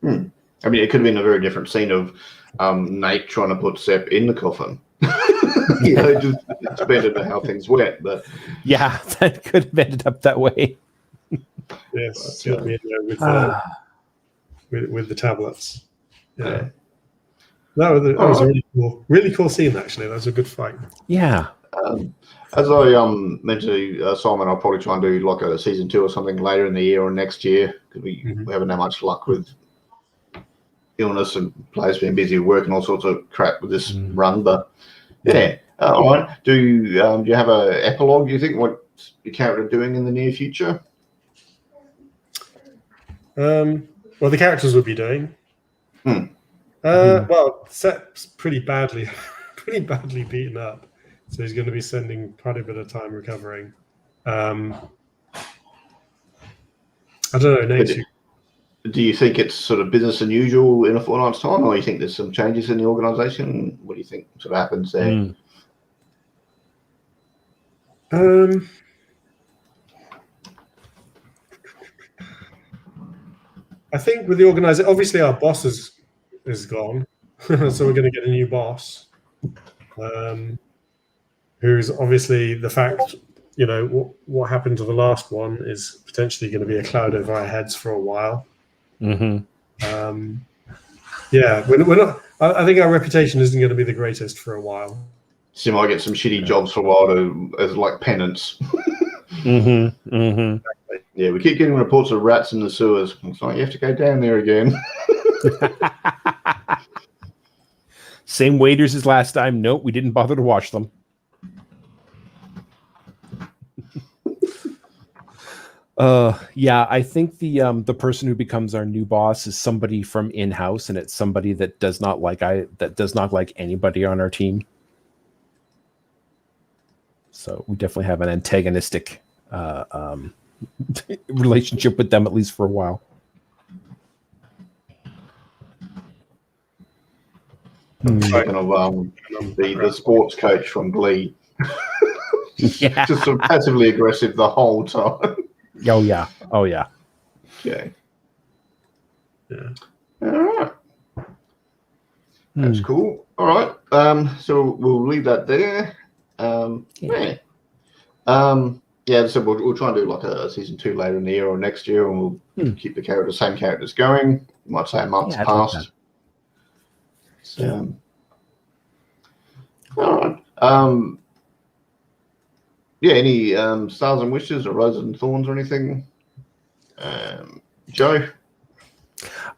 I mean, it could have been a very different scene of Nate trying to put Sepp in the coffin. Just depending on how things went. But yeah, that could have ended up that way. Yes, with the tablets. Yeah. That was a really cool scene. Actually, that was a good fight. Yeah. As I mentioned to Simon, I'll probably try and do like a season 2 or something later in the year or next year because we haven't had much luck with illness and players being busy with work and all sorts of crap with this run. But all right. Do you have an epilogue? Do you think what your character doing in the near future? Well, the characters would be doing. Well, Sepp's pretty badly beaten up, so he's going to be spending quite a bit of time recovering. I don't know, Nate. Do you think it's sort of business as usual in a fortnight's time, or you think there's some changes in the organisation? What do you think sort of happens there? I think with the organisation, obviously our boss is gone, so we're going to get a new boss, who's obviously the fact, what happened to the last one is potentially going to be a cloud over our heads for a while. We're not. I think our reputation isn't going to be the greatest for a while. So you might get some shitty jobs for a while as like penance. Yeah, we keep getting reports of rats in the sewers. It's like you have to go down there again. Same waiters as last time. Nope, we didn't bother to wash them. I think the person who becomes our new boss is somebody from in-house, and it's somebody that does not like anybody on our team. So we definitely have an antagonistic relationship with them, at least for a while. Speaking of the sports coach from Glee, Yeah. just sort of passively aggressive the whole time. Oh yeah. Okay. Yeah. All right. That's cool. All right. So we'll leave that there. Yeah. Yeah. So we'll try and do like a season 2 later in the year or next year, and we'll keep the same characters going. You might say a month's passed. Like So, all right. Yeah. Any stars and wishes or roses and thorns or anything? Joe.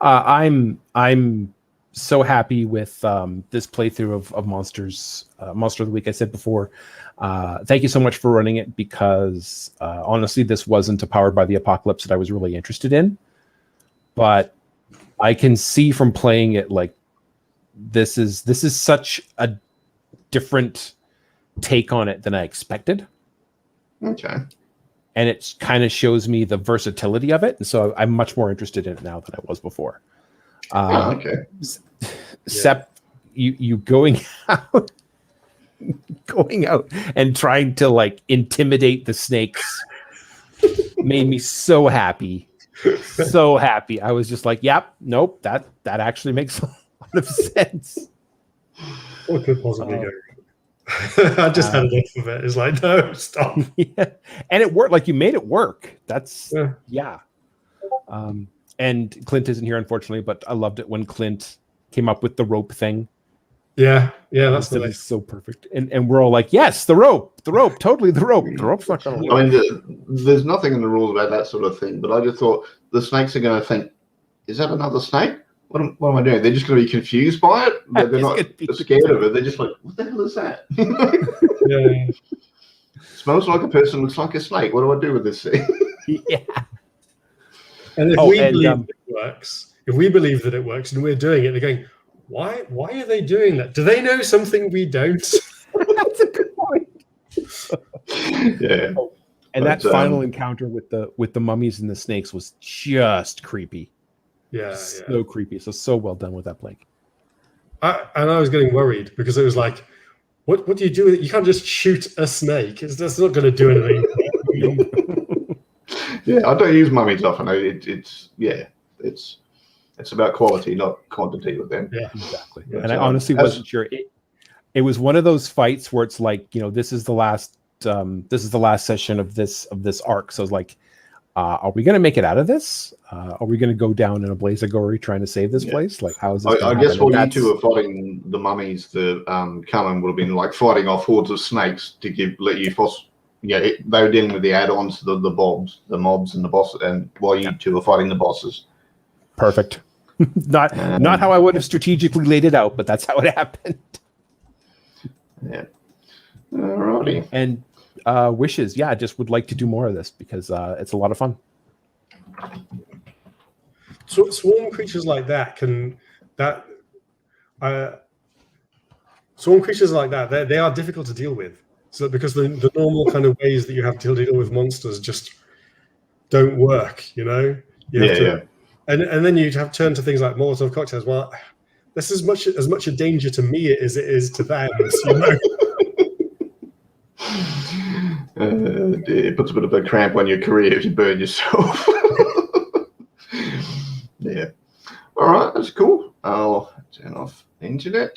I'm so happy with this playthrough of Monster of the Week. I said before, thank you so much for running it, because honestly, this wasn't a Powered by the Apocalypse that I was really interested in, but I can see from playing it, like, this is such a different take on it than I expected. Okay. And it kind of shows me the versatility of it, and so I'm much more interested in it now than I was before. Okay. Sep, you going out and trying to like intimidate the snakes made me so happy. So happy. I was just like, yep, nope, that actually makes a lot of sense. What could possibly go? I just had enough of it. It's like, no, stop. Yeah. And it worked. Like, you made it work. That's yeah. And Clint isn't here, unfortunately, but I loved it when Clint came up with the rope thing. Yeah, that's nice. So perfect. And we're all like, yes, the rope, totally the rope. The rope's not going to work. I mean, there's nothing in the rules about that sort of thing, but I just thought the snakes are going to think, is that another snake? What am I doing? They're just going to be confused by it. They're not scared of it. They're just like, what the hell is that? Yeah. Smells like a person, looks like a snake. What do I do with this thing? Yeah. And if we believe it works, and we're doing it, they're going, why are they doing that? Do they know something we don't? That's a good point. Yeah. And that final encounter with the mummies and the snakes was just creepy. Yeah. So creepy. So well done with that, Blake. I was getting worried because it was like, what do you do with it? You can't just shoot a snake. That's not going to do anything. Yeah, I don't use mummies often. It's about quality, not quantity with them. Yeah, exactly. And I honestly wasn't sure. It was one of those fights where it's like, this is the last session of this arc. So I was like, are we going to make it out of this? Are we going to go down in a blaze of glory trying to save this place? Like, how is this? I guess while you two are fighting the mummies, the Cullen would have been like fighting off hordes of snakes to let you they were dealing with the add-ons, the mobs and the boss, and while you two are fighting the bosses. Perfect. Not how I would have strategically laid it out, but that's how it happened. Yeah. Alrighty. And wishes, I just would like to do more of this because it's a lot of fun. So swarm creatures like that they are difficult to deal with. So because the normal kind of ways that you have to deal with monsters just don't work, you have to, and then you'd have to turn to things like Molotov cocktails. Well, this is as much a danger to me as it is to them. It puts a bit of a cramp on your career if you burn yourself. Yeah. All right, that's cool. I'll turn off the internet.